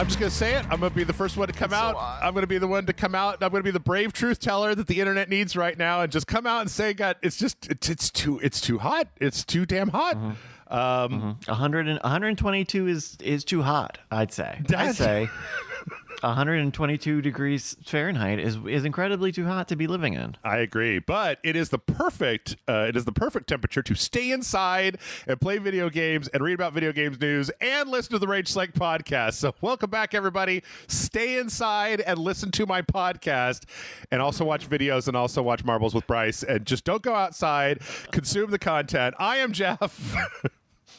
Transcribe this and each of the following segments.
I'm just going to say it. I'm going to be the first one to come out. I'm going to be the one to come out. I'm going to be the brave truth teller that the internet needs right now and just come out and say, God, it's too hot. It's too damn hot. 122 is too hot, I'd say. I'd say 122 degrees Fahrenheit is incredibly too hot to be living in. I agree, but it is the perfect temperature to stay inside and play video games and read about video games news and listen to the RageSelect podcast. So welcome back, everybody. Stay inside and listen to my podcast and also watch videos and also watch Marbles with Bryce, and just don't go outside. Consume the content. I am Jeff.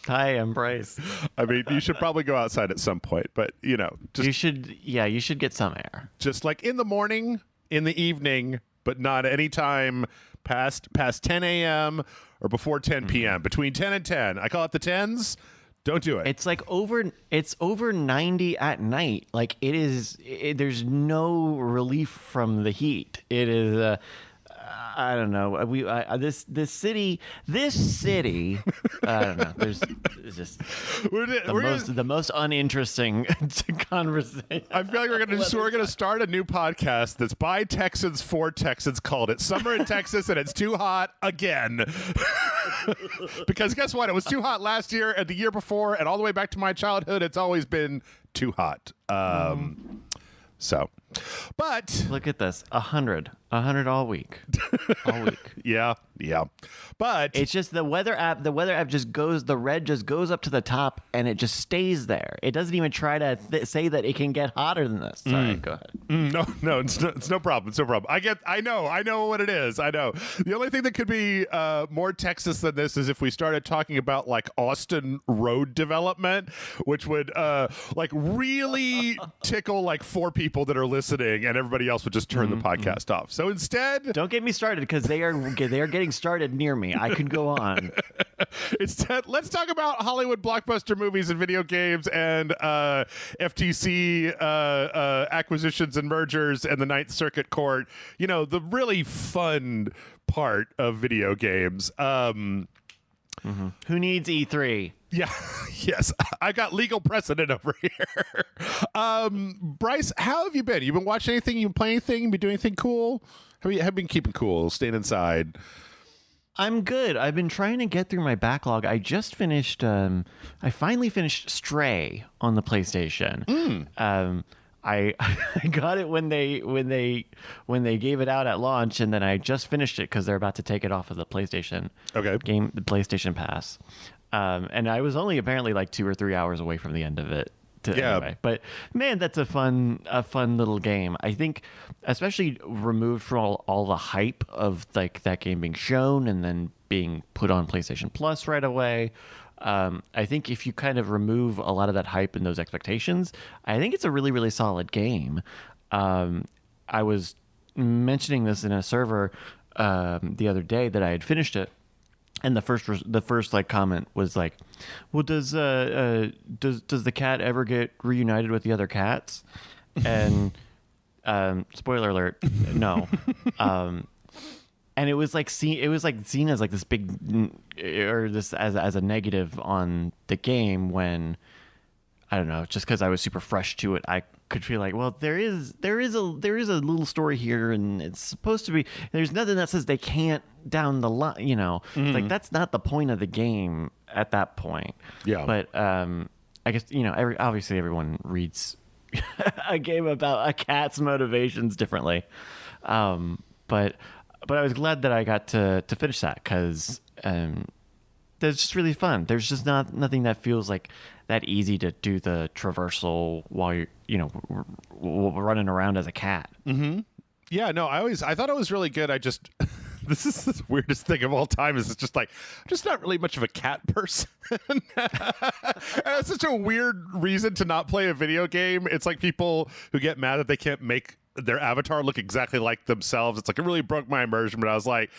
Hi, I'm Bryce. I mean, you should probably go outside at some point, but you should get some air. Just like in the morning, in the evening, but not any time past 10 a.m. or before 10 p.m. Between 10 and 10. I call it the 10s. Don't do it. It's like over 90 at night. Like there's no relief from the heat. It is I don't know. This city. I don't know. There's just the most uninteresting conversation. I feel like we're gonna start a new podcast that's by Texans for Texans, called it Summer in Texas, and it's too hot again. Because guess what? It was too hot last year and the year before, and all the way back to my childhood. It's always been too hot. So, but look at this, 100 all week, yeah. But it's just the weather app. The weather app the red just goes up to the top and it just stays there. It doesn't even try to say that it can get hotter than this. Sorry, go ahead. No, it's no problem. It's no problem. I know what it is. I know. The only thing that could be more Texas than this is if we started talking about like Austin road development, which would like really tickle like 4 people that are listening, and everybody else would just turn the podcast off. So instead, don't get me started, because they are getting started near me. I could go on. Instead, let's talk about Hollywood blockbuster movies and video games and FTC acquisitions and mergers and the Ninth Circuit Court. You know, the really fun part of video games. Who needs E3? Yeah, yes. I got legal precedent over here. Bryce, how have you been? You been watching anything? You been playing anything? You been doing anything cool? Have you been keeping cool, staying inside? I'm good. I've been trying to get through my backlog. I just finished. I finally finished Stray on the PlayStation. I got it when they gave it out at launch, and then I just finished it because they're about to take it off of the PlayStation game, the PlayStation Pass. And I was only apparently like 2 or 3 hours away from the end of it. Anyway. But man, that's a fun little game. I think, especially removed from all the hype of like that game being shown and then being put on PlayStation Plus right away. I think if you kind of remove a lot of that hype and those expectations, I think it's a really, really solid game. I was mentioning this in a server the other day that I had finished it. And the first like comment was like, "Well, does the cat ever get reunited with the other cats?" And spoiler alert, no. And it was like seen as like this big or this as a negative on the game, when I don't know, just because I was super fresh to it, I could feel like, well, there is a little story here, and it's supposed to be. There's nothing that says they can't down the line, you know. Like that's not the point of the game at that point. Yeah. But I guess, you know, obviously everyone reads a game about a cat's motivations differently. But I was glad that I got to finish that, because that's just really fun. There's just nothing that feels like that easy to do the traversal while you're, you know, running around as a cat. Yeah, no, I thought it was really good. This is the weirdest thing of all time. Is it's just like, I'm just not really much of a cat person. And it's such a weird reason to not play a video game. It's like people who get mad that they can't make their avatar look exactly like themselves. It's like, it really broke my immersion, but I was like,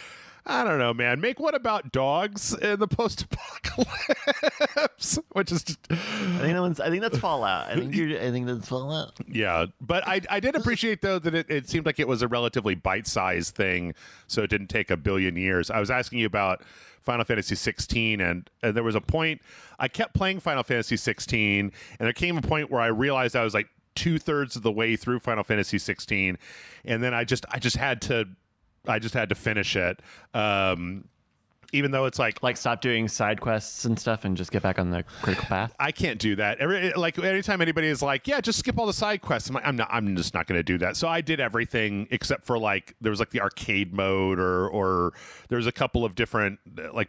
I don't know, man. Make one about dogs in the post-apocalypse, which is just. I think that's Fallout. I think that's Fallout. Yeah, but I did appreciate though that it seemed like it was a relatively bite-sized thing, so it didn't take a billion years. I was asking you about Final Fantasy 16, and there was a point I kept playing Final Fantasy 16, and there came a point where I realized I was like 2/3 of the way through Final Fantasy 16, and then I just had to finish it. Even though it's like stop doing side quests and stuff and just get back on the critical path. I can't do that. Anytime anybody is like, yeah, just skip all the side quests, I'm just not going to do that. So I did everything except for there was the arcade mode or there was a couple of different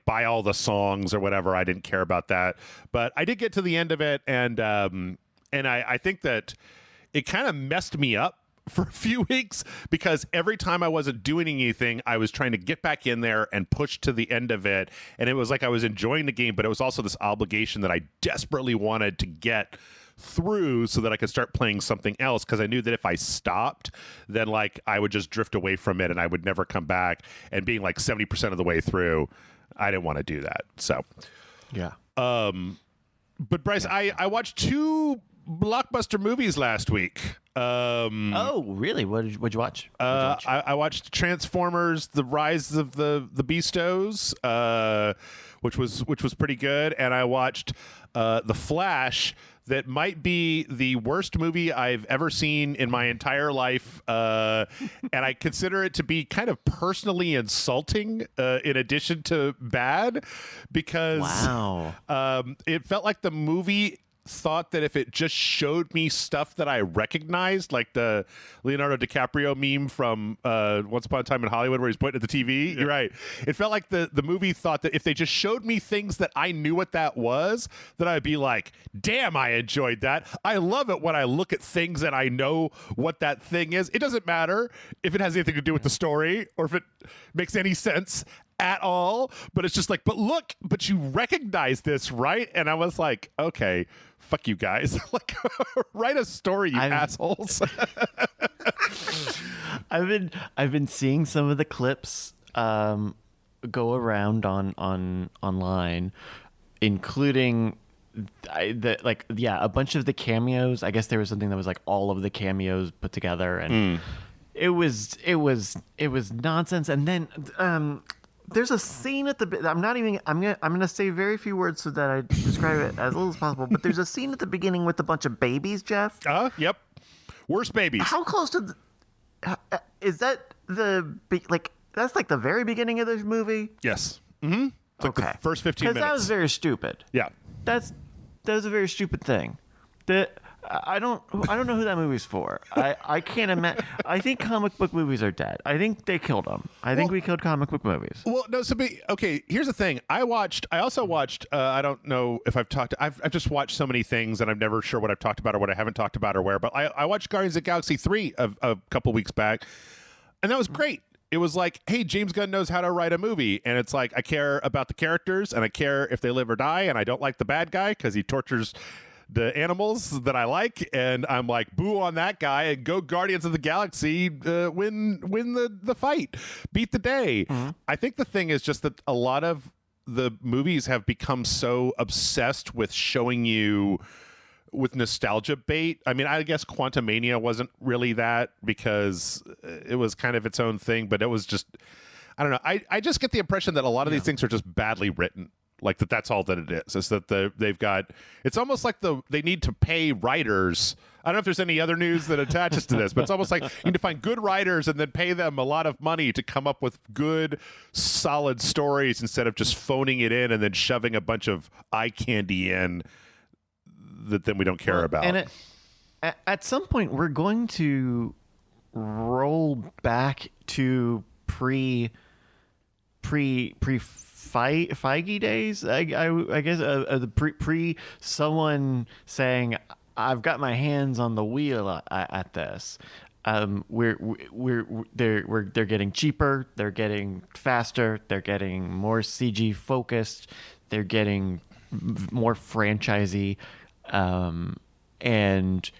buy all the songs or whatever. I didn't care about that, but I did get to the end of it, and I think that it kind of messed me up for a few weeks, because every time I wasn't doing anything, I was trying to get back in there and push to the end of it. And it was like I was enjoying the game, but it was also this obligation that I desperately wanted to get through so that I could start playing something else, because I knew that if I stopped, then I would just drift away from it and I would never come back. And being 70% of the way through, I didn't want to do that. So yeah. But Bryce, I watched 2 blockbuster movies last week. Oh, really? What'd you watch? I watched Transformers: The Rise of the Beastos, which was pretty good, and I watched The Flash. That might be the worst movie I've ever seen in my entire life, and I consider it to be kind of personally insulting, in addition to bad, because it felt like the movie thought that if it just showed me stuff that I recognized, like the Leonardo DiCaprio meme from Once Upon a Time in Hollywood where he's pointing at the TV. Yeah. You're right. It felt like the movie thought that if they just showed me things that I knew what that was, that I'd be like, damn, I enjoyed that. I love it when I look at things and I know what that thing is. It doesn't matter if it has anything to do with the story or if it makes any sense at all, but it's just but look, but you recognize this, right? And I was like, okay, fuck you guys. Write a story, you assholes. I've been seeing some of the clips go around on online, including a bunch of the cameos. I guess there was something that was all of the cameos put together, and it was nonsense. And then there's a scene at the. I'm gonna say very few words so that I describe it as little as possible. But there's a scene at the beginning with a bunch of babies, Jeff. Yep. Worst babies. How close to is that that's the very beginning of this movie? Yes. Mm-hmm. It's okay. The first 15 minutes. Because that was very stupid. Yeah. That was a very stupid thing. I don't know who that movie's for. I can't imagine. I think comic book movies are dead. I think they killed them. I think we killed comic book movies. Well, no. Okay. Here's the thing. I also watched. I don't know if I've talked. I've just watched so many things, and I'm never sure what I've talked about or what I haven't talked about or where. But I watched Guardians of the Galaxy 3 a couple weeks back, and that was great. It was like, hey, James Gunn knows how to write a movie, and it's like I care about the characters, and I care if they live or die, and I don't like the bad guy because he tortures the animals that I like, and I'm like, boo on that guy, and go Guardians of the Galaxy, win the fight, beat the day. Mm-hmm. I think the thing is just that a lot of the movies have become so obsessed with showing you with nostalgia bait. I mean, I guess Quantumania wasn't really that because it was kind of its own thing, but it was just, I don't know. I just get the impression that a lot of these things are just badly written. That's all that it is that they've got. It's almost like they need to pay writers. I don't know if there's any other news that attaches to this, but it's almost like you need to find good writers and then pay them a lot of money to come up with good, solid stories instead of just phoning it in and then shoving a bunch of eye candy in that then we don't care about. And at some point, we're going to roll back to pre Feige days, I guess, the pre someone saying, "I've got my hands on the wheel at this." They're getting cheaper, they're getting faster, they're getting more CG focused, they're getting more franchisey, and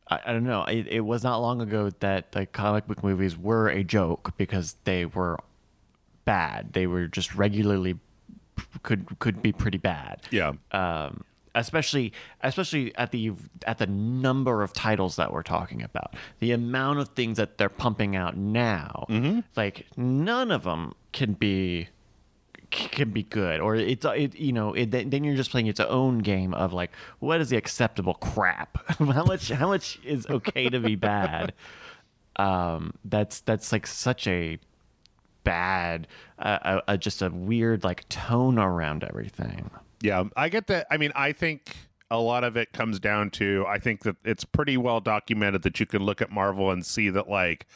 I don't know. It was not long ago that the comic book movies were a joke because they were bad. They were just regularly could be pretty bad. Yeah. Especially at the number of titles that we're talking about, the amount of things that they're pumping out now. Mm-hmm. None of them can can be good, or then you're just playing its own game of like, what is the acceptable crap? How much is okay to be bad? That's like such a bad, just a weird like tone around everything. Yeah, I get that. I mean, I think a lot of it comes down to, I think that it's pretty well documented that you can look at Marvel and see that, like,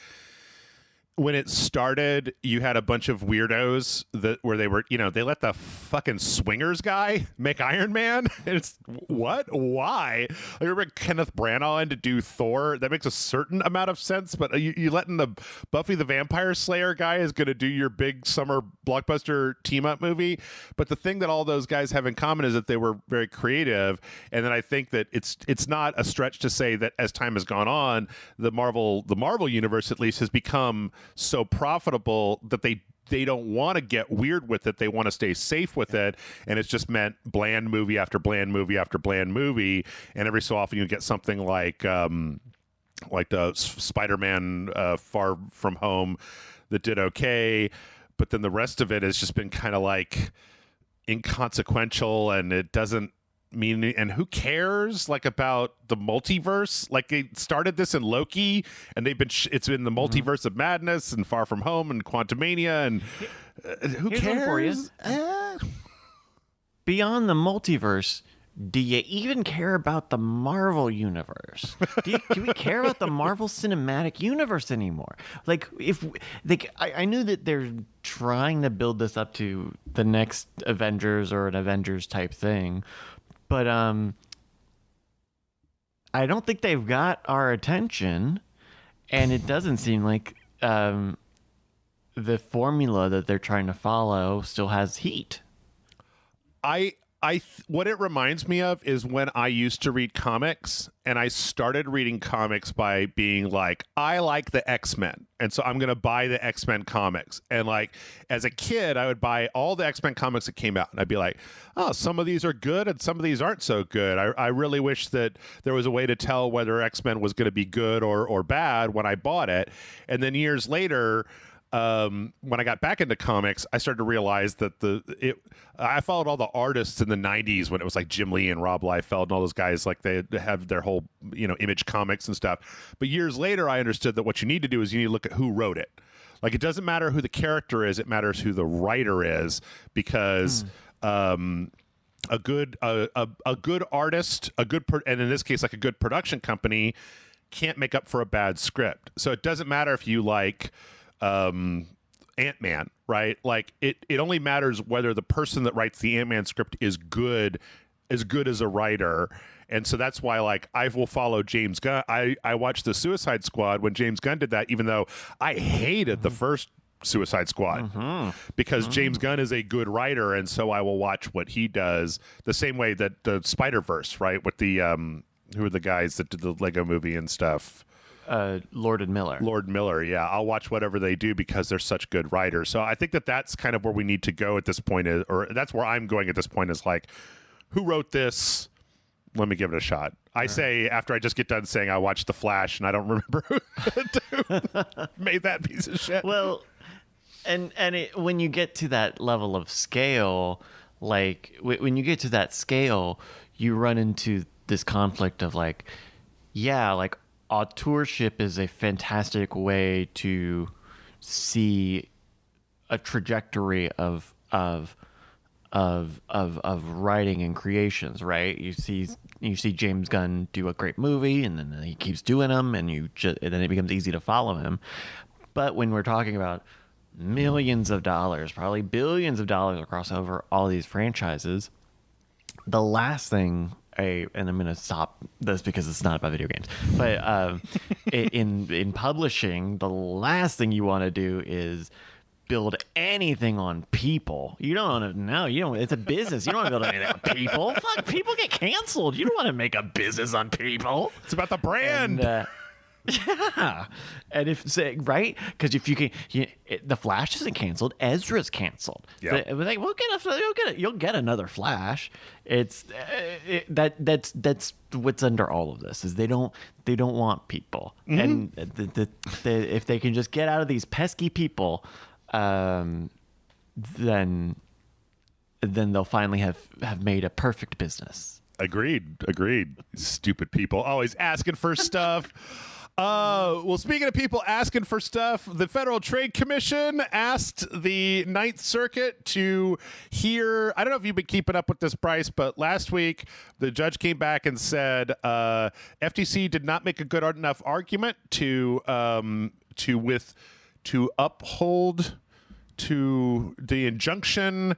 when it started, you had a bunch of weirdos where they were, they let the fucking swingers guy make Iron Man. And it's what? Why? I remember Kenneth Branagh in to do Thor. That makes a certain amount of sense, but you letting the Buffy the Vampire Slayer guy is going to do your big summer blockbuster team up movie. But the thing that all those guys have in common is that they were very creative, and then I think that it's not a stretch to say that as time has gone on, the Marvel universe at least has become so profitable that they don't want to get weird with it. They want to stay safe with it, and it's just meant bland movie after bland movie after bland movie. And every so often you get something like the Spider-Man Far From Home that did okay, but then the rest of it has just been kind of like inconsequential, and it doesn't mean, and who cares like about the multiverse? Like, they started this in Loki, and they've been it's been the multiverse of madness and Far From Home and Quantumania, and who Here's cares? one for you. Beyond the multiverse, do you even care about the Marvel universe? Do we care about the Marvel Cinematic Universe anymore? Like, I knew that they're trying to build this up to the next Avengers or an Avengers type thing, but I don't think they've got our attention, and it doesn't seem like the formula that they're trying to follow still has heat. What it reminds me of is when I used to read comics, and I started reading comics by being like, I like the X-Men, and so I'm going to buy the X-Men comics. And like, as a kid, I would buy all the X-Men comics that came out, and I'd be like, oh, some of these are good and some of these aren't so good. I really wish that there was a way to tell whether X-Men was going to be good or bad when I bought it. And then years later, when I got back into comics, I started to realize that I followed all the artists in the 90s when it was like Jim Lee and Rob Liefeld and all those guys, like they have their whole, Image Comics and stuff. But years later, I understood that what you need to do is you need to look at who wrote it. Like, it doesn't matter who the character is, it matters who the writer is, because a good artist, and in this case, like a good production company, can't make up for a bad script. So it doesn't matter if you like Ant-Man, right? Like, it only matters whether the person that writes the Ant-Man script is good as a writer. And so that's why, like, I will follow James Gunn. I watched the Suicide Squad when James Gunn did that, even though I hated the first Suicide Squad, because James Gunn is a good writer, and so I will watch what he does, the same way that the Spider-Verse, right, with the who are the guys that did the Lego movie and stuff? Lord and Miller. Lord Miller, yeah. I'll watch whatever they do because they're such good writers. So I think that's kind of where we need to go at this point, or that's where I'm going at this point, is like, who wrote this? Let me give it a shot. I say, after I just get done saying I watched The Flash and I don't remember who made that piece of shit. Well, and when you get to that level of scale, like when you get to that scale, you run into this conflict of like, yeah, like, authorship is a fantastic way to see a trajectory of writing and creations, right? You see James Gunn do a great movie, and then he keeps doing them, and and then it becomes easy to follow him. But when we're talking about millions of dollars, probably billions of dollars across over all these franchises, the last thing, and I'm going to stop this because it's not about video games, but in publishing, the last thing you want to do is build anything on people. You don't want to. No, you don't. It's a business. You don't want to build anything on people. Fuck, people get canceled. You don't want to make a business on people. It's about the brand. And, yeah, and right, because if you can, the Flash isn't canceled. Ezra's canceled. Yeah, like you'll get another Flash. It's that's what's under all of this, is they don't want people, and if they can just get out of these pesky people, then then they'll finally have made a perfect business. Agreed. Stupid people always asking for stuff. Well, speaking of people asking for stuff, the Federal Trade Commission asked the Ninth Circuit to hear. I don't know if you've been keeping up with this, Bryce, but last week the judge came back and said FTC did not make a good enough argument to uphold to the injunction.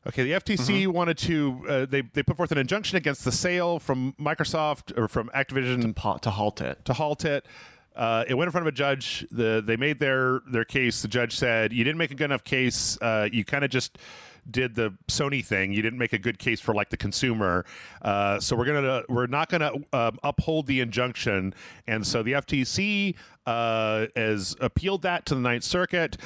Okay, the FTC wanted to. They put forth an injunction against the sale from Microsoft or from Activision to halt it. To halt it. It went in front of a judge. They made their case. The judge said, "You didn't make a good enough case. You kind of just did the Sony thing. You didn't make a good case for like the consumer. So we're not gonna uphold the injunction." And so the FTC has appealed that to the Ninth Circuit.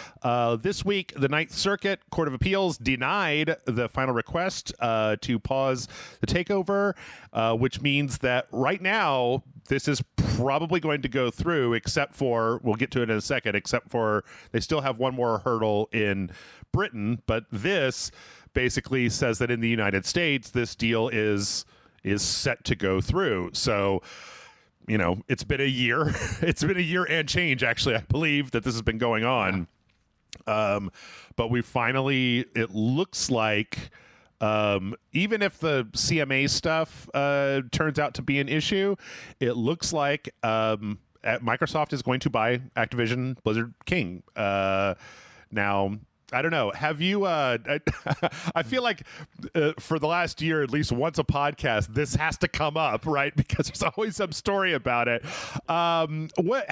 This week, the Ninth Circuit Court of Appeals denied the final request to pause the takeover, which means that right now this is probably going to go through, except for, we'll get to it in a second, except for they still have one more hurdle in Britain. But this basically says that in the United States, this deal is set to go through. So, you know, it's been a year. It's been a year and change, actually, I believe, that this has been going on. But we finally, it looks like, even if the CMA stuff turns out to be an issue, it looks like Microsoft is going to buy Activision Blizzard King. Now, I don't know. Have you? I feel like for the last year, at least once a podcast, this has to come up, right? Because there's always some story about it. What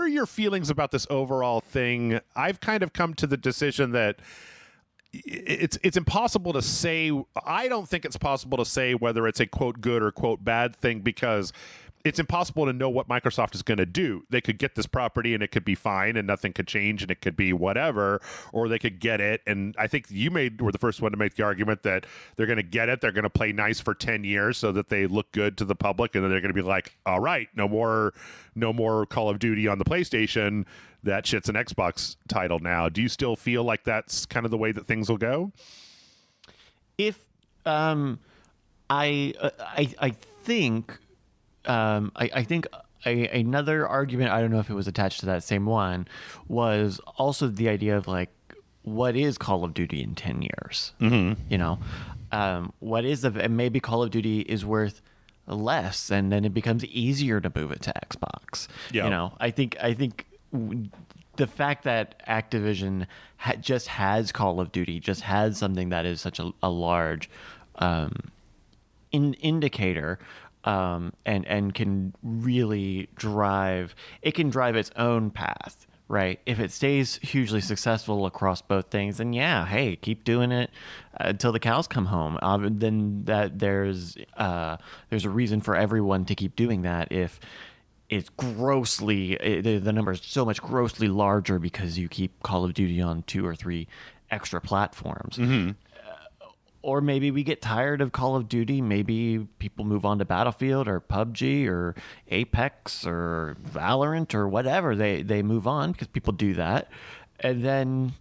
are your feelings about this overall thing? I've kind of come to the decision that it's impossible to say. I don't think it's possible to say whether it's a quote good or quote bad thing, because it's impossible to know what Microsoft is going to do. They could get this property and it could be fine and nothing could change and it could be whatever, or they could get it. And I think you were the first one to make the argument that they're going to get it. They're going to play nice for 10 years so that they look good to the public. And then they're going to be like, all right, no more Call of Duty on the PlayStation. That shit's an Xbox title now. Do you still feel like that's kind of the way that things will go? If I think another argument, I don't know if it was attached to that same one, was also the idea of like, what is Call of Duty in 10 years? Mm-hmm. You know, what is maybe Call of Duty is worth less, and then it becomes easier to move it to Xbox. Yeah. You know, I think the fact that Activision just has Call of Duty, just has something that is such a large indicator, and can really drive its own path, right? If it stays hugely successful across both things, then yeah, hey, keep doing it until the cows come home. Then there's a reason for everyone to keep doing that. If it's the number is so much grossly larger because you keep Call of Duty on 2 or 3 extra platforms. Mm-hmm. Or maybe we get tired of Call of Duty. Maybe people move on to Battlefield or PUBG or Apex or Valorant or whatever. They move on because people do that, and then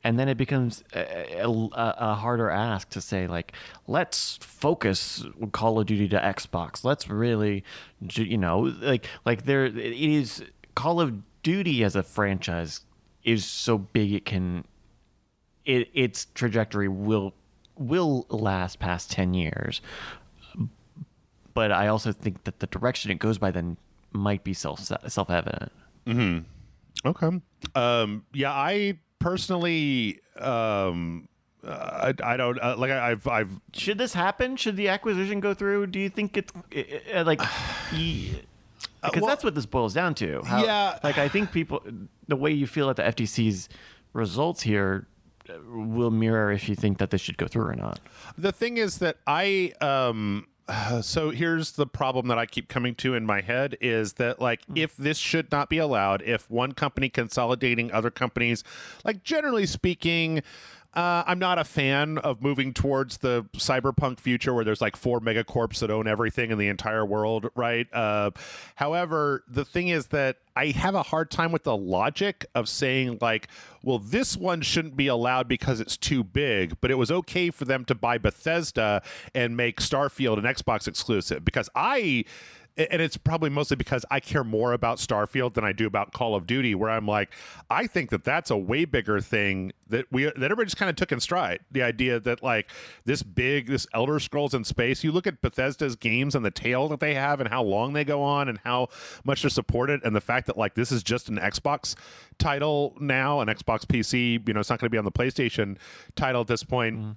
it becomes a harder ask to say, like, let's focus Call of Duty to Xbox. Let's really, you know, like there it is. Call of Duty as a franchise is so big its trajectory will last past 10 years. But I also think that the direction it goes by then might be self-evident. Mm-hmm. Okay. Yeah, I personally, I don't like. I've. Should this happen? Should the acquisition go through? Do you think it's like? Because that's what this boils down to. Yeah. Like, I think the way you feel at the FTC's results here will mirror if you think that this should go through or not. The thing is that so here's the problem that I keep coming to in my head is that, like, if this should not be allowed, if one company consolidating other companies, like, generally speaking, I'm not a fan of moving towards the cyberpunk future where there's like 4 megacorps that own everything in the entire world, right? However, the thing is that I have a hard time with the logic of saying like, well, this one shouldn't be allowed because it's too big, but it was okay for them to buy Bethesda and make Starfield an Xbox exclusive because and it's probably mostly because I care more about Starfield than I do about Call of Duty, where I'm like, I think that that's a way bigger thing that everybody just kind of took in stride. The idea that like this Elder Scrolls in space, you look at Bethesda's games and the tail that they have and how long they go on and how much they're supported, and the fact that like this is just an Xbox title now, an Xbox PC, it's not going to be on the PlayStation title at this point. Mm.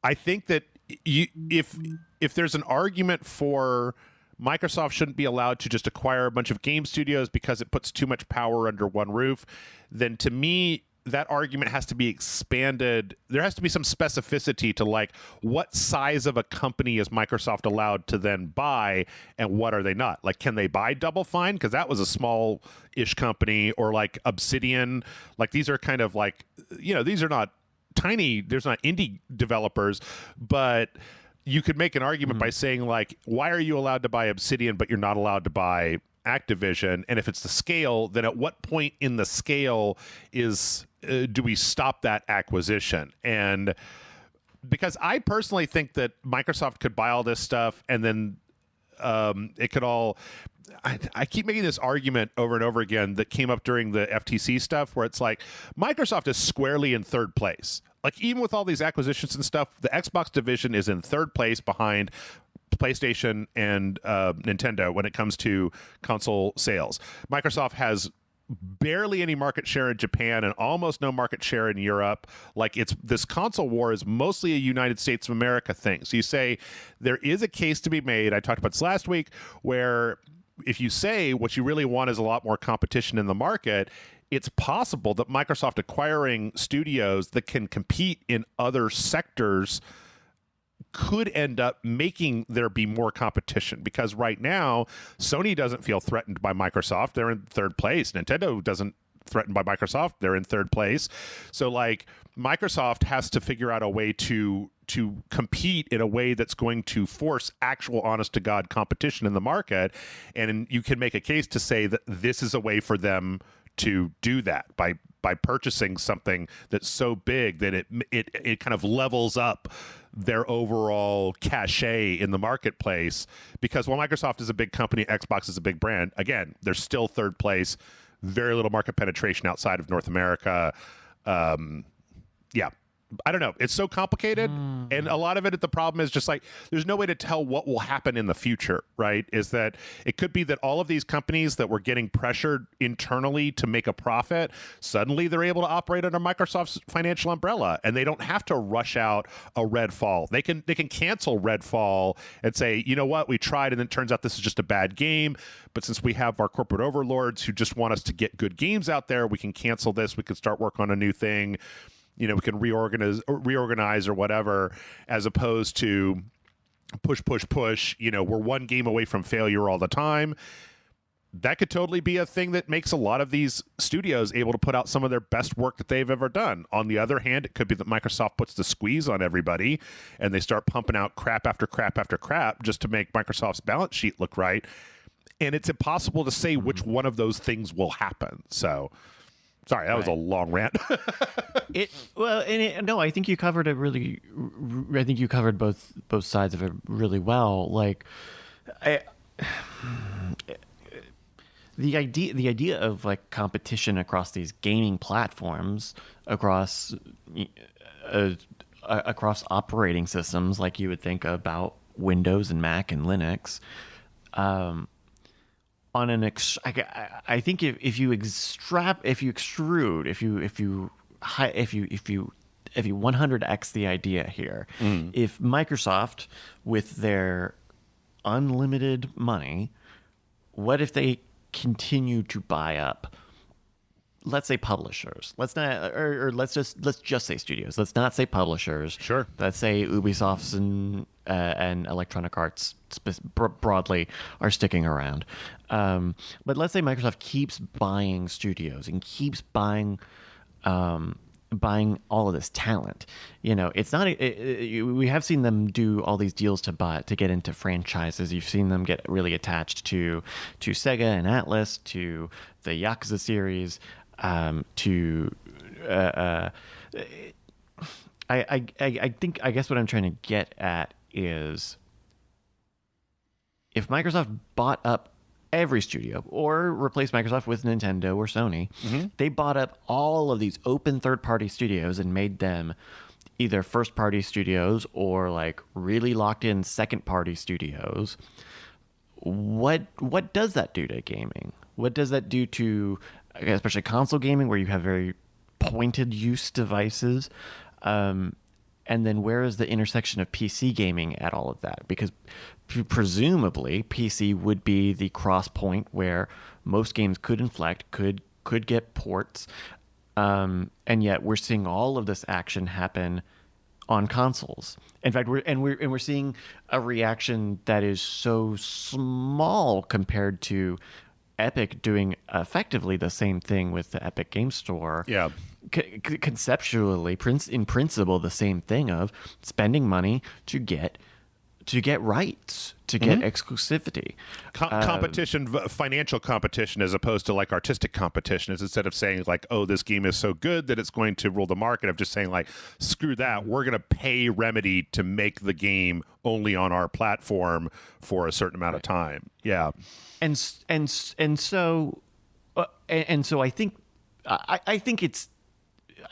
I think that if there's an argument for Microsoft shouldn't be allowed to just acquire a bunch of game studios because it puts too much power under one roof, then to me, that argument has to be expanded. There has to be some specificity to like what size of a company is Microsoft allowed to then buy and what are they not? Like, can they buy Double Fine? Because that was a small-ish company, or like Obsidian. Like, these are kind of like, these are not tiny, there's not indie developers, but you could make an argument by saying like, why are you allowed to buy Obsidian but you're not allowed to buy Activision? And if it's the scale, then at what point in the scale do we stop that acquisition? And because I personally think that Microsoft could buy all this stuff and then it could all... I keep making this argument over and over again that came up during the FTC stuff, where it's like Microsoft is squarely in third place. Like, even with all these acquisitions and stuff, the Xbox division is in third place behind PlayStation and Nintendo when it comes to console sales. Microsoft has barely any market share in Japan and almost no market share in Europe. Like, this console war is mostly a United States of America thing. So you say there is a case to be made. I talked about this last week, where if you say what you really want is a lot more competition in the market, it's possible that Microsoft acquiring studios that can compete in other sectors could end up making there be more competition, because right now Sony doesn't feel threatened by Microsoft. They're in third place. Nintendo doesn't threatened by Microsoft. They're in third place. So like Microsoft has to figure out a way to compete in a way that's going to force actual honest to God competition in the market. And you can make a case to say that this is a way for them to do that by purchasing something that's so big that it kind of levels up their overall cachet in the marketplace. Because while Microsoft is a big company, Xbox is a big brand, again, they're still third place, very little market penetration outside of North America. Yeah. I don't know. It's so complicated. And a lot of it, the problem is just like, there's no way to tell what will happen in the future, right? Is that it could be that all of these companies that were getting pressured internally to make a profit, suddenly they're able to operate under Microsoft's financial umbrella, and they don't have to rush out a Redfall. They can cancel Redfall and say, you know what, we tried, and then it turns out this is just a bad game. But since we have our corporate overlords who just want us to get good games out there, we can cancel this. We can start work on a new thing. We can reorganize or whatever, as opposed to push. We're one game away from failure all the time. That could totally be a thing that makes a lot of these studios able to put out some of their best work that they've ever done. On the other hand, it could be that Microsoft puts the squeeze on everybody and they start pumping out crap after crap after crap just to make Microsoft's balance sheet look right. And it's impossible to say which one of those things will happen. So... Sorry, that was a long rant. I think you covered it really. I think you covered both sides of it really well. Like, the idea of like competition across these gaming platforms, across operating systems, like you would think about Windows and Mac and Linux. I think if you 100x the idea here, if Microsoft with their unlimited money, what if they continue to buy up, let's say publishers, let's just say studios, let's not say publishers, sure, let's say Ubisoft's and Electronic Arts broadly are sticking around, but let's say Microsoft keeps buying studios and keeps buying buying all of this talent. It's not. We have seen them do all these deals to get into franchises. You've seen them get really attached to Sega and Atlas, to the Yakuza series, to. I guess what I'm trying to get at is, if Microsoft bought up every studio or replaced Microsoft with Nintendo or Sony, they bought up all of these open third-party studios and made them either first-party studios or like really locked-in second-party studios. What does that do to gaming? What does that do to, especially console gaming, where you have very pointed use devices? And then where is the intersection of PC gaming at all of that? Because presumably PC would be the cross point where most games could inflect, could get ports, and yet we're seeing all of this action happen on consoles. In fact, we're seeing a reaction that is so small compared to Epic doing effectively the same thing with the Epic Game Store. Yeah. Conceptually, in principle, the same thing of spending money to get rights, to get exclusivity. Competition, financial competition, as opposed to like artistic competition, is instead of saying like, oh, this game is so good that it's going to rule the market, of just saying like, screw that, we're going to pay Remedy to make the game only on our platform for a certain amount of time. Yeah. And so I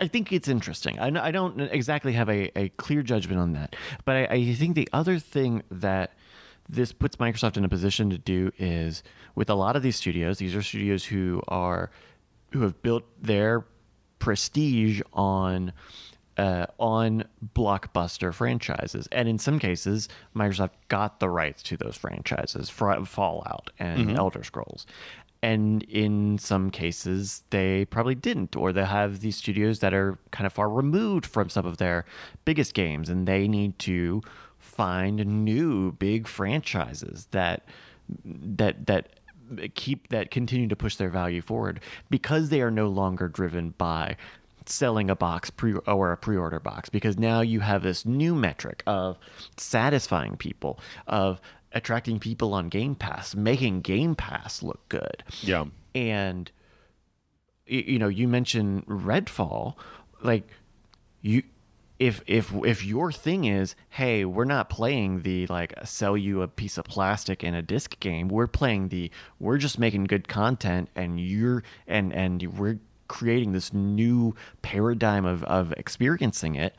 think it's interesting. I don't exactly have a clear judgment on that, but I think the other thing that this puts Microsoft in a position to do is, with a lot of these are studios who have built their prestige on blockbuster franchises, and in some cases, Microsoft got the rights to those franchises, Fallout and Elder Scrolls. And in some cases, they probably didn't, or they have these studios that are kind of far removed from some of their biggest games, and they need to find new big franchises that continue to push their value forward, because they are no longer driven by selling a box or a pre-order box, because now you have this new metric of satisfying people, of attracting people on Game Pass, making Game Pass look good. Yeah. And you mentioned Redfall, like if your thing is, hey, we're not playing the like sell you a piece of plastic in a disc game, we're just making good content, and we're creating this new paradigm of experiencing it.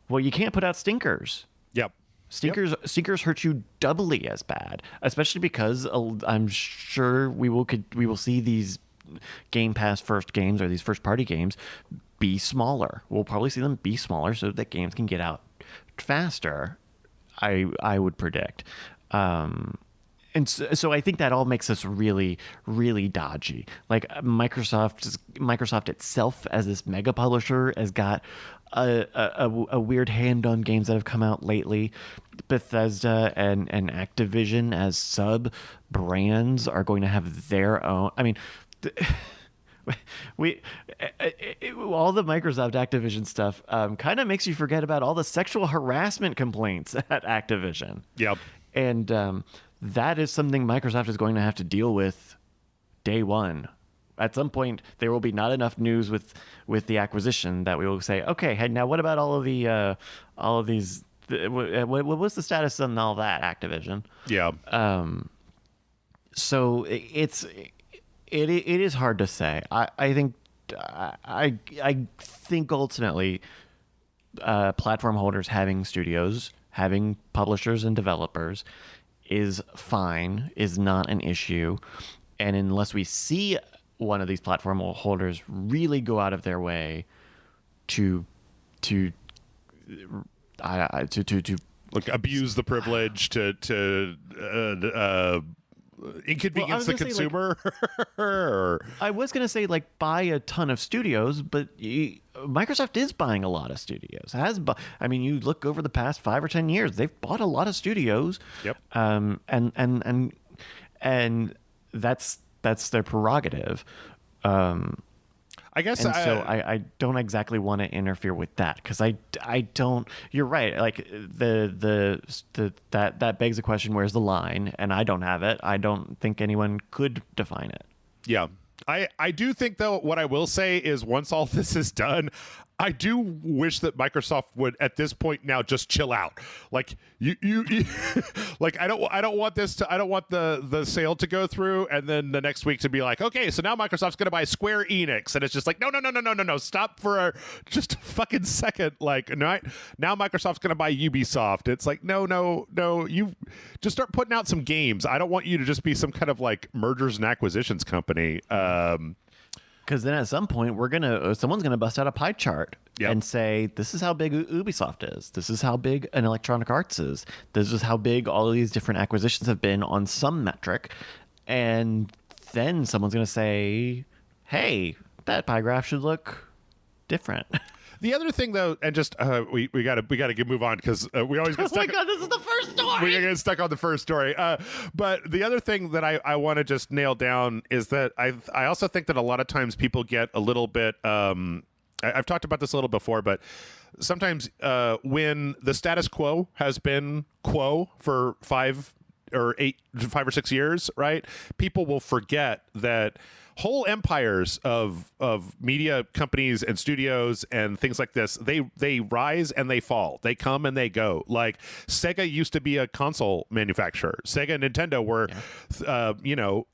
Well, you can't put out stinkers. Yep. Stinkers hurt you doubly as bad, especially because I'm sure we will see these Game Pass first games, or these first party games, be smaller. We'll probably see them be smaller so that games can get out faster, I would predict. And so I think that all makes us really, really dodgy. Like Microsoft itself, as this mega publisher, has got a weird hand on games that have come out lately. Bethesda and Activision as sub brands are going to have their own. I mean, all the Microsoft Activision stuff kind of makes you forget about all the sexual harassment complaints at Activision. Yep. And that is something Microsoft is going to have to deal with day one. At some point, there will be not enough news with the acquisition that we will say, okay, hey, now what about all of these? What was the status on all that, Activision? Yeah. So it is hard to say. I think ultimately, platform holders having studios, having publishers and developers, is fine, is not an issue. And unless we see one of these platform holders really go out of their way to like abuse the privilege, to inconvenience the consumer. I was going to say, like, buy a ton of studios, but Microsoft is buying a lot of studios. I mean, you look over the past 5 or 10 years, they've bought a lot of studios. Yep. And that's their prerogative. I guess And so I don't exactly want to interfere with that, because I don't. You're right. Like that begs the question: where's the line? And I don't have it. I don't think anyone could define it. Yeah. I do think, though, what I will say is once all this is done, I do wish that Microsoft would at this point now just chill out. Like you like I don't want the sale to go through and then the next week to be like, okay, so now Microsoft's going to buy Square Enix, and it's just like no, stop for just a fucking second. Like now Microsoft's going to buy Ubisoft. It's like no, you just start putting out some games. I don't want you to just be some kind of like mergers and acquisitions company. Because then at some point someone's gonna bust out a pie chart Yep. and say, this is how big Ubisoft is. This is how big an Electronic Arts is. This is how big all of these different acquisitions have been on some metric. And then someone's gonna say, hey, that pie graph should look different. The other thing, though, and just we gotta move on because we always get Oh stuck. my God, this is the first story. We get stuck on the first story. But the other thing that I want to just nail down is that I also think that a lot of times people get a little bit. I've talked about this a little before, but sometimes when the status quo has been quo for 5 or 6 years, right? People will forget that whole empires of media companies and studios and things like this, they rise and they fall. They come and they go. Like Sega used to be a console manufacturer. Sega and Nintendo were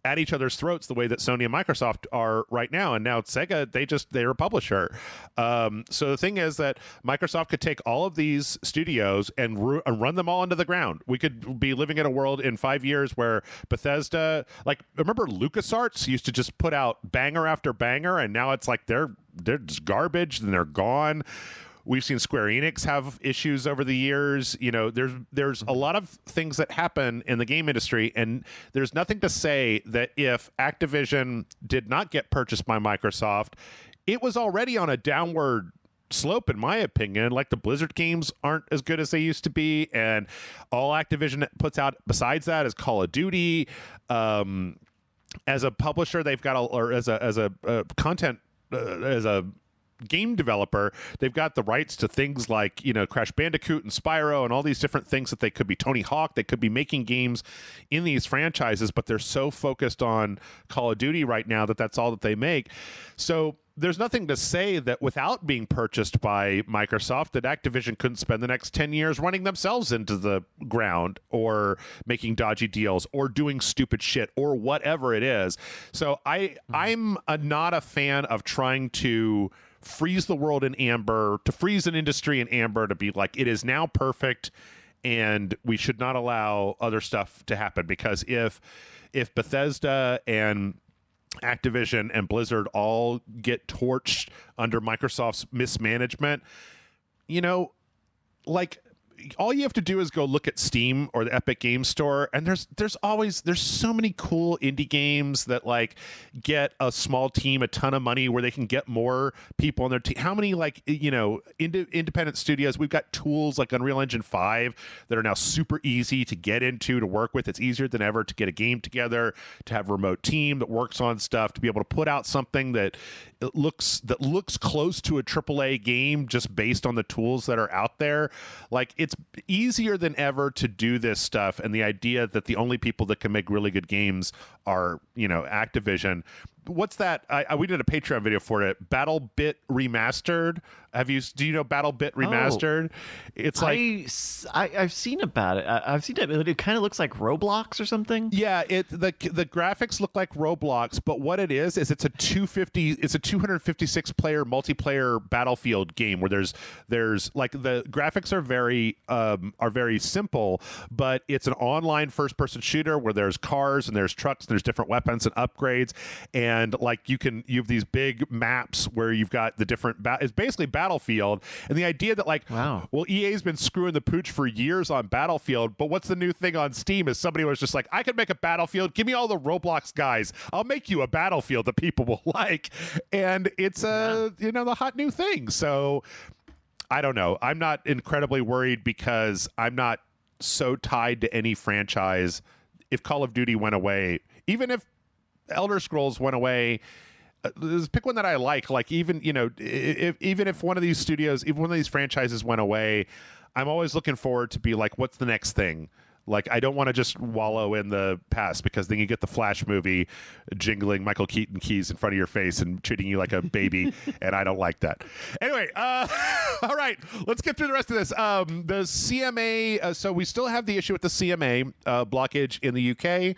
at each other's throats the way that Sony and Microsoft are right now. And now Sega, they're a publisher. So the thing is that Microsoft could take all of these studios and run them all into the ground. We could be living in a world in 5 years where Bethesda, like, remember LucasArts used to just put out banger after banger, and now it's like they're just garbage and they're gone. We've seen Square Enix have issues over the years. There's a lot of things that happen in the game industry, and there's nothing to say that if Activision did not get purchased by Microsoft, it was already on a downward slope, in my opinion. Like, the Blizzard games aren't as good as they used to be, and all Activision puts out besides that is Call of Duty. As a publisher, they've got as a game developer, they've got the rights to things like Crash Bandicoot and Spyro and all these different things that they could be Tony Hawk. They could be making games in these franchises, but they're so focused on Call of Duty right now that that's all that they make. So there's nothing to say that without being purchased by Microsoft, that Activision couldn't spend the next 10 years running themselves into the ground or making dodgy deals or doing stupid shit or whatever it is. So I'm not a fan of trying to freeze the world in amber, to freeze an industry in amber, to be like, it is now perfect and we should not allow other stuff to happen. Because if Bethesda and Activision and Blizzard all get torched under Microsoft's mismanagement, like, all you have to do is go look at Steam or the Epic Games Store, and there's so many cool indie games that like get a small team a ton of money where they can get more people on their team. How many independent studios? We've got tools like Unreal Engine 5 that are now super easy to get into, to work with. It's easier than ever to get a game together, to have a remote team that works on stuff, to be able to put out something that looks close to a AAA game just based on the tools that are out there. Like, it's easier than ever to do this stuff, and the idea that the only people that can make really good games are Activision. What's that? We did a Patreon video for it. BattleBit Remastered. Do you know BattleBit Remastered? It's like I've seen about it. I've seen it. It kind of looks like Roblox or something. Yeah, the graphics look like Roblox, but what it is it's a 256 player multiplayer Battlefield game where there's like, the graphics are very simple, but it's an online first person shooter where there's cars and there's trucks and there's different weapons and upgrades, and like you have these big maps where you've got the different it's basically Battlefield. And the idea that like, wow, well, EA's been screwing the pooch for years on Battlefield, but what's the new thing on Steam is somebody was just like, I can make a Battlefield, give me all the Roblox guys, I'll make you a Battlefield that people will like. And it's the hot new thing. So I don't know, I'm not incredibly worried because I'm not so tied to any franchise. If Call of Duty went away, even if Elder Scrolls went away, pick one that I like even, even if one of these studios, even one of these franchises went away, I'm always looking forward to be like, what's the next thing? Like, I don't want to just wallow in the past, because then you get the Flash movie jingling Michael Keaton keys in front of your face and treating you like a baby, and I don't like that. Anyway, all right, let's get through the rest of this. The CMA, so we still have the issue with the CMA blockage in the UK.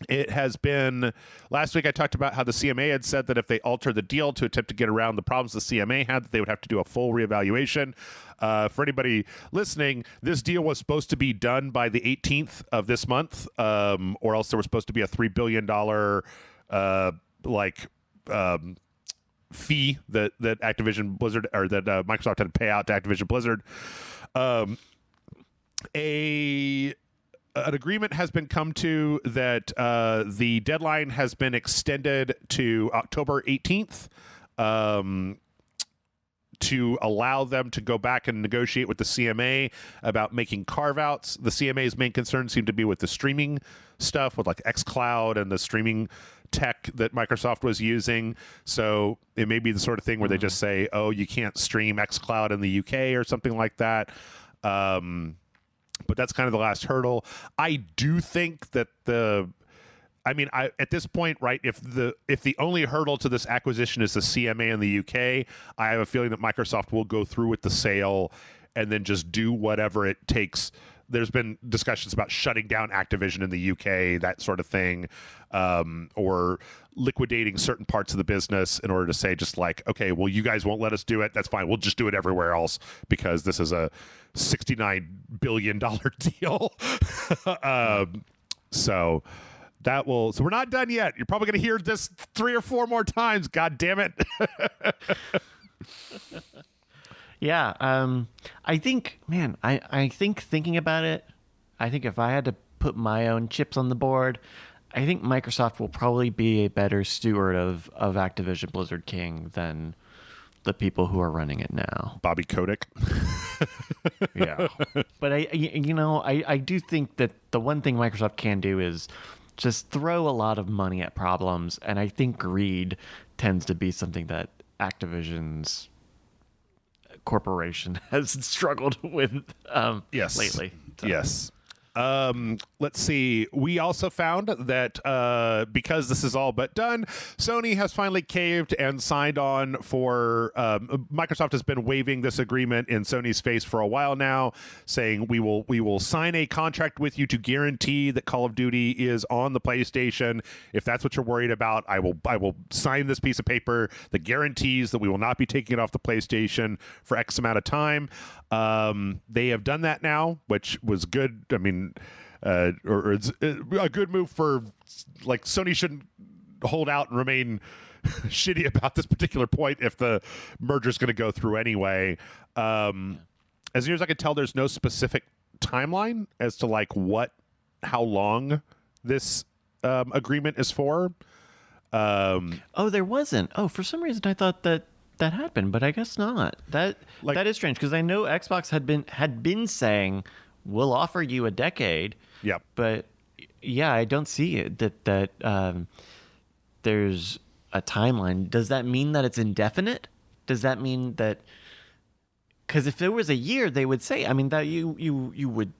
It has been, last week I talked about how the CMA had said that if they alter the deal to attempt to get around the problems the CMA had, that they would have to do a full reevaluation. For anybody listening, this deal was supposed to be done by the 18th of this month, or else there was supposed to be a $3 billion fee that Activision Blizzard, or that Microsoft had to pay out to Activision Blizzard. An agreement has been come to that the deadline has been extended to October 18th to allow them to go back and negotiate with the CMA about making carve-outs. The CMA's main concern seemed to be with the streaming stuff, with like xCloud and the streaming tech that Microsoft was using. So it may be the sort of thing where they just say, oh, you can't stream xCloud in the UK or something like that. But that's kind of the last hurdle. I do think that at this point, right, if the only hurdle to this acquisition is the CMA in the UK, I have a feeling that Microsoft will go through with the sale and then just do whatever it takes. There's been discussions about shutting down Activision in the UK, that sort of thing, or liquidating certain parts of the business in order to say just like, okay, well, you guys won't let us do it. That's fine. We'll just do it everywhere else because this is a $69 billion deal. So we're not done yet. You're probably going to hear this 3 or 4 more times. God damn it. Yeah. I think, man, I think thinking about it, I think if I had to put my own chips on the board, I think Microsoft will probably be a better steward of Activision Blizzard King than the people who are running it now. Bobby Kotick. Yeah. But I do think that the one thing Microsoft can do is just throw a lot of money at problems, and I think greed tends to be something that Activision's corporation has struggled with lately. So. Yes. Let's see. We also found that because this is all but done, Sony has finally caved and signed on for Microsoft has been waving this agreement in Sony's face for a while now, saying we will sign a contract with you to guarantee that Call of Duty is on the PlayStation. If that's what you're worried about, I will sign this piece of paper that guarantees that we will not be taking it off the PlayStation for X amount of time. They have done that now, which was good. I mean, or it's a good move for, like, Sony shouldn't hold out and remain shitty about this particular point if the merger is going to go through anyway. As near as I can tell, there's no specific timeline as to like how long this agreement is for. There wasn't. Oh, for some reason I thought that had been, but I guess not. That is strange, because I know Xbox had been saying we'll offer you a decade. Yep. But yeah, I don't see it that there's a timeline. Does that mean that it's indefinite? Does that mean that? Because if it was a year, they would say. I mean, that you would,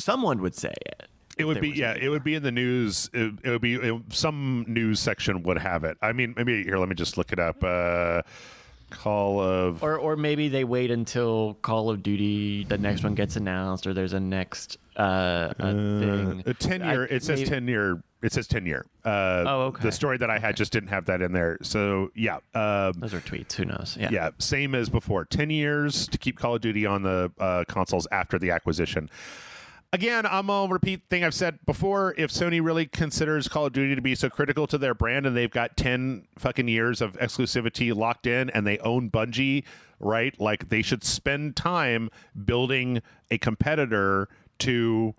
someone would say it. It would be, yeah. It would be in the news. It would be some news section would have it. I mean, maybe here. Let me just look it up. Call of, or maybe they wait until Call of Duty, the next one gets announced, or there's a next thing. A 10-year. It says 10-year. It says 10-year. Okay. The story that I had just didn't have that in there. So yeah. Those are tweets. Who knows? Yeah. Yeah. Same as before. 10 years to keep Call of Duty on the consoles after the acquisition. Again, I'm going to repeat the thing I've said before. If Sony really considers Call of Duty to be so critical to their brand and they've got 10 fucking years of exclusivity locked in and they own Bungie, right? Like, they should spend time building a competitor to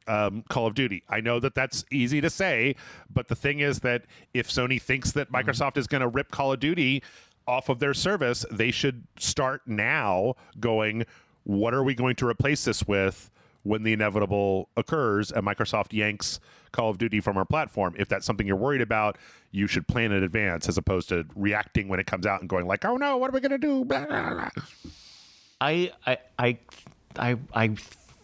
Call of Duty. I know that that's easy to say, but the thing is that if Sony thinks that Microsoft is going to rip Call of Duty off of their service, they should start now going, what are we going to replace this with? when the inevitable occurs and Microsoft yanks Call of Duty from our platform. If that's something you're worried about, you should plan in advance as opposed to reacting when it comes out and going like, oh no, what are we going to do? Blah, blah, blah. I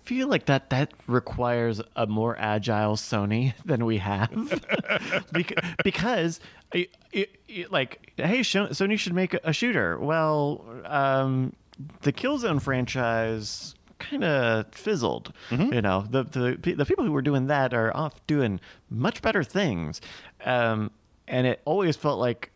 feel like that requires a more agile Sony than we have, because like, hey, Sony should make a shooter. Well, the Killzone franchise kind of fizzled. You know, the people who were doing that are off doing much better things, and it always felt like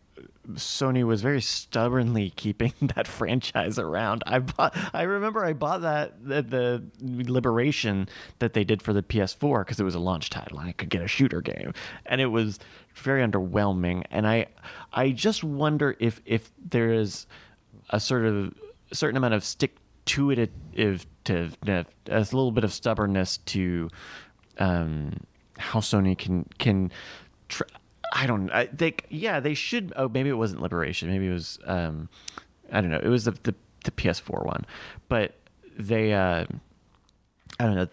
Sony was very stubbornly keeping that franchise around. I remember I bought the Liberation that they did for the PS4 because it was a launch title and I could get a shooter game, and it was very underwhelming. And I just wonder if there is a certain amount of stick to it, to a little bit of stubbornness to how Sony can. They should. Oh, maybe it wasn't Liberation. Maybe it was. I don't know. It was the PS4 one, but they. I don't know.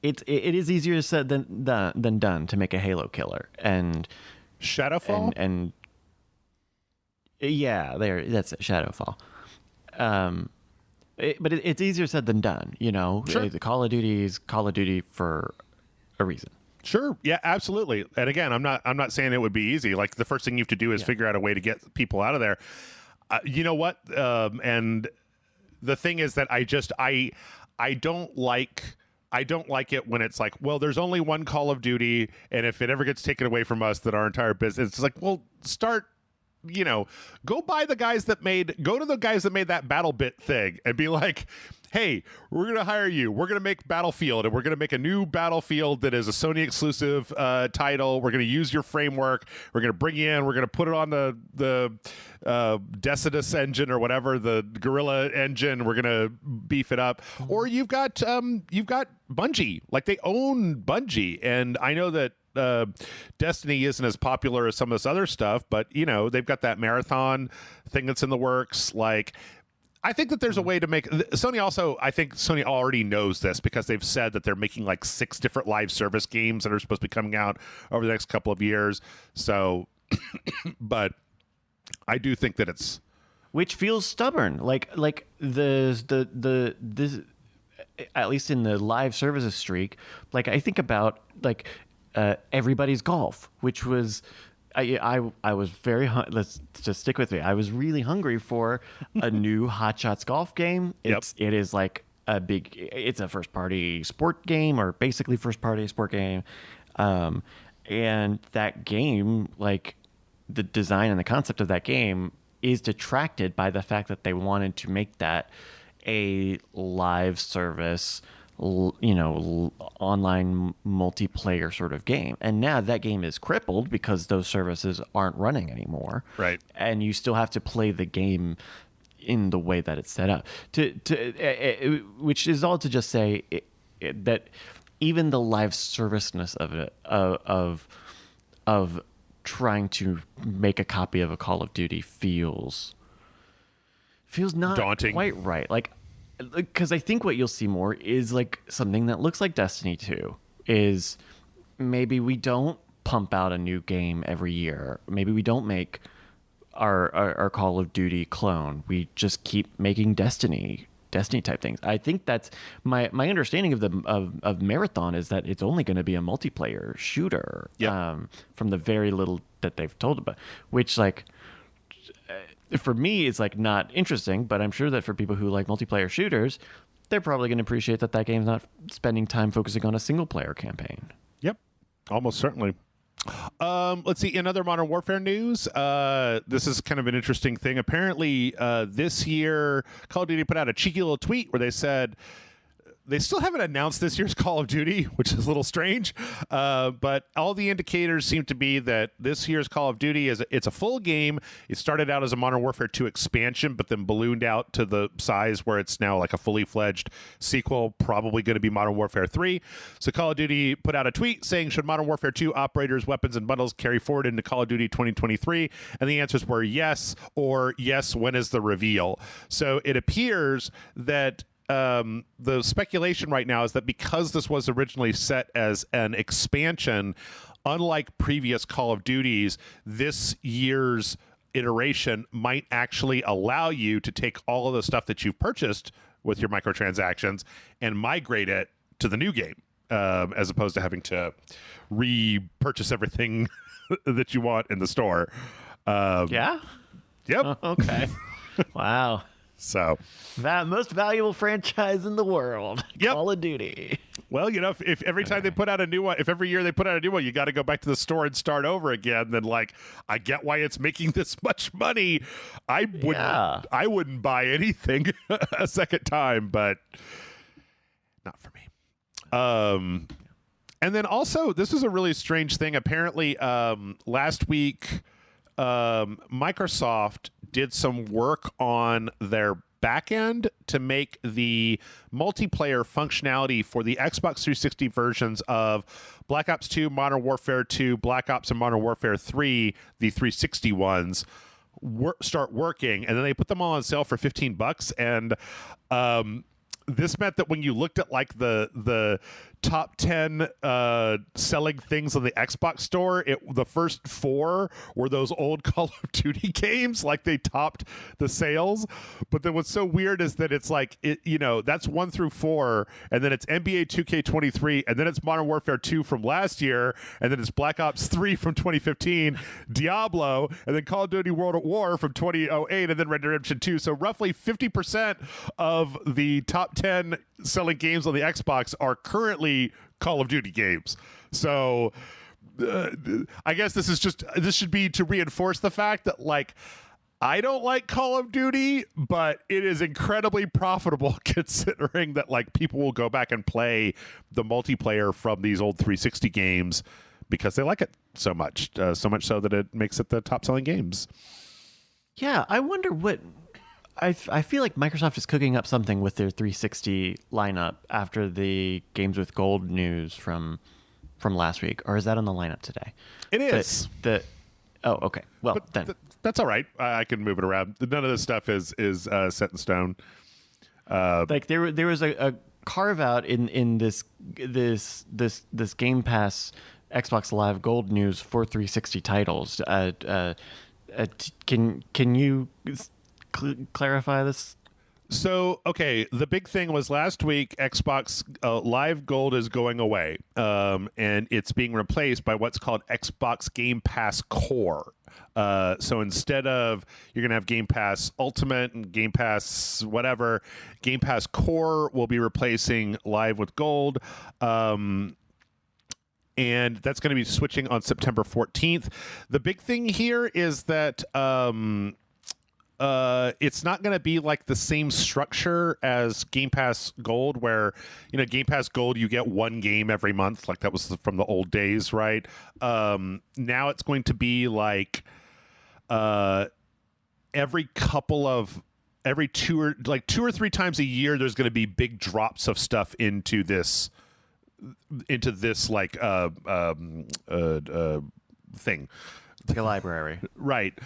It is easier said than done to make a Halo killer and Shadowfall and yeah, that's it. Shadowfall. But it's easier said than done. You know, sure. Call of Duty is Call of Duty for a reason. Sure. Yeah, absolutely. And again, I'm not saying it would be easy. Like, the first thing you have to do is figure out a way to get people out of there. You know what? And the thing is that I don't like it when it's like, well, there's only one Call of Duty, and if it ever gets taken away from us, that our entire business. It's like, well, go to the guys that made that BattleBit thing and be like, hey, we're going to hire you. We're going to make Battlefield, and we're going to make a new Battlefield that is a Sony exclusive title. We're going to use your framework. We're going to bring you in. We're going to put it on the Decidus engine or whatever, the Gorilla engine. We're going to beef it up. Or you've got Bungie. Like, they own Bungie, and I know that Destiny isn't as popular as some of this other stuff, but they've got that marathon thing that's in the works. Like, I think that there's a way to make Sony also. I think Sony already knows this because they've said that they're making like 6 different live service games that are supposed to be coming out over the next couple of years. So, but I do think that it's, which feels stubborn. Like this, at least in the live services streak. Like, I think about like Everybody's Golf, which was. I was very let's just stick with me. I was really hungry for a new Hot Shots golf game. It is like it's a first party sport game, or basically first party sport game. And that game, like the design and the concept of that game, is detracted by the fact that they wanted to make that a live service, online multiplayer sort of game. And now that game is crippled because those services aren't running anymore. Right. And you still have to play the game in the way that it's set up. Which is all to just say that even the live serviceness of it, of trying to make a copy of a Call of Duty feels not daunting. Quite right. Like, because I think what you'll see more is like something that looks like Destiny 2 is maybe we don't pump out a new game every year. Maybe we don't make our Call of Duty clone. We just keep making Destiny type things. I think that's my understanding of Marathon is that it's only going to be a multiplayer shooter. From the very little that they've told about, which like, for me, it's like not interesting, but I'm sure that for people who like multiplayer shooters, they're probably going to appreciate that game's not spending time focusing on a single player campaign. Yep, almost certainly. Let's see. In other Modern Warfare news, this is kind of an interesting thing. Apparently, this year, Call of Duty put out a cheeky little tweet where they said, they still haven't announced this year's Call of Duty, which is a little strange. But all the indicators seem to be that this year's Call of Duty it's a full game. It started out as a Modern Warfare 2 expansion, but then ballooned out to the size where it's now like a fully fledged sequel, probably going to be Modern Warfare 3. So Call of Duty put out a tweet saying, should Modern Warfare 2 operators, weapons, and bundles carry forward into Call of Duty 2023? And the answers were yes, or yes, when is the reveal? So it appears that the speculation right now is that because this was originally set as an expansion, unlike previous Call of Duties, this year's iteration might actually allow you to take all of the stuff that you've purchased with your microtransactions and migrate it to the new game, as opposed to having to repurchase everything that you want in the store. Yeah? Yep. Okay. Wow. So, Most valuable franchise in the world. Yep. Call of Duty. well, if every time they put out a new one, if every year they put out a new one, you got to go back to the store and start over again, then like, I get why it's making this much money. I wouldn't buy anything a second time, but not for me. And then also, this was a really strange thing. Apparently, last week, Microsoft did some work on their backend to make the multiplayer functionality for the Xbox 360 versions of Black Ops 2, Modern Warfare 2, Black Ops, and Modern Warfare 3, the 360 ones, start working. And then they put them all on sale for $15. And this meant that when you looked at like the top 10 selling things on the Xbox store, the first 4 were those old Call of Duty games. Like, they topped the sales. But then what's so weird is that it's like, that's 1 through 4, and then it's NBA 2K23, and then it's Modern Warfare 2 from last year, and then it's Black Ops 3 from 2015, Diablo, and then Call of Duty World at War from 2008, and then Red Dead Redemption 2. So roughly 50% of the top 10 selling games on the Xbox are currently Call of Duty games. So I guess this should be to reinforce the fact that, like, I don't like Call of Duty, but it is incredibly profitable considering that, like, people will go back and play the multiplayer from these old 360 games because they like it so much so that it makes it the top selling games. Yeah, I wonder what... I feel like Microsoft is cooking up something with their 360 lineup after the Games with Gold news from last week. Or is that on the lineup today? It is. Oh, okay. Well, but then. That's all right. I can move it around. None of this stuff is set in stone. Like there was a carve out in this Game Pass Xbox Live Gold news for 360 titles. Can you clarify this? So, okay, the big thing was last week, Xbox Live Gold is going away, and it's being replaced by what's called Xbox Game Pass Core. So instead of, you're going to have Game Pass Ultimate and Game Pass whatever, Game Pass Core will be replacing Live with Gold. And that's going to be switching on September 14th. The big thing here is that... it's not going to be like the same structure as Game Pass Gold, where, Game Pass Gold, you get one game every month. Like, that was from the old days, right? Now it's going to be like every 2 or 3 times a year, there's going to be big drops of stuff into this like thing. Like a library. Right.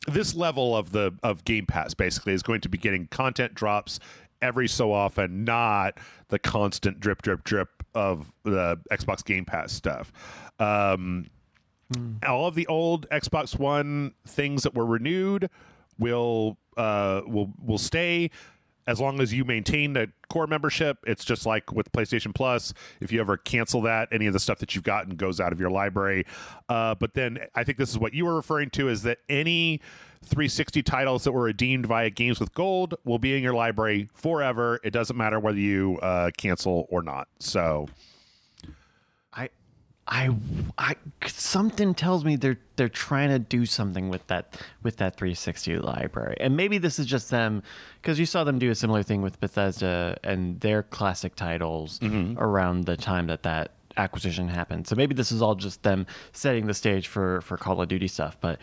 This level of Game Pass basically is going to be getting content drops every so often, not the constant drip of the Xbox Game Pass stuff. All of the old Xbox One things that were renewed will stay. As long as you maintain the core membership. It's just like with PlayStation Plus. If you ever cancel that, any of the stuff that you've gotten goes out of your library. But then I think this is what you were referring to, is that any 360 titles that were redeemed via Games with Gold will be in your library forever. It doesn't matter whether you cancel or not. So I something tells me they're trying to do something with that 360 library, and maybe this is just them, because you saw them do a similar thing with Bethesda and their classic titles around the time that acquisition happened. So maybe this is all just them setting the stage for Call of Duty stuff. But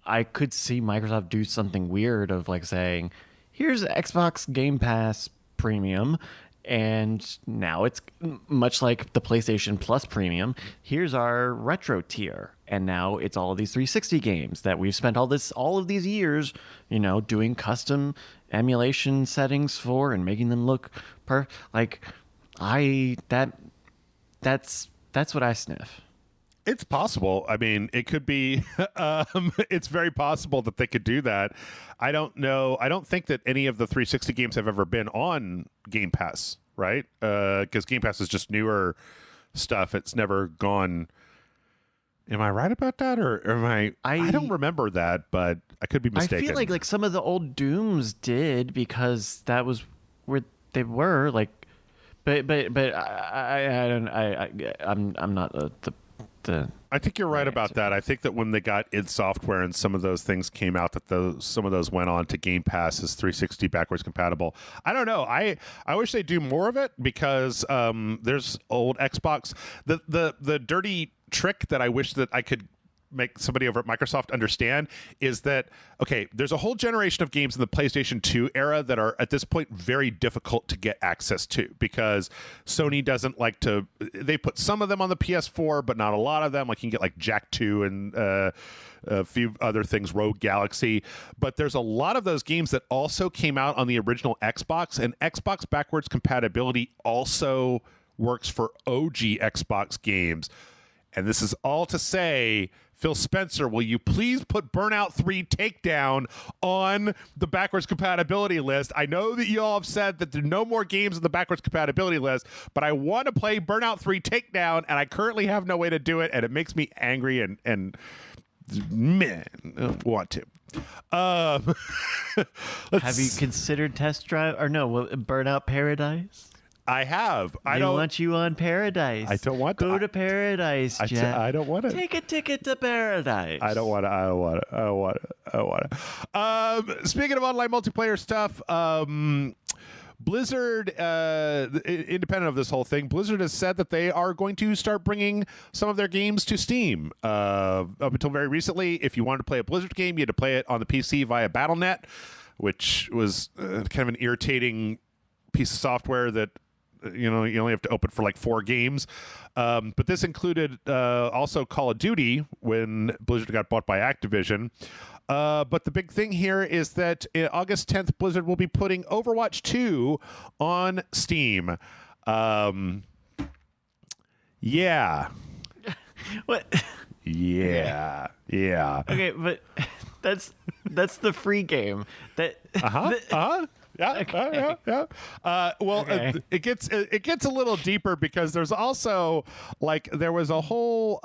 I could see Microsoft do something weird of like saying, "Here's Xbox Game Pass Premium." And now it's much like the PlayStation Plus Premium. Here's our retro tier. and now it's all of these 360 games that we've spent all of these years, doing custom emulation settings for and making them look like that's what I sniff. It's possible. I mean, it could be. It's very possible that they could do that. I don't know. I don't think that any of the 360 games have ever been on Game Pass, right? Because Game Pass is just newer stuff. It's never gone. Am I right about that, or am I? I don't remember that, but I could be mistaken. I feel like some of the old Dooms did, because that was where they were. Like, but I'm not the. I think you're right about that. I think that when they got id Software and some of those things came out, that some of those went on to Game Pass as 360 backwards compatible. I don't know. I wish they do more of it, because there's old Xbox. The dirty trick that I wish that I could make somebody over at Microsoft understand is that, okay, there's a whole generation of games in the PlayStation 2 era that are at this point very difficult to get access to, because Sony doesn't like to. They put some of them on the PS4, but not a lot of them. Like, you can get like Jack 2 and a few other things, Rogue Galaxy, but there's a lot of those games that also came out on the original Xbox, and Xbox backwards compatibility also works for OG Xbox games. And this is all to say, Phil Spencer, will you please put Burnout 3 Takedown on the backwards compatibility list? I know that you all have said that there are no more games on the backwards compatibility list, but I want to play Burnout 3 Takedown, and I currently have no way to do it, and it makes me angry and man, want to. Have you considered test drive, or no, Burnout Paradise? I have. I don't want you on Paradise. I don't want to. Go to Paradise, Jeff. I don't want to. Take a ticket to Paradise. I don't want to. Speaking of online multiplayer stuff, Blizzard, independent of this whole thing, Blizzard has said that they are going to start bringing some of their games to Steam. Up until very recently, if you wanted to play a Blizzard game, you had to play it on the PC via Battle.net, which was kind of an irritating piece of software that you only have to open for like 4 games. But this included also Call of Duty when Blizzard got bought by Activision. But the big thing here is that August 10th, Blizzard will be putting Overwatch 2 on Steam. Yeah. What? Yeah. Yeah. Okay, but that's the free game. Yeah, okay. yeah. Well, okay. It gets a little deeper, because there's also like there was a whole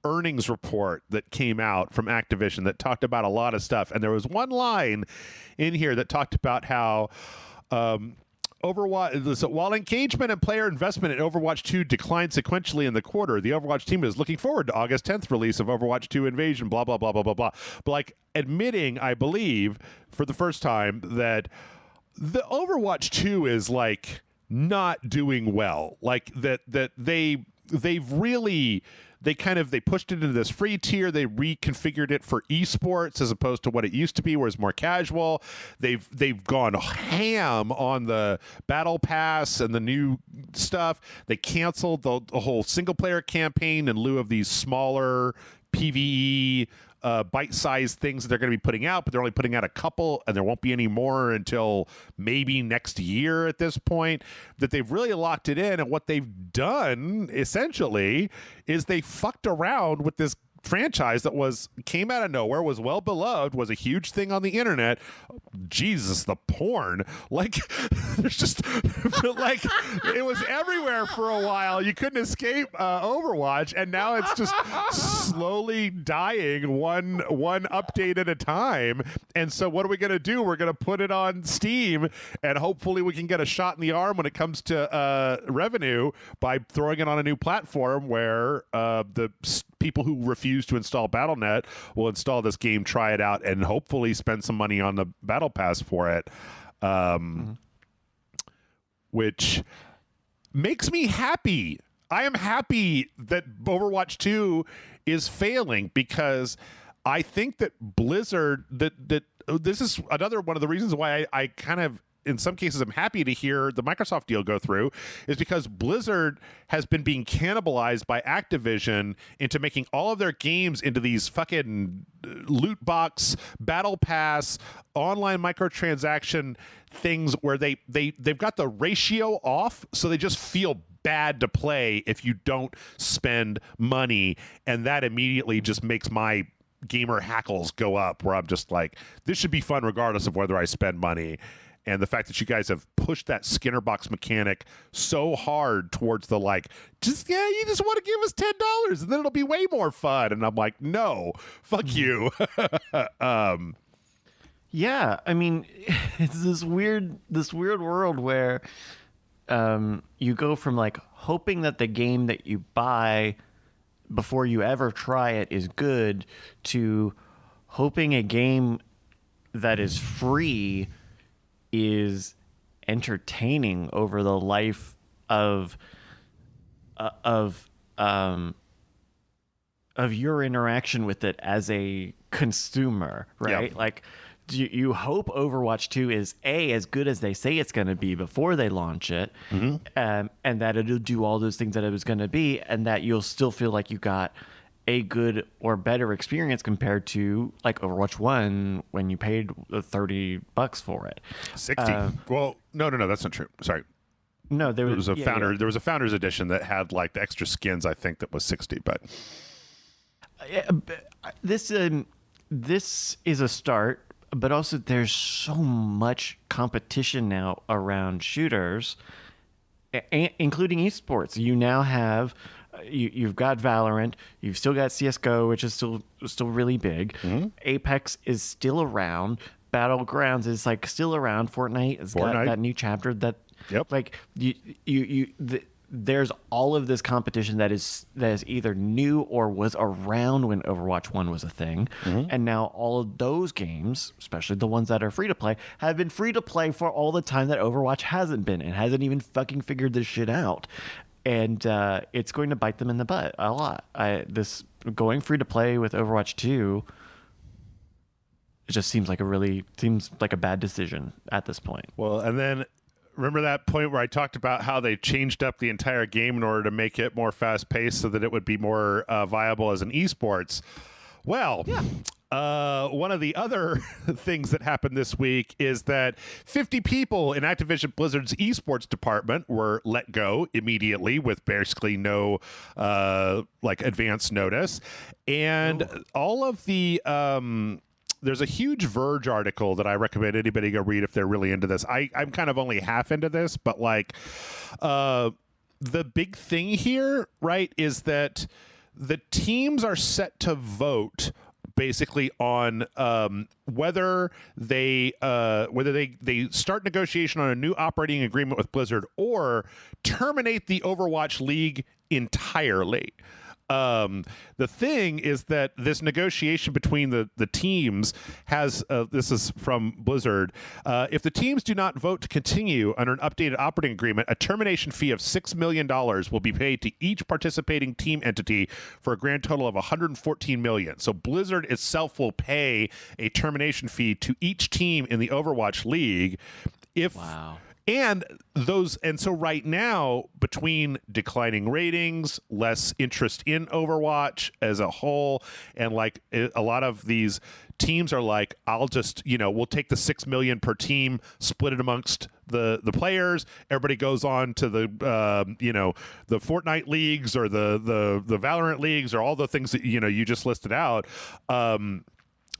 earnings report that came out from Activision that talked about a lot of stuff, and there was one line in here that talked about how Overwatch, so while engagement and player investment in Overwatch 2 declined sequentially in the quarter, the Overwatch team is looking forward to August 10th release of Overwatch 2 Invasion, blah, blah, blah, blah, blah, blah. But like admitting, I believe, for the first time that the Overwatch 2 is like not doing well. Like that they've really... They pushed it into this free tier. They reconfigured it for esports as opposed to what it used to be, where it's more casual. They've gone ham on the battle pass and the new stuff. They canceled the whole single player campaign in lieu of these smaller PvE bite-sized things that they're going to be putting out, but they're only putting out a couple, and there won't be any more until maybe next year at this point. That they've really locked it in, and what they've done essentially is they fucked around with this franchise that came out of nowhere, was well beloved, was a huge thing on the internet. Jesus, the porn, like there's just like it was everywhere for a while. You couldn't escape Overwatch, and now it's just slowly dying one update at a time. And so what are we going to do? We're going to put it on Steam, and hopefully we can get a shot in the arm when it comes to revenue by throwing it on a new platform where the people who refuse to install Battle.net will install this game, try it out, and hopefully spend some money on the Battle Pass for it, which makes me happy. I am happy that Overwatch 2 is failing, because I think that Blizzard, that this is another one of the reasons why I kind of in some cases I'm happy to hear the Microsoft deal go through, is because Blizzard has been being cannibalized by Activision into making all of their games into these fucking loot box, battle pass, online microtransaction things where they've got the ratio off, so they just feel bad to play if you don't spend money, and that immediately just makes my gamer hackles go up, where I'm just like, this should be fun regardless of whether I spend money. And the fact that you guys have pushed that Skinner box mechanic so hard towards the you just want to give us $10 and then it'll be way more fun. And I'm like, no, fuck you. Yeah, I mean, it's this weird world where you go from hoping that the game that you buy before you ever try it is good to hoping a game that is free is entertaining over the life of your interaction with it as a consumer, right? Yep. You hope Overwatch 2 is as good as they say it's going to be before they launch it, and that it'll do all those things that it was going to be, and that you'll still feel like you got a good or better experience compared to Overwatch 1 when you paid $30 for it. 60. Well, no, that's not true. Sorry. No, there was a founder. Yeah. There was a founders edition that had the extra skins. I think that was 60, but this is a start. But also, there's so much competition now around shooters, including esports. You now have, you've got Valorant, you've still got CS:GO, which is still really big. Mm-hmm. Apex is still around. Battlegrounds is still around. Fortnite has got that new chapter that, there's all of this competition that is either new or was around when Overwatch 1 was a thing. Mm-hmm. And now all of those games, especially the ones that are free to play, have been free to play for all the time that Overwatch hasn't been and hasn't even fucking figured this shit out. And it's going to bite them in the butt a lot. This going free to play with Overwatch 2, it just seems like a bad decision at this point. Well, and then remember that point where I talked about how they changed up the entire game in order to make it more fast-paced so that it would be more viable as an esports? Well, one of the other things that happened this week is that 50 people in Activision Blizzard's esports department were let go immediately with basically no advance notice. And all of the there's a huge Verge article that I recommend anybody go read if they're really into this. I'm kind of only half into this, but the big thing here, right, is that the teams are set to vote basically on whether they start negotiation on a new operating agreement with Blizzard or terminate the Overwatch League entirely. The thing is that this negotiation between the teams has, this is from Blizzard, if the teams do not vote to continue under an updated operating agreement, a termination fee of $6 million will be paid to each participating team entity for a grand total of $114 million. So Blizzard itself will pay a termination fee to each team in the Overwatch League if... Wow. And so right now, between declining ratings, less interest in Overwatch as a whole, and a lot of these teams are like, I'll just, we'll take the $6 million per team, split it amongst the players. Everybody goes on to the the Fortnite leagues or the Valorant leagues or all the things that you just listed out.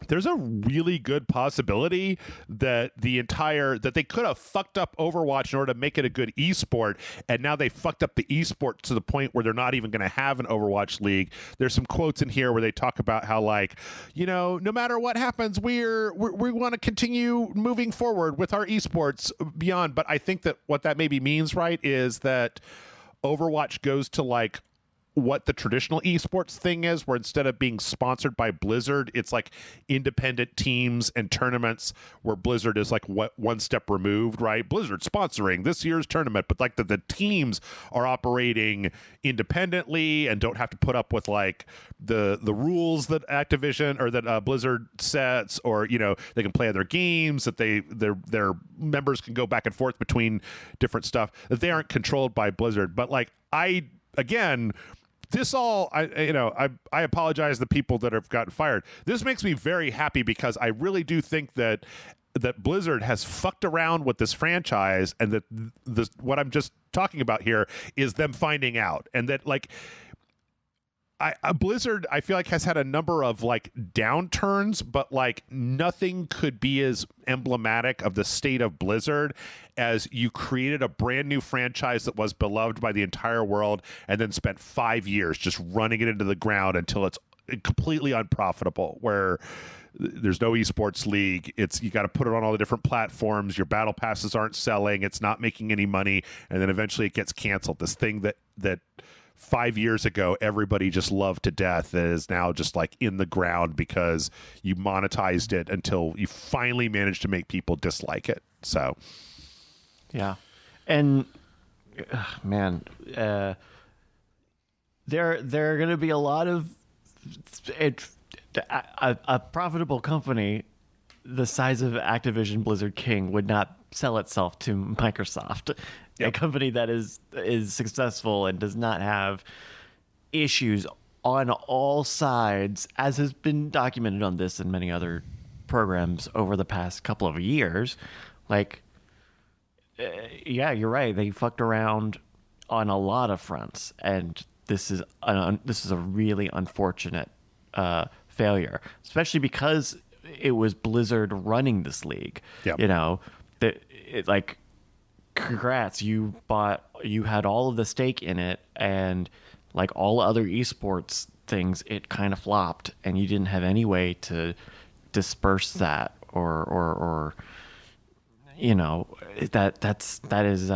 There's a really good possibility that that they could have fucked up Overwatch in order to make it a good esport, and now they fucked up the esport to the point where they're not even going to have an Overwatch League. There's some quotes in here where they talk about how no matter what happens, we want to continue moving forward with our esports beyond. But I think that what that maybe means, right, is that Overwatch goes to what the traditional esports thing is, where instead of being sponsored by Blizzard, it's like independent teams and tournaments where Blizzard is like one step removed, right? Blizzard sponsoring this year's tournament, but like the teams are operating independently and don't have to put up with like the rules that Activision or that Blizzard sets, or they can play other games, that their members can go back and forth between different stuff, that they aren't controlled by Blizzard. But like this all, I apologize to the people that have gotten fired. This makes me very happy because I really do think that Blizzard has fucked around with this franchise, and that what I'm just talking about here is them finding out, and that like Blizzard, I feel like, has had a number of like downturns, but like nothing could be as emblematic of the state of Blizzard as you created a brand new franchise that was beloved by the entire world and then spent 5 years just running it into the ground until it's completely unprofitable, where there's no esports league. You got to put it on all the different platforms. Your battle passes aren't selling. It's not making any money. And then eventually it gets canceled. This thing that 5 years ago everybody just loved to death is now just like in the ground because you monetized it until you finally managed to make people dislike it. So yeah. And man, there are going to be a lot of a profitable company the size of Activision Blizzard King would not sell itself to Microsoft. Yep. A company that is successful and does not have issues on all sides, as has been documented on this and many other programs over the past couple of years. Like, yeah, you're right. They fucked around on a lot of fronts, and this is a really unfortunate failure, especially because it was Blizzard running this league. Yep. Like, congrats, you had all of the stake in it, and like all other esports things, it kind of flopped, and you didn't have any way to disperse that or that is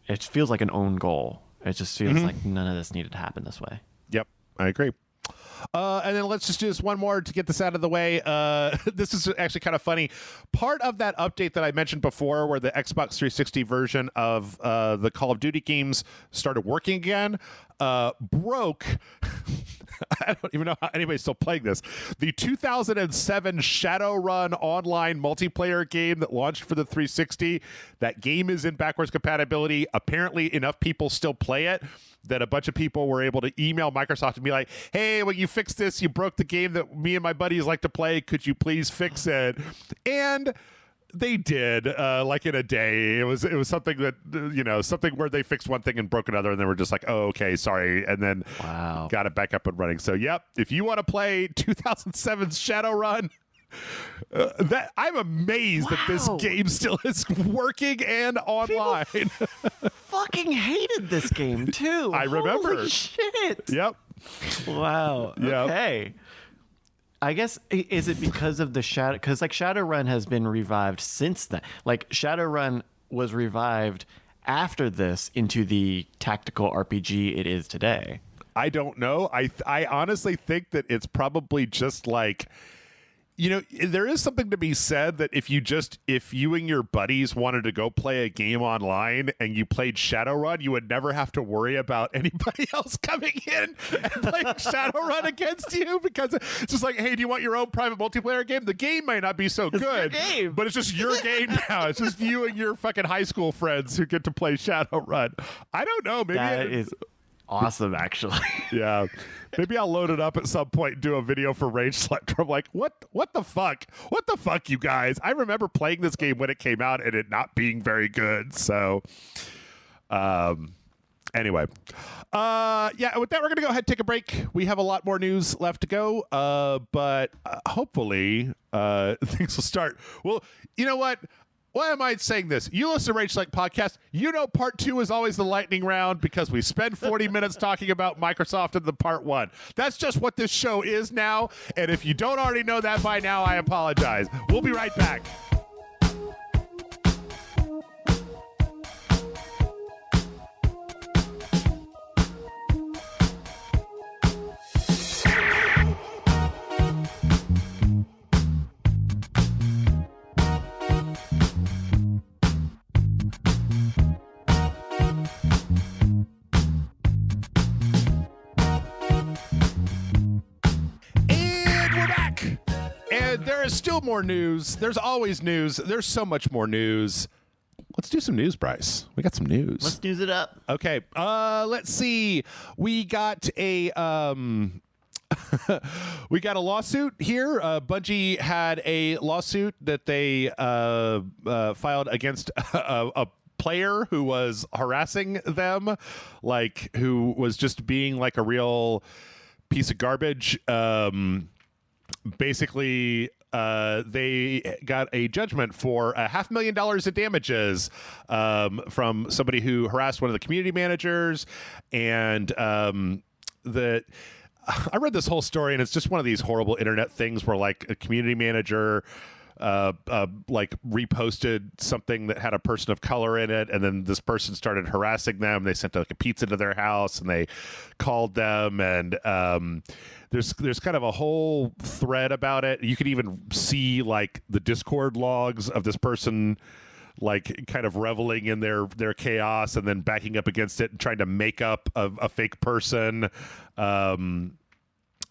it feels like an own goal. It just feels like none of this needed to happen this way. Yep, I agree. And then let's just do this one more to get this out of the way. This is actually kind of funny. Part of that update that I mentioned before, where the Xbox 360 version of the Call of Duty games started working again, broke. I don't even know how anybody's still playing this. The 2007 Shadowrun online multiplayer game that launched for the 360, that game is in backwards compatibility. Apparently enough people still play it that a bunch of people were able to email Microsoft and be like, hey, when you fix this, you broke the game that me and my buddies like to play. Could you please fix it? And they did, like in a day. It was something that, something where they fixed one thing and broke another, and they were just like, oh, okay, sorry. And then got it back up and running. So, yep, if you want to play 2007's Shadowrun, that I'm amazed that this game still is working and online. Fucking hated this game too. I remember. Holy shit. Yep. Wow. Yep. Okay. I guess, is it because of the Shadow? Because like Shadowrun has been revived since then. Like Shadowrun was revived after this into the tactical RPG it is today. I don't know. I honestly think that it's probably just like, there is something to be said that if you and your buddies wanted to go play a game online and you played Shadowrun, you would never have to worry about anybody else coming in and playing Shadowrun against you, because it's just like, hey, do you want your own private multiplayer game? The game might not be so good, but it's just your game now. It's just you and your fucking high school friends who get to play Shadowrun. I don't know. Maybe that is awesome, actually. Yeah. Maybe I'll load it up at some point and do a video for RageSelect where I'm like, what the fuck? What the fuck, you guys? I remember playing this game when it came out and it not being very good. So, anyway. Yeah, with that, we're going to go ahead and take a break. We have a lot more news left to go, but hopefully things will start. Well, you know what? Why am I saying this? You listen to RageSelect podcast. Part 2 is always the lightning round because we spend 40 minutes talking about Microsoft in the part 1. That's just what this show is now. And if you don't already know that by now, I apologize. We'll be right back. there is still more news. There's always news. There's so much more news. Let's do some news, Bryce. We got some news. Let's news it up. Okay. Let's see. We got a we got a lawsuit here. Bungie had a lawsuit that they filed against a player who was harassing them, like who was just being like a real piece of garbage. Basically, they got a judgment for $500,000 in damages from somebody who harassed one of the community managers, and I read this whole story, and it's just one of these horrible internet things where like a community manager like reposted something that had a person of color in it, and then this person started harassing them. They sent like a pizza to their house, and they called them, and there's kind of a whole thread about it. You could even see like the Discord logs of this person like kind of reveling in their chaos and then backing up against it and trying to make up a fake person.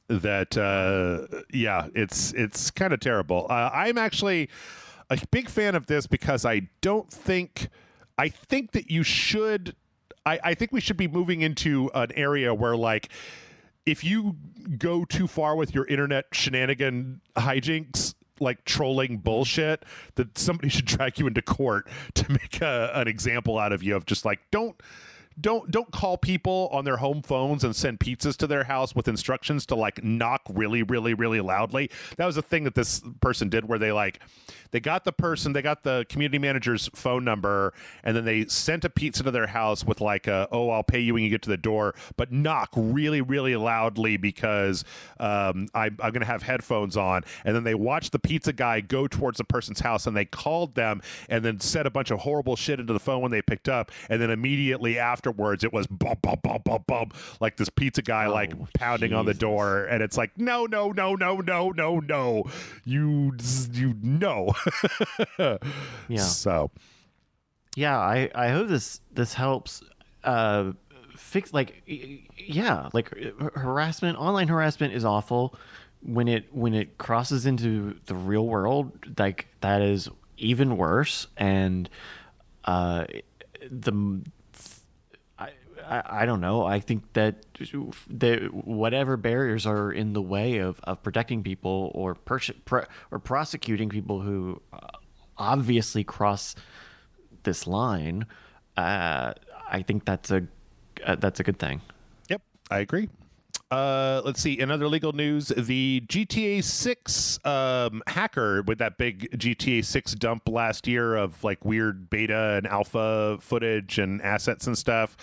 It's kind of terrible. I'm actually a big fan of this because I think that you should, I think we should be moving into an area where like, if you go too far with your internet shenanigan hijinks, like trolling bullshit, that somebody should drag you into court to make an example out of you of just like, don't call people on their home phones and send pizzas to their house with instructions to like knock really, really, really loudly. That was a thing that this person did where they got the community manager's phone number, and then they sent a pizza to their house with like I'll pay you when you get to the door, but knock really, really loudly because I'm going to have headphones on. And then they watched the pizza guy go towards the person's house, and they called them and then said a bunch of horrible shit into the phone when they picked up. And then immediately afterwards, it was bum, bum, bum, bum, bum, like this pizza guy like pounding on the door. And it's like, no, you know. Yeah. So yeah, I hope this helps fix like harassment. Online harassment is awful. When it crosses into the real world, like that is even worse. And I don't know. I think that whatever barriers are in the way of protecting people or prosecuting people who obviously cross this line, I think that's a good thing. Yep, I agree. Let's see. In other legal news, the GTA 6 hacker with that big GTA 6 dump last year of like weird beta and alpha footage and assets and stuff,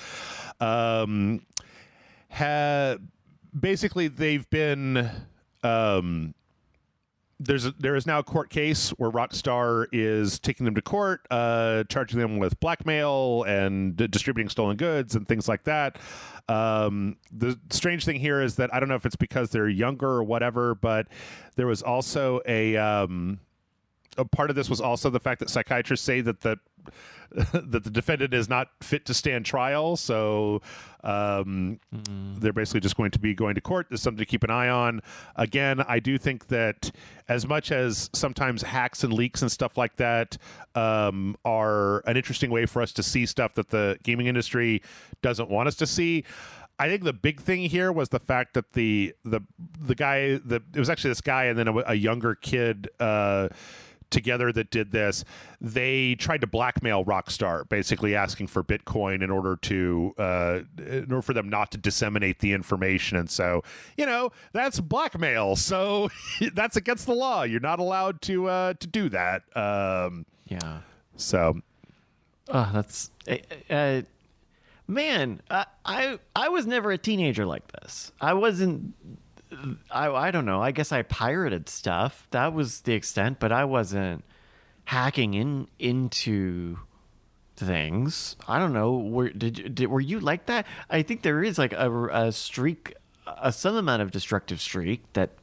basically they've been there is now a court case where Rockstar is taking them to court, charging them with blackmail and distributing stolen goods and things like that. The strange thing here is that I don't know if it's because they're younger or whatever, but there was also a part of this was also the fact that psychiatrists say that that the defendant is not fit to stand trial. So they're basically just going to be going to court. There's something to keep an eye on. Again, I do think that as much as sometimes hacks and leaks and stuff like that are an interesting way for us to see stuff that the gaming industry doesn't want us to see, I think the big thing here was the fact that the guy, it was actually this guy and then a younger kid together that did this. They tried to blackmail Rockstar, basically asking for Bitcoin in order for them not to disseminate the information. And so, that's blackmail. So that's against the law. You're not allowed to do that. Yeah. So, that's man. I was never a teenager like this. I wasn't. I don't know. I guess I pirated stuff. That was the extent, but I wasn't hacking into things. I don't know. Were you like that? I think there is like a streak, some amount of destructive streak that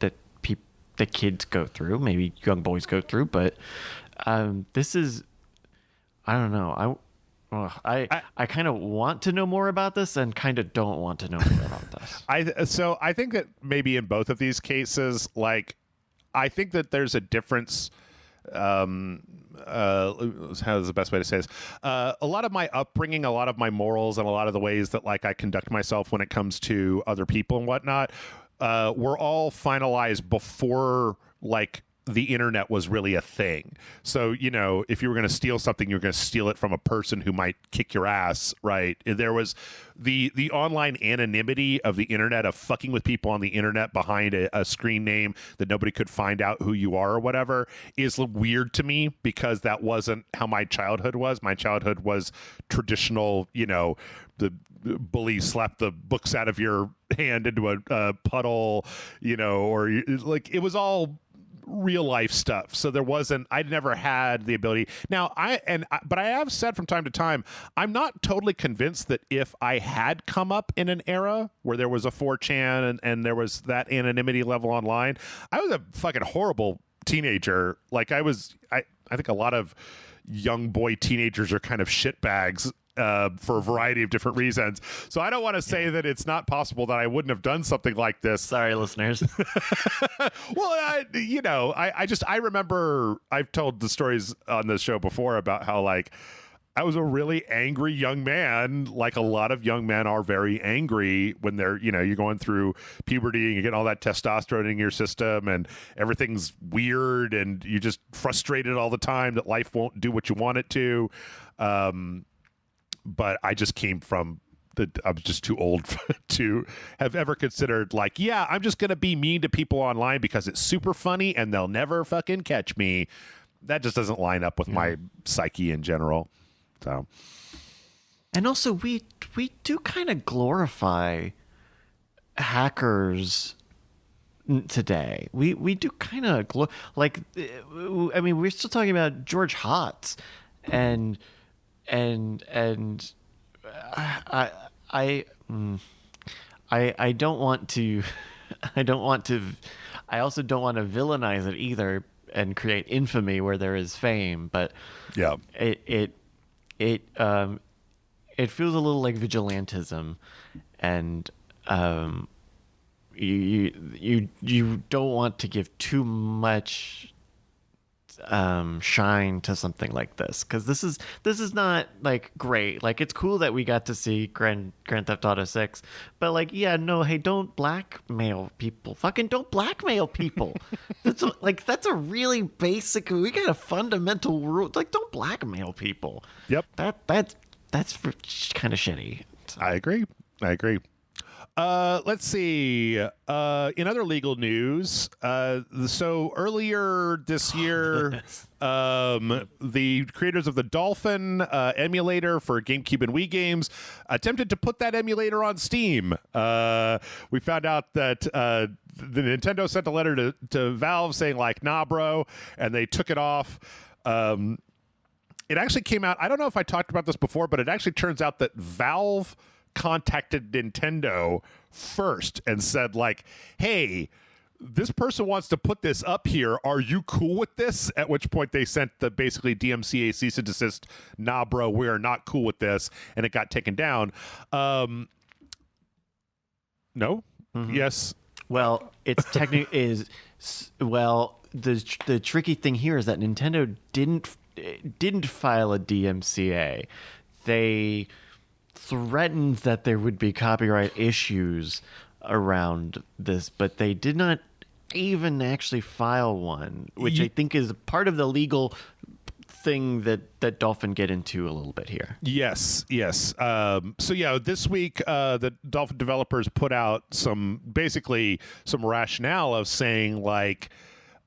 kids go through, maybe young boys go through. But this is, I don't know. I kind of want to know more about this and kind of don't want to know more about this. So I think that maybe in both of these cases, like, I think that there's a difference. How's the best way to say this? A lot of my upbringing, a lot of my morals, and a lot of the ways that like I conduct myself when it comes to other people and whatnot, were all finalized before like the internet was really a thing. So, you know, if you were going to steal something, you were going to steal it from a person who might kick your ass, right? There was the online anonymity of the internet, of fucking with people on the internet behind a screen name that nobody could find out who you are or whatever, is weird to me, because that wasn't how my childhood was. My childhood was traditional, you know, the bully slap the books out of your hand into a puddle, you know, or like it was all real life stuff. So there wasn't, I'd never had the ability. Now but I have said from time to time, I'm not totally convinced that if I had come up in an era where there was a 4chan and there was that anonymity level online, I was a fucking horrible teenager. Like I think a lot of young boy teenagers are kind of shitbags for a variety of different reasons. So I don't want to say that it's not possible that I wouldn't have done something like this. Sorry, listeners. Well, I remember I've told the stories on this show before about how like I was a really angry young man, like a lot of young men are very angry when they're, you know, you're going through puberty and you're getting all that testosterone in your system and everything's weird and you're just frustrated all the time that life won't do what you want it to. But I just came from I was just too old to have ever considered like, yeah, I'm just going to be mean to people online because it's super funny and they'll never fucking catch me. That just doesn't line up with my psyche in general. So, and also we do kind of glorify hackers today. We do kind of I mean, we're still talking about George Hotz and I don't want to I also don't want to villainize it either and create infamy where there is fame, but yeah, it feels a little like vigilantism, and you don't want to give too much shine to something like this, because this is not like great. Like, it's cool that we got to see Grand Theft Auto 6, but like, yeah, no, hey, don't blackmail people. Fucking don't blackmail people. That's a really basic, we got a fundamental rule. Like, don't blackmail people. Yep. That's kind of shitty. So. I agree. Let's see. In other legal news, so earlier this year, the creators of the Dolphin emulator for GameCube and Wii games attempted to put that emulator on Steam. We found out that the Nintendo sent a letter to Valve saying like, nah, bro, and they took it off. It actually came out, I don't know if I talked about this before, but it actually turns out that Valve contacted Nintendo first and said like, hey, this person wants to put this up here, are you cool with this? At which point they sent the basically DMCA cease and desist, nah bro, we are not cool with this, and it got taken down. No. Mm-hmm. Yes. Well, it's technically the tricky thing here is that Nintendo didn't file a DMCA. They threatened that there would be copyright issues around this, but they did not even actually file one, which I think is part of the legal thing that Dolphin get into a little bit here. Yes. So yeah, this week the Dolphin developers put out some rationale of saying like,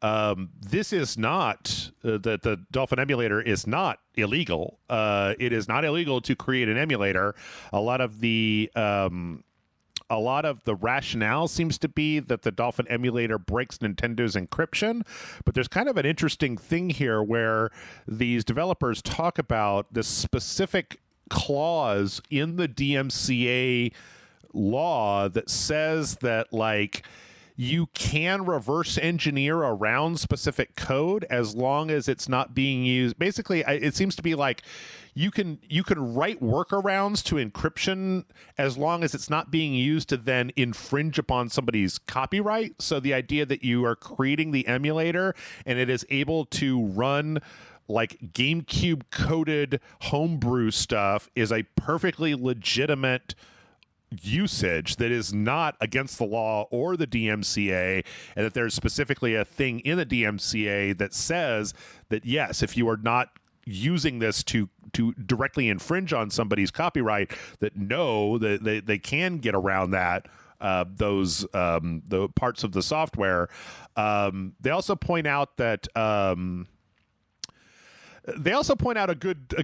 this is not that the Dolphin emulator is not illegal. It is not illegal to create an emulator. A lot of the rationale seems to be that the Dolphin emulator breaks Nintendo's encryption, but there's kind of an interesting thing here where these developers talk about this specific clause in the DMCA law that says that like, you can reverse engineer around specific code as long as it's not being used. Basically, it seems to be like you can write workarounds to encryption as long as it's not being used to then infringe upon somebody's copyright. So the idea that you are creating the emulator and it is able to run like GameCube coded homebrew stuff is a perfectly legitimate usage that is not against the law or the DMCA, and that there's specifically a thing in the DMCA that says that yes, if you are not using this to directly infringe on somebody's copyright, that no, that they can get around that. Those the parts of the software. They also point out that a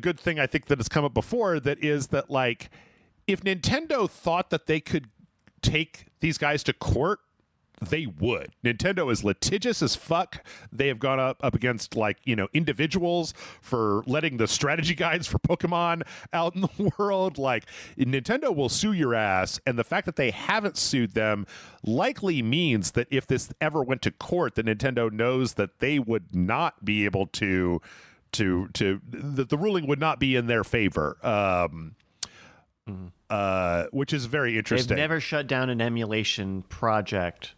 good thing I think that has come up before, that is that like if Nintendo thought that they could take these guys to court, they would. Nintendo is litigious as fuck. They have gone up against like, individuals for letting the strategy guides for Pokemon out in the world. Like, Nintendo will sue your ass, and the fact that they haven't sued them likely means that if this ever went to court, that Nintendo knows that they would not be able to that the ruling would not be in their favor. Which is very interesting. They've never shut down an emulation project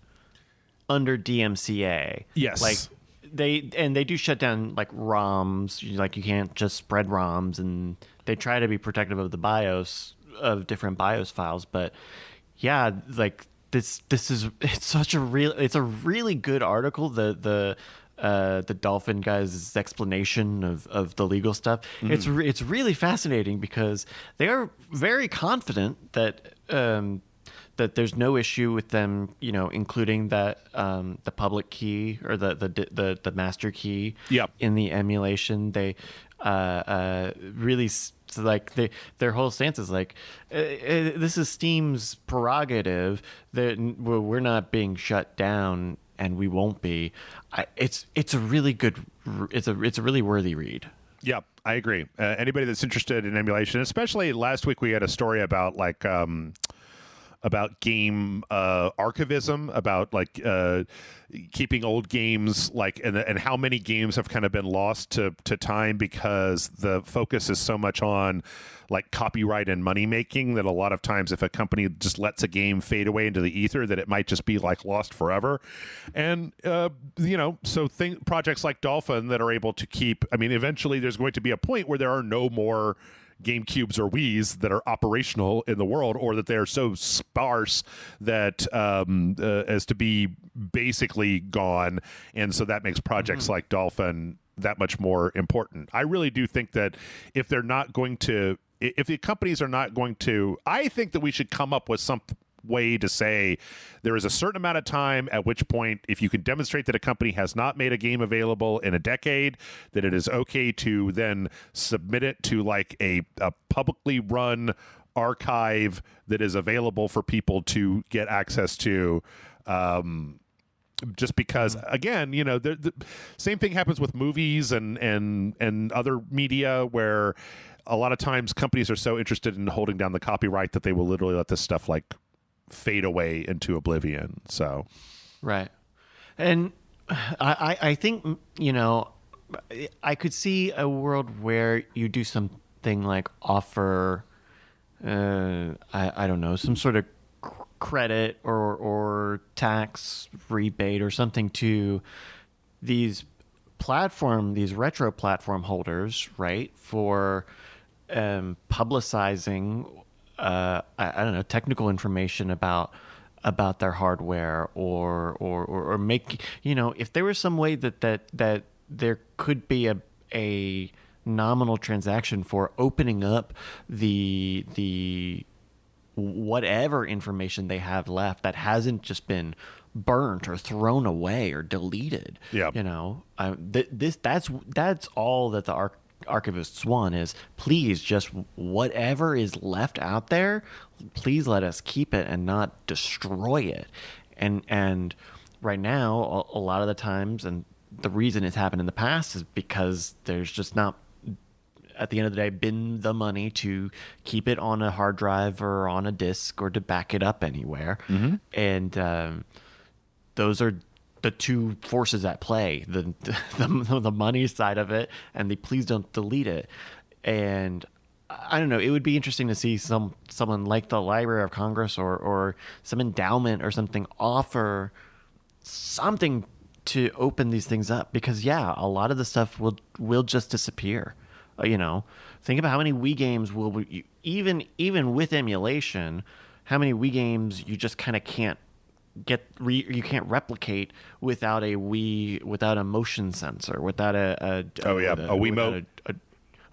under DMCA. Yes. Like they do shut down like ROMs. Like you can't just spread ROMs, and they try to be protective of the BIOS, of different BIOS files. But yeah, like it's a really good article. The Dolphin guy's explanation of the legal stuff. Mm-hmm. It's really fascinating because they are very confident that that there's no issue with them, including that the public key or the master key in the emulation. They really like their whole stance is like this is Steam's prerogative, that we're not being shut down. And we won't be. It's a really good. It's a really worthy read. Yeah, I agree. Anybody that's interested in emulation, especially last week, we had a story about like about game archivism, about like keeping old games, like and how many games have kind of been lost to time because the focus is so much on like copyright and money making, that a lot of times if a company just lets a game fade away into the ether, that it might just be like lost forever. And so projects like Dolphin that are able to keep, I mean, eventually there's going to be a point where there are no more GameCubes or Wiis that are operational in the world, or that they're so sparse that as to be basically gone. And so that makes projects like Dolphin that much more important. I really do think that if the companies are not going to, I think that we should come up with some way to say there is a certain amount of time at which point, if you can demonstrate that a company has not made a game available in a decade, that it is okay to then submit it to like a publicly run archive that is available for people to get access to. Just because, again, the same thing happens with movies and other media, where a lot of times companies are so interested in holding down the copyright that they will literally let this stuff like fade away into oblivion. So, right. And I think, I could see a world where you do something like offer, I don't know, some sort of credit or tax rebate or something to these retro platform holders, right, for publicizing I don't know, technical information about their hardware, or make, if there was some way that there could be a nominal transaction for opening up the whatever information they have left that hasn't just been burnt or thrown away or deleted. Yeah. That's all that the archivists want, is please just whatever is left out there, please let us keep it and not destroy it. And right now, a lot of the times, and the reason it's happened in the past is because there's just not, at the end of the day, been the money to keep it on a hard drive or on a disk or to back it up anywhere. Mm-hmm. And those are the two forces at play, the money side of it and the please don't delete it. And I don't know, it would be interesting to see someone like the Library of Congress or some endowment or something offer something to open these things up, because a lot of the stuff will just disappear. Think about how many Wii games even with emulation, how many Wii games you just kind of can't you can't replicate without a motion sensor, without a Wiimote.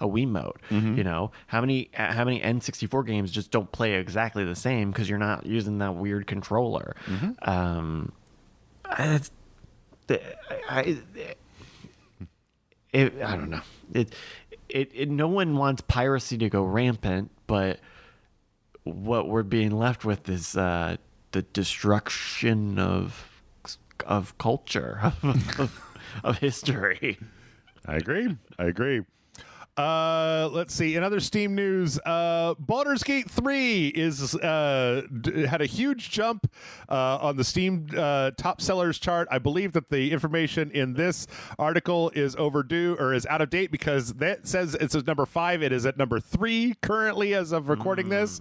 A Wiimote. Mm-hmm. How many N64 games just don't play exactly the same because you're not using that weird controller. Mm-hmm. I don't know. No one wants piracy to go rampant, but what we're being left with is the destruction of culture, of history. I agree. Let's see. In other Steam news, Baldur's Gate 3 had a huge jump on the Steam top sellers chart. I believe that the information in this article is overdue or is out of date, because that says it's at number 5. It is at number 3 currently as of recording this.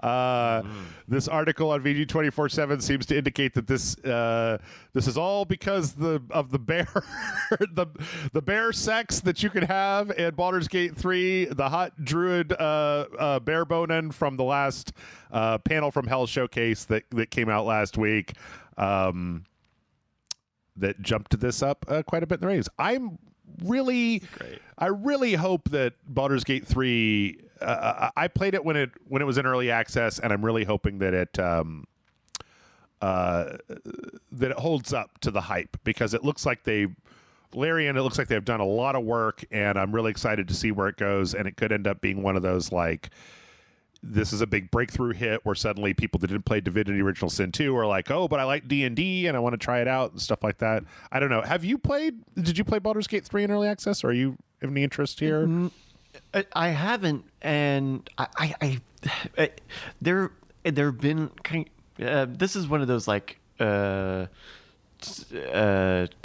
This article on VG247 seems to indicate that this is all because of the bear the bear sex that you can have in Baldur's Gate 3, the hot druid bear bonin from the last Panel from Hell showcase that came out last week, that jumped this up quite a bit in the ratings. I really hope that Baldur's Gate 3. I played it when it was in early access, and I'm really hoping that it holds up to the hype, because it looks like they've done a lot of work, and I'm really excited to see where it goes. And it could end up being one of those, like, this is a big breakthrough hit where suddenly people that didn't play Divinity Original Sin 2 are like, oh, but I like D&D and I want to try it out and stuff like that. I don't know. Did you play Baldur's Gate 3 in early access, or are you have any interest here? I haven't, and there have been this is one of those like kind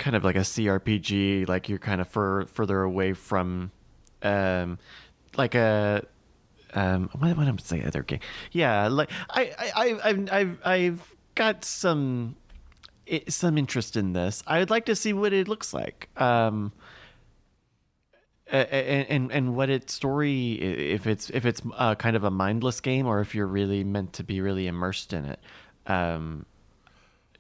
of like a CRPG, like you're kind of further away from like a what am I saying, other game? Yeah, like I've got some interest in this. I'd like to see what it looks like. And what its story, if it's kind of a mindless game, or if you're really meant to be really immersed in it. I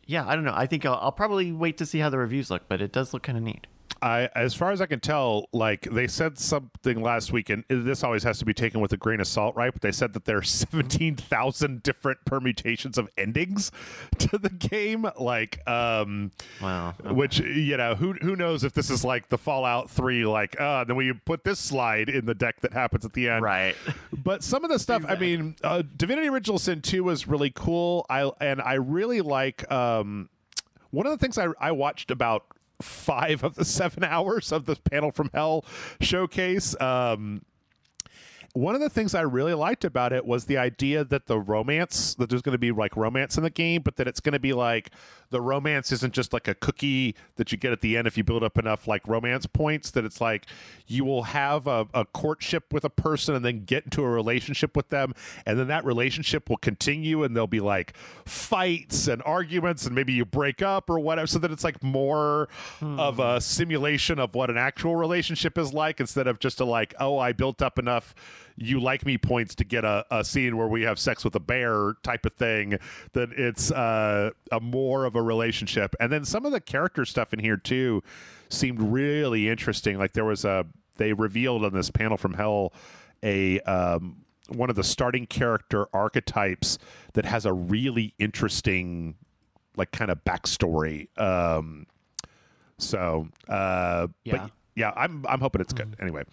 don't know. I think I'll probably wait to see how the reviews look, but it does look kind of neat. As far as I can tell, like, they said something last week, and this always has to be taken with a grain of salt, right? But they said that there are 17,000 different permutations of endings to the game. Like, wow. Okay. Which, who knows if this is like the Fallout 3, like, then we put this slide in the deck that happens at the end. Right. But some of the stuff, exactly. I mean, Divinity Original Sin 2 was really cool. I really like, one of the things I watched about 5 of the 7 hours of the Panel from Hell showcase. One of the things I really liked about it was the idea that that there's going to be like romance in the game, but that it's going to be like the romance isn't just like a cookie that you get at the end if you build up enough like romance points, that it's like you will have a courtship with a person and then get into a relationship with them, and then that relationship will continue, and there'll be like fights and arguments, and maybe you break up or whatever, so that it's like more of a simulation of what an actual relationship is like, instead of just I built up enough you like me points to get a scene where we have sex with a bear type of thing, that it's a more of a relationship. And then some of the character stuff in here too seemed really interesting. Like they revealed on this Panel from Hell one of the starting character archetypes that has a really interesting like kind of backstory. But yeah, I'm hoping it's good. Anyway.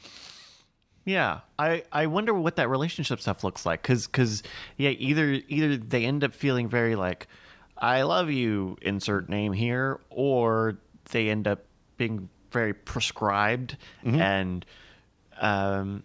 Yeah, I wonder what that relationship stuff looks like, because either they end up feeling very like, I love you, insert name here, or they end up being very prescribed, and so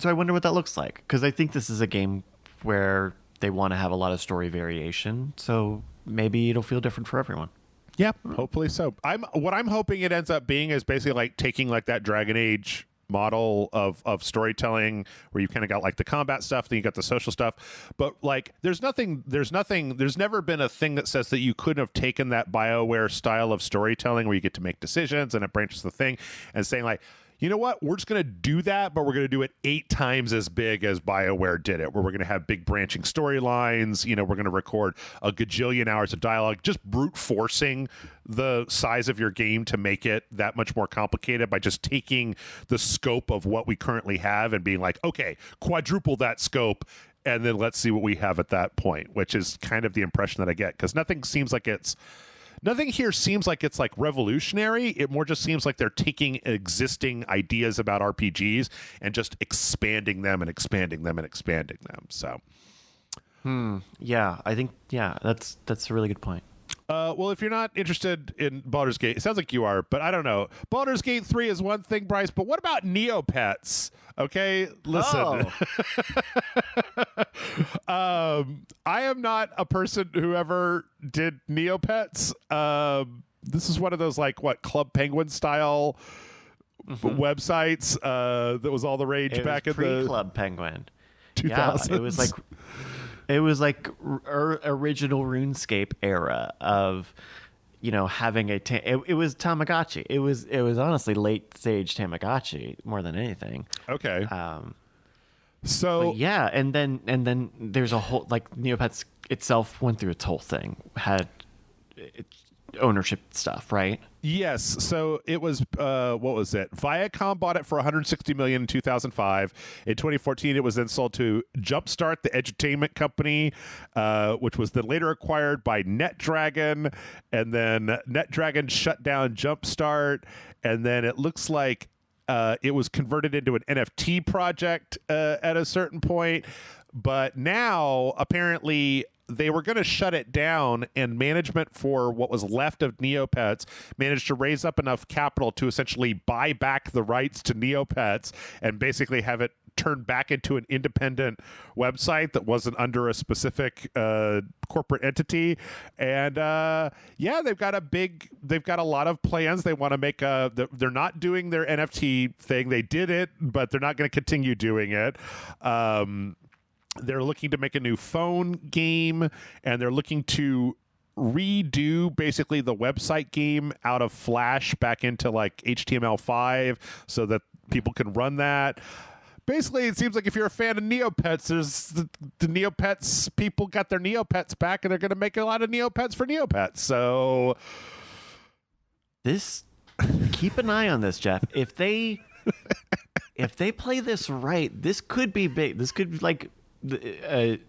I wonder what that looks like, because I think this is a game where they want to have a lot of story variation, so maybe it'll feel different for everyone. Yeah, hopefully so. What I'm hoping it ends up being is basically like taking like that Dragon Age model of storytelling where you kind of got like the combat stuff, then you got the social stuff, but like there's never been a thing that says that you couldn't have taken that BioWare style of storytelling where you get to make decisions and it branches the thing and saying like, you know what? We're just going to do that, but we're going to do it 8 times as big as BioWare did it, where we're going to have big branching storylines. You know, we're going to record a gajillion hours of dialogue, just brute forcing the size of your game to make it that much more complicated by just taking the scope of what we currently have and being like, okay, quadruple that scope. And then let's see what we have at that point, which is kind of the impression that I get, because nothing here seems like it's like revolutionary. It more just seems like they're taking existing ideas about RPGs and just expanding them and expanding them and expanding them. So, yeah, I think that's a really good point. well, if you're not interested in Baldur's Gate, it sounds like you are, but I don't know. Baldur's Gate 3 is one thing, Bryce, but what about Neopets? Okay, listen. I am not a person who ever did Neopets. This is one of those like Club Penguin style websites that was all the rage back in the Club Penguin. 2000s. Yeah, it was like original RuneScape era of, you know, having it was Tamagotchi. It was honestly late stage Tamagotchi more than anything. Okay. So yeah, and then there's a whole, like, Neopets itself went through its whole thing, had ownership stuff, right? yes, so it was what was it? Viacom bought it for $160 million in 2005. In 2014, it was then sold to Jumpstart, the edutainment company, which was then later acquired by NetDragon, and then NetDragon shut down Jumpstart, and then it looks like it was converted into an NFT project at a certain point. But now, apparently, they were going to shut it down, and management for what was left of Neopets managed to raise up enough capital to essentially buy back the rights to Neopets and basically have it turned back into an independent website that wasn't under a specific corporate entity. And yeah, they've got a lot of plans. They want to make they're not doing their NFT thing. They did it, but they're not going to continue doing it. They're looking to make a new phone game, and they're looking to redo basically the website game out of Flash back into like HTML5 so that people can run that. Basically, it seems like if you're a fan of Neopets, there's the Neopets people got their Neopets back, and they're going to make a lot of Neopets for Neopets. So keep an eye on this, Jeff. If they play this right, this could be big. This could like it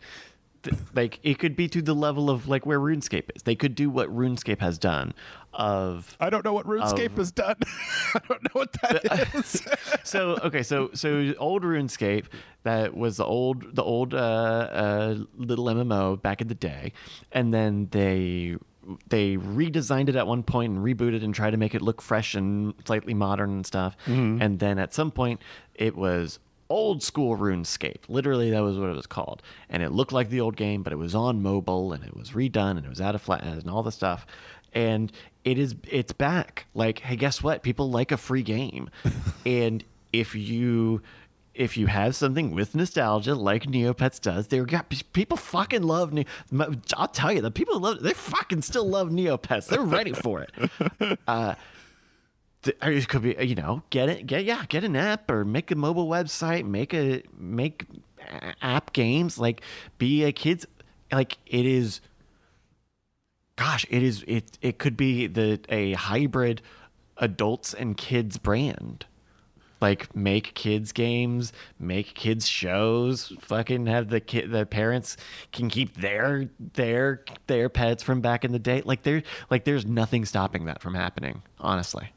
could be to the level of like where RuneScape is. They could do what RuneScape has done. I don't know what RuneScape has done. I don't know what that is. So old RuneScape, that was the old little MMO back in the day, and then they redesigned it at one point and rebooted and tried to make it look fresh and slightly modern and stuff. And then at some point it was old school RuneScape. Literally, that was what it was called. And it looked like the old game, but it was on mobile, and it was redone, and it was out of flat and all the stuff. And it's back. Like, hey, guess what? People like a free game. And if you have something with nostalgia like Neopets does, people fucking love I'll tell you, the people they fucking still love Neopets. They're ready for it. It could be, you know, get an app or make a mobile website, make app games, like be a kids, like it could be a hybrid adults and kids brand. Like, make kids games, make kids shows, fucking have the parents can keep their pets from back in the day. There's nothing stopping that from happening, honestly.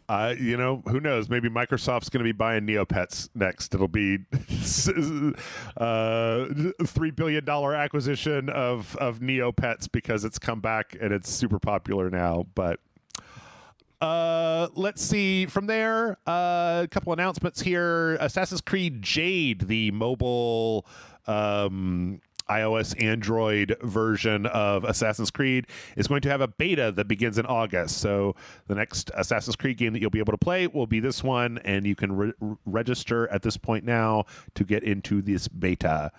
You know, who knows? Maybe Microsoft's going to be buying Neopets next. It'll be $3 billion acquisition of Neopets because it's come back and it's super popular now. But let's see from there. A couple announcements here. Assassin's Creed Jade, the mobile iOS, Android version of Assassin's Creed is going to have a beta that begins in August. So the next Assassin's Creed game that you'll be able to play will be this one, and you can register at this point now to get into this beta.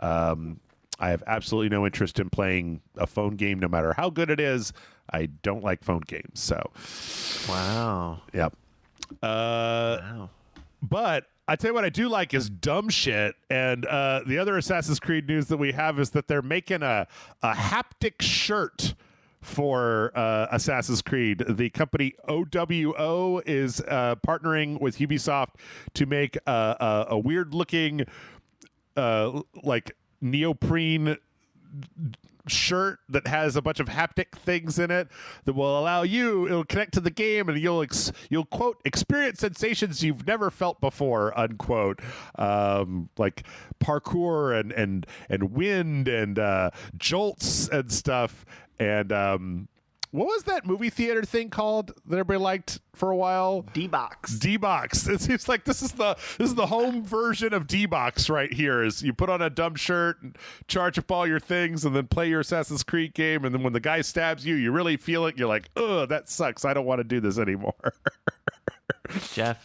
I have absolutely no interest in playing a phone game, no matter how good it is. I don't like phone games. So, wow. Yep. Wow. But I tell you what I do like is dumb shit. And the other Assassin's Creed news that we have is that they're making a haptic shirt for Assassin's Creed. The company OWO is partnering with Ubisoft to make a weird looking like neoprene shirt that has a bunch of haptic things in it that will allow it'll connect to the game, and you'll quote experience sensations you've never felt before, unquote, like parkour and wind and jolts and stuff. And what was that movie theater thing called that everybody liked for a while? D-Box. It seems like this is the home version of D-Box right here. Is you put on a dumb shirt and charge up all your things and then play your Assassin's Creed game, and then when the guy stabs you, you really feel it. You're like, ugh, that sucks. I don't want to do this anymore. Jeff,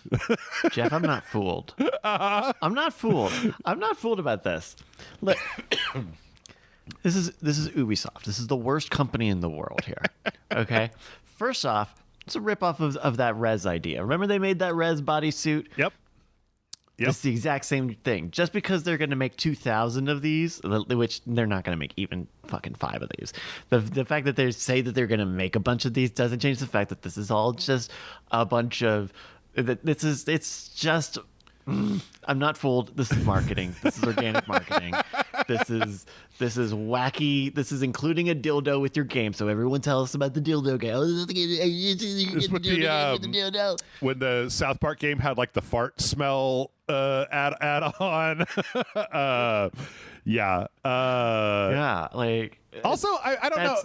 I'm not fooled. I'm not fooled about this. Look. This is Ubisoft. This is the worst company in the world here. Okay? First off, it's a ripoff of that Rez idea. Remember they made that Rez bodysuit? Yep. It's the exact same thing. Just because they're going to make 2,000 of these, which they're not going to make even fucking 5 of these. The fact that they say that they're going to make a bunch of these doesn't change the fact that this is all just a bunch of... It's just... I'm not fooled. This is marketing. This is organic marketing. This is wacky. This is including a dildo with your game. So everyone tell us about the dildo game. When the South Park game had like the fart smell add on. Yeah. Like also, I don't know.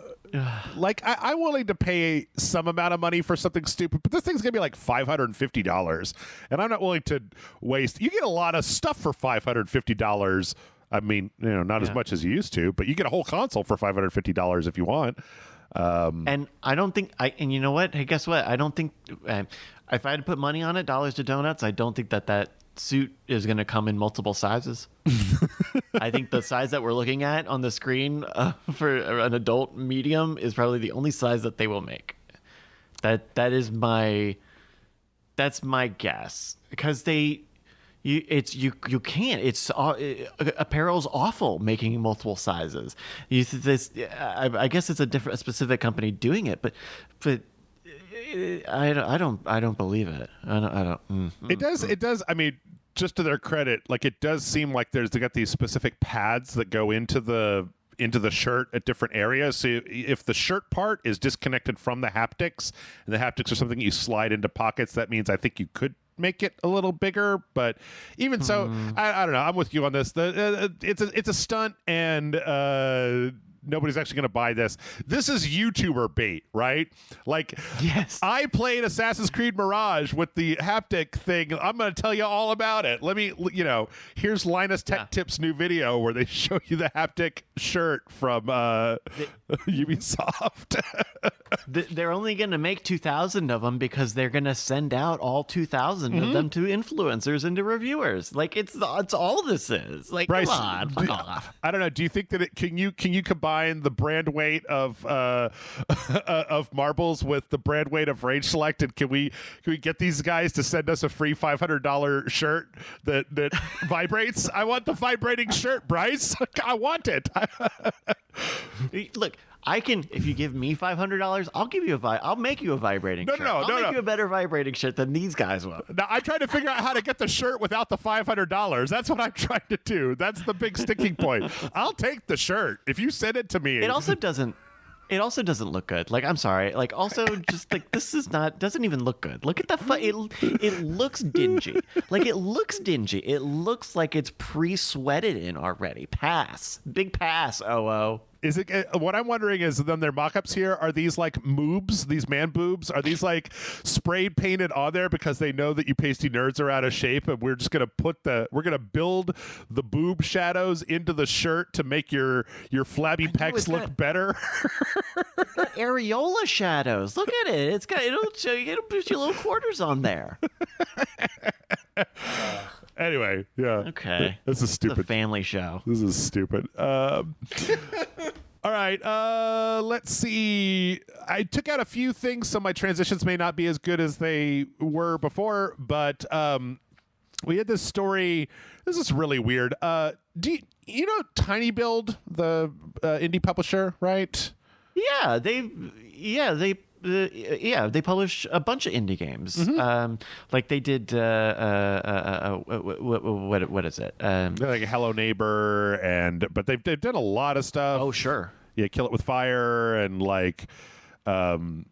Like I'm willing to pay some amount of money for something stupid, but this thing's gonna be like $550, and I'm not willing to waste. You get a lot of stuff for $550. I mean, not as much as you used to, but you get a whole console for $550 if you want. And I don't think and you know what? Hey, guess what? I don't think if I had to put money on it, dollars to donuts, I don't think that suit is going to come in multiple sizes. I think the size that we're looking at on the screen for an adult medium is probably the only size that they will make. That's my guess, because you can't. Apparel's awful making multiple sizes. I guess it's a specific company doing it, but I don't believe it. It does. I mean, just to their credit, like it does seem like they got these specific pads that go into the shirt at different areas. So if the shirt part is disconnected from the haptics, and the haptics are something you slide into pockets, that means I think you could make it a little bigger. But even so, I don't know. I'm with you on this. It's a stunt, and nobody's actually going to buy this. This is YouTuber bait, right? Like, yes, I played Assassin's Creed Mirage with the haptic thing. I'm going to tell you all about it. Let me, here's Linus Tech Tips' new video where they show you the haptic shirt from Ubisoft. They're only going to make 2,000 of them because they're going to send out all 2,000 of them to influencers and to reviewers. Like, it's all this is. Like, Bryce, come on, fuck off. I don't know. Do you think that can you combine the brand weight of marbles with the brand weight of RageSelect, and can we get these guys to send us a free $500 shirt that vibrates? I want the vibrating shirt, Bryce. I want it. Look, I can. If you give me $500, I'll make you a vibrating shirt. I'll make you a better vibrating shirt than these guys will. Now I'm trying to figure out how to get the shirt without the $500. That's what I'm trying to do. That's the big sticking point. I'll take the shirt if you send it to me. It also doesn't look good. Like, I'm sorry. Like, also, just like, this doesn't even look good. Look at the it looks dingy. Like, it looks dingy. It looks like it's pre-sweated in already. Pass. Big pass, OO. Is it what I'm wondering is then their mock-ups here, are these like moobs, these man boobs? Are these like sprayed painted on there because they know that you pasty nerds are out of shape and we're just gonna build the boob shadows into the shirt to make your flabby pecs look better? It's got areola shadows. Look at it. It'll show you, it'll put your little quarters on there. Anyway, yeah. Okay. This is stupid. It's a family show. This is stupid. All right. Let's see. I took out a few things, so my transitions may not be as good as they were before, but we had this story. This is really weird. Do you know Tiny Build, the indie publisher, right? Yeah, they publish a bunch of indie games. Mm-hmm. Like they did what is it? Like Hello Neighbor, but they've done a lot of stuff. Oh, sure. Yeah, Kill It With Fire and like the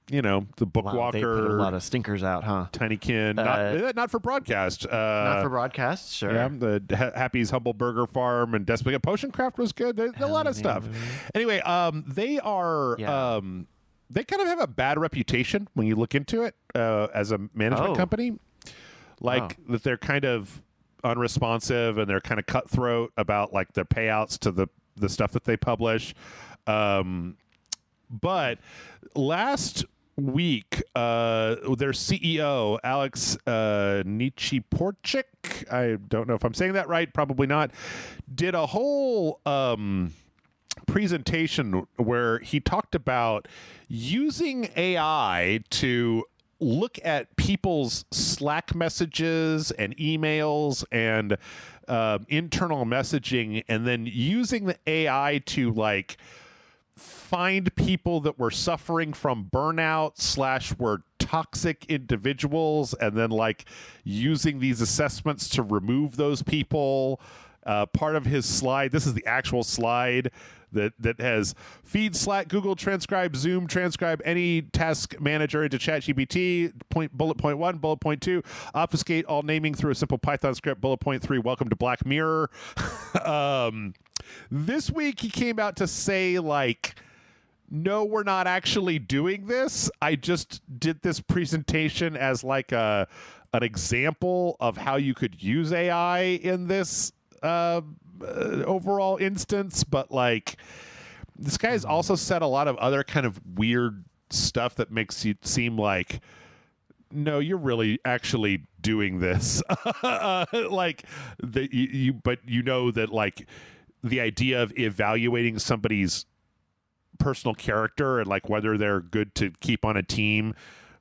Bookwalker. Wow, they put a lot of stinkers out, huh? Tinykin, not for broadcast. Not for broadcast, sure. Yeah, the Happy's Humble Burger Farm and Desperate Potion Craft was good. There's a lot of stuff. Anyway, they are. Yeah. They kind of have a bad reputation when you look into it as a management company. Like that they're kind of unresponsive and they're kind of cutthroat about like their payouts to the stuff that they publish. But last week, their CEO, Alex Nichiporchik, I don't know if I'm saying that right, probably not, did a whole presentation where he talked about using AI to look at people's Slack messages and emails and internal messaging, and then using the AI to like find people that were suffering from burnout / were toxic individuals, and then like using these assessments to remove those people. Part of his slide, this is the actual slide that has feed, Slack, Google Transcribe, Zoom Transcribe, any task manager into ChatGPT. Bullet point 1, bullet point 2, obfuscate all naming through a simple Python script. Bullet point 3, welcome to Black Mirror. This week he came out to say like, no, we're not actually doing this. I just did this presentation as like an example of how you could use AI in this overall instance, but like this guy has also said a lot of other kind of weird stuff that makes you seem like, no, you're really actually doing this. Like that but you know that like the idea of evaluating somebody's personal character and like whether they're good to keep on a team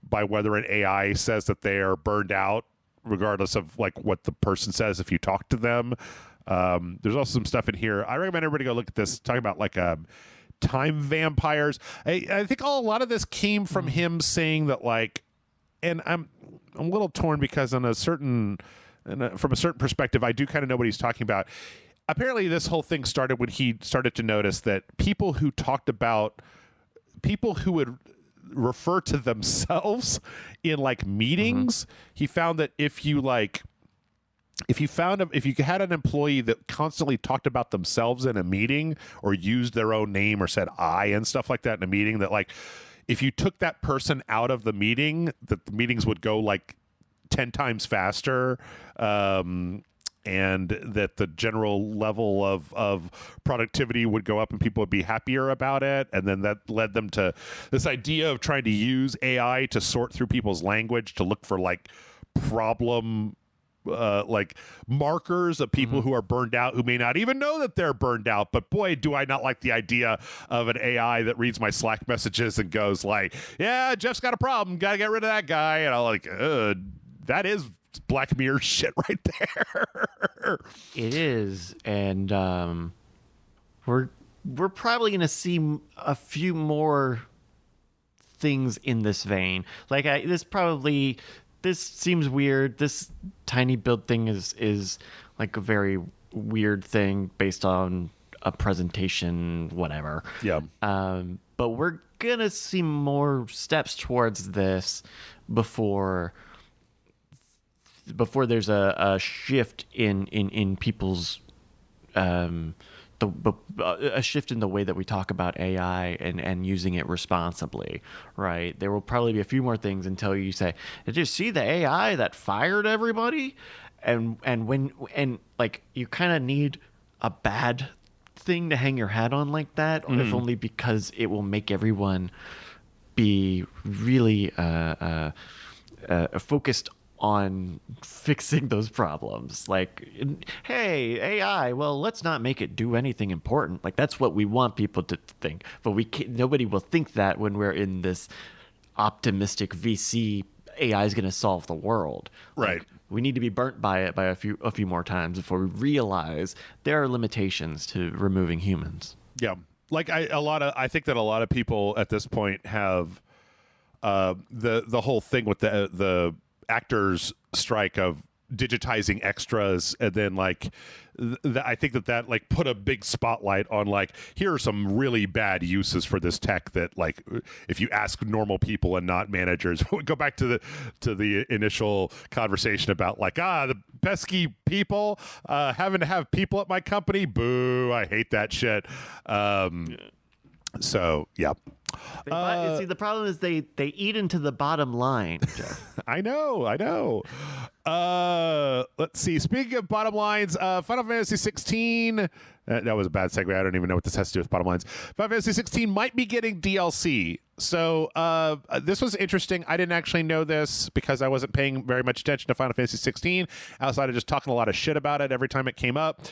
by whether an AI says that they are burned out, regardless of like what the person says if you talk to them. There's also some stuff in here. I recommend everybody go look at this, talking about like time vampires. I think a lot of this came from him saying that like, and I'm a little torn because from a certain perspective, I do kind of know what he's talking about. Apparently this whole thing started when he started to notice that people who would refer to themselves in like meetings, he found that if you had an employee that constantly talked about themselves in a meeting or used their own name or said I and stuff like that in a meeting, that like if you took that person out of the meeting, that the meetings would go like 10 times faster, and that the general level of productivity would go up and people would be happier about it. And then that led them to this idea of trying to use AI to sort through people's language to look for like problem like markers of people who are burned out, who may not even know that they're burned out. But boy, do I not like the idea of an AI that reads my Slack messages and goes like, yeah, Jeff's got a problem, gotta get rid of that guy. And I'm like, that is Black Mirror shit right there. It is. And we're probably gonna see a few more things in this vein. Like this seems weird. This tiny build thing is like a very weird thing based on a presentation, whatever. Yeah. But we're gonna see more steps towards this before there's a shift in people's a shift in the way that we talk about AI and using it responsibly, right? There will probably be a few more things until you say, "Did you see the AI that fired everybody?" And like you kind of need a bad thing to hang your hat on like that, if only because it will make everyone be really focused on fixing those problems. Like, hey, AI, well, let's not make it do anything important. Like, that's what we want people to think. But nobody will think that when we're in this optimistic VC, AI is going to solve the world. Right. Like, we need to be burnt by it by a few more times before we realize there are limitations to removing humans. Yeah. Like I think that a lot of people at this point have the whole thing with the actors strike of digitizing extras, and then like I think that like put a big spotlight on like, here are some really bad uses for this tech that like if you ask normal people and not managers, go back to the initial conversation about like the pesky people, having to have people at my company, boo, I hate that shit. So yeah. See, the problem is they eat into the bottom line, Jeff. I know. Let's see. Speaking of bottom lines, Final Fantasy 16. That was a bad segue. I don't even know what this has to do with bottom lines. Final Fantasy 16 might be getting DLC. So this was interesting. I didn't actually know this because I wasn't paying very much attention to Final Fantasy 16 outside of just talking a lot of shit about it every time it came up.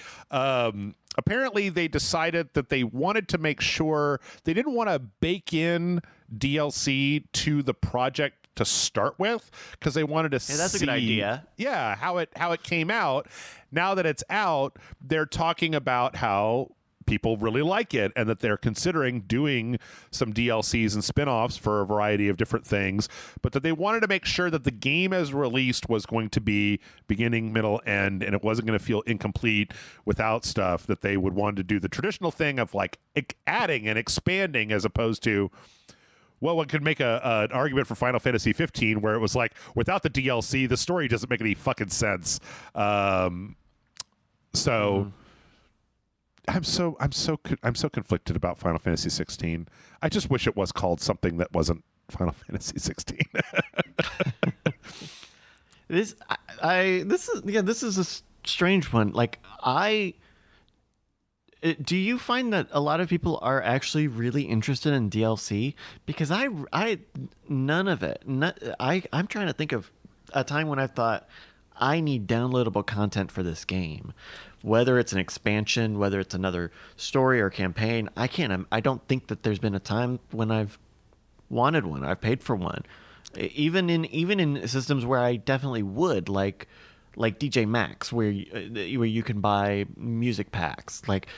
Apparently, they decided that they wanted to make sure they didn't want to bake in DLC to the project to start with, because they wanted to see. That's a good idea. Yeah, how it came out. Now that it's out, they're talking about how people really like it and that they're considering doing some DLCs and spin-offs for a variety of different things, but that they wanted to make sure that the game as released was going to be beginning, middle, end, and it wasn't going to feel incomplete without stuff, that they would want to do the traditional thing of like adding and expanding, as opposed to, well, one could make an argument for Final Fantasy 15 where it was like, without the DLC, the story doesn't make any fucking sense. I'm so conflicted about Final Fantasy 16. I just wish it was called something that wasn't Final Fantasy 16. This is a strange one. Like, do you find that a lot of people are actually really interested in DLC? Because none of it. I'm trying to think of a time when I thought, I need downloadable content for this game, whether it's an expansion, whether it's another story or campaign. I don't think that there's been a time when I've wanted one. I've paid for one, even in systems where I definitely would, like DJ Maxx, where you can buy music packs. Like,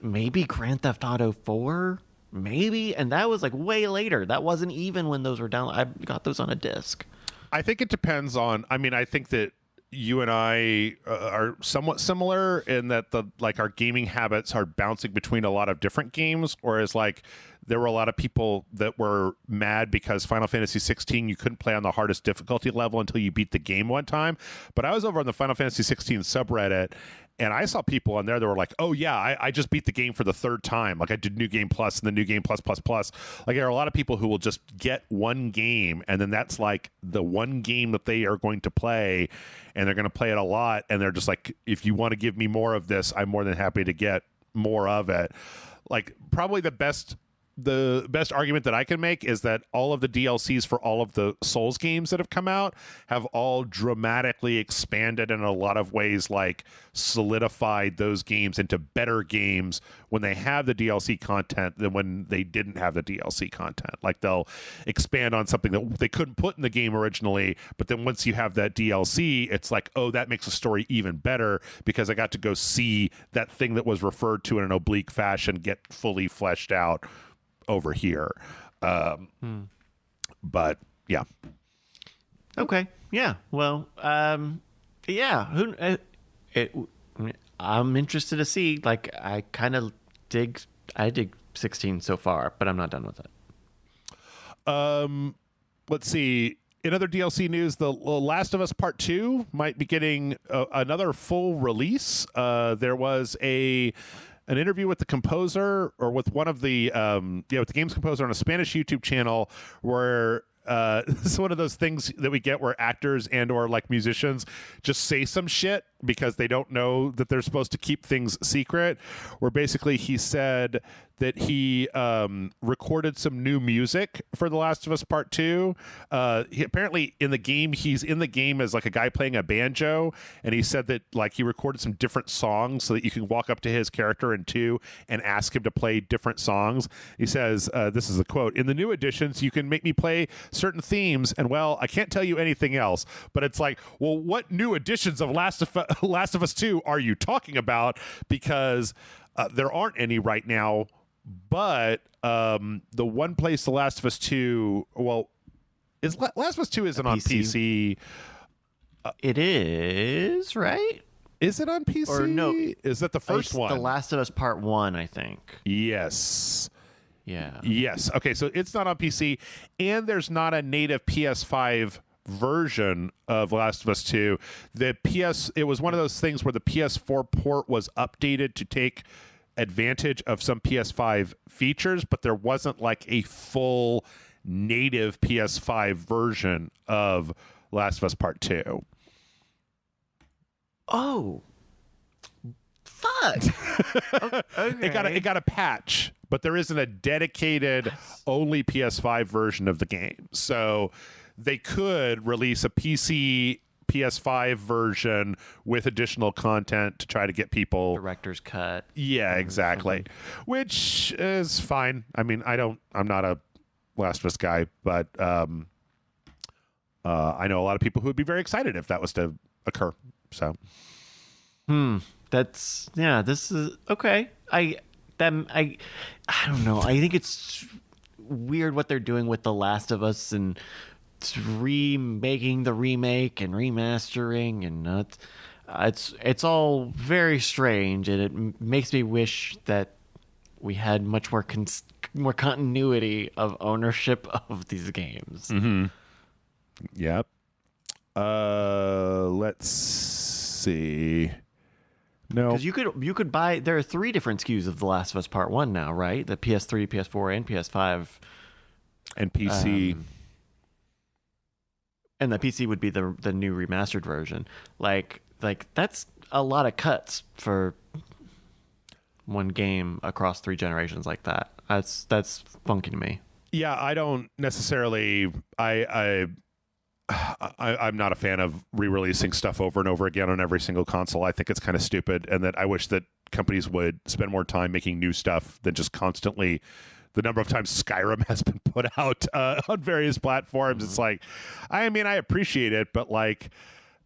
maybe Grand Theft Auto 4, maybe, and that was like way later. That wasn't even when those were down. I got those on a disc. I think it depends on. I mean, I think that you and I are somewhat similar in that our gaming habits are bouncing between a lot of different games, whereas like there were a lot of people that were mad because Final Fantasy 16 you couldn't play on the hardest difficulty level until you beat the game one time. But I was over on the Final Fantasy 16 subreddit, and I saw people on there that were like, oh yeah, I just beat the game for the third time. Like, I did New Game Plus and the New Game Plus. Like, there are a lot of people who will just get one game, and then that's like the one game that they are going to play, and they're going to play it a lot, and they're just like, if you want to give me more of this, I'm more than happy to get more of it. Like, probably the best argument that I can make is that all of the DLCs for all of the Souls games that have come out have all dramatically expanded in a lot of ways, like solidified those games into better games when they have the DLC content than when they didn't have the DLC content. Like, they'll expand on something that they couldn't put in the game originally, but then once you have that DLC, it's like, oh, that makes the story even better because I got to go see that thing that was referred to in an oblique fashion get fully fleshed out over here. But yeah. Okay. Yeah. Well, yeah. I'm interested to see. Like, I dig 16 so far, but I'm not done with it. Let's see. in other DLC news, The Last of Us Part 2 might be getting another full release. There was an interview with the composer, or with one of the with the game's composer on a Spanish YouTube channel, where this is one of those things that we get where actors and or like musicians just say some shit because they don't know that they're supposed to keep things secret, where basically he said that he recorded some new music for The Last of Us Part 2. He apparently he's in the game as like a guy playing a banjo, and he said that like he recorded some different songs so that you can walk up to his character in 2 and ask him to play different songs. He says, this is a quote, "In the new editions, you can make me play certain themes, and well, I can't tell you anything else." But it's like, well, what new editions of Last of Us 2 are you talking about? Because there aren't any right now. But the one place The Last of Us 2, well, Last of Us 2 isn't on PC. It is, right? Is it on PC? Or no? Is that the first one? The Last of Us Part 1, I think. Yes. Yeah. Yes. Okay, so it's not on PC, and there's not a native PS5 version of Last of Us 2. It was one of those things where the PS4 port was updated to take advantage of some PS5 features, but there wasn't like a full native PS5 version of Last of Us Part 2. Oh, fuck. Okay. It got a patch, but there isn't a dedicated only PS5 version of the game. So they could release a PS5 version with additional content to try to get people director's cut. Yeah, exactly. Which is fine. I mean, I'm not a Last of Us guy, but I know a lot of people who would be very excited if that was to occur. So this is okay. I don't know. I think it's weird what they're doing with The Last of Us and remaking the remake and remastering, and it's all very strange, and it makes me wish that we had much more more continuity of ownership of these games. Mm-hmm. Yep. Let's see. No, because you could buy. There are 3 different SKUs of The Last of Us Part 1 now, right? The PS3, PS4, and PS5, and PC. And the PC would be the new remastered version. Like that's a lot of cuts for one game across 3 generations like that. That's funky to me. Yeah, I don't necessarily. I'm not a fan of re-releasing stuff over and over again on every single console. I think it's kind of stupid, and that I wish that companies would spend more time making new stuff than just constantly. The number of times Skyrim has been put out on various platforms. It's like, I mean, I appreciate it, but like,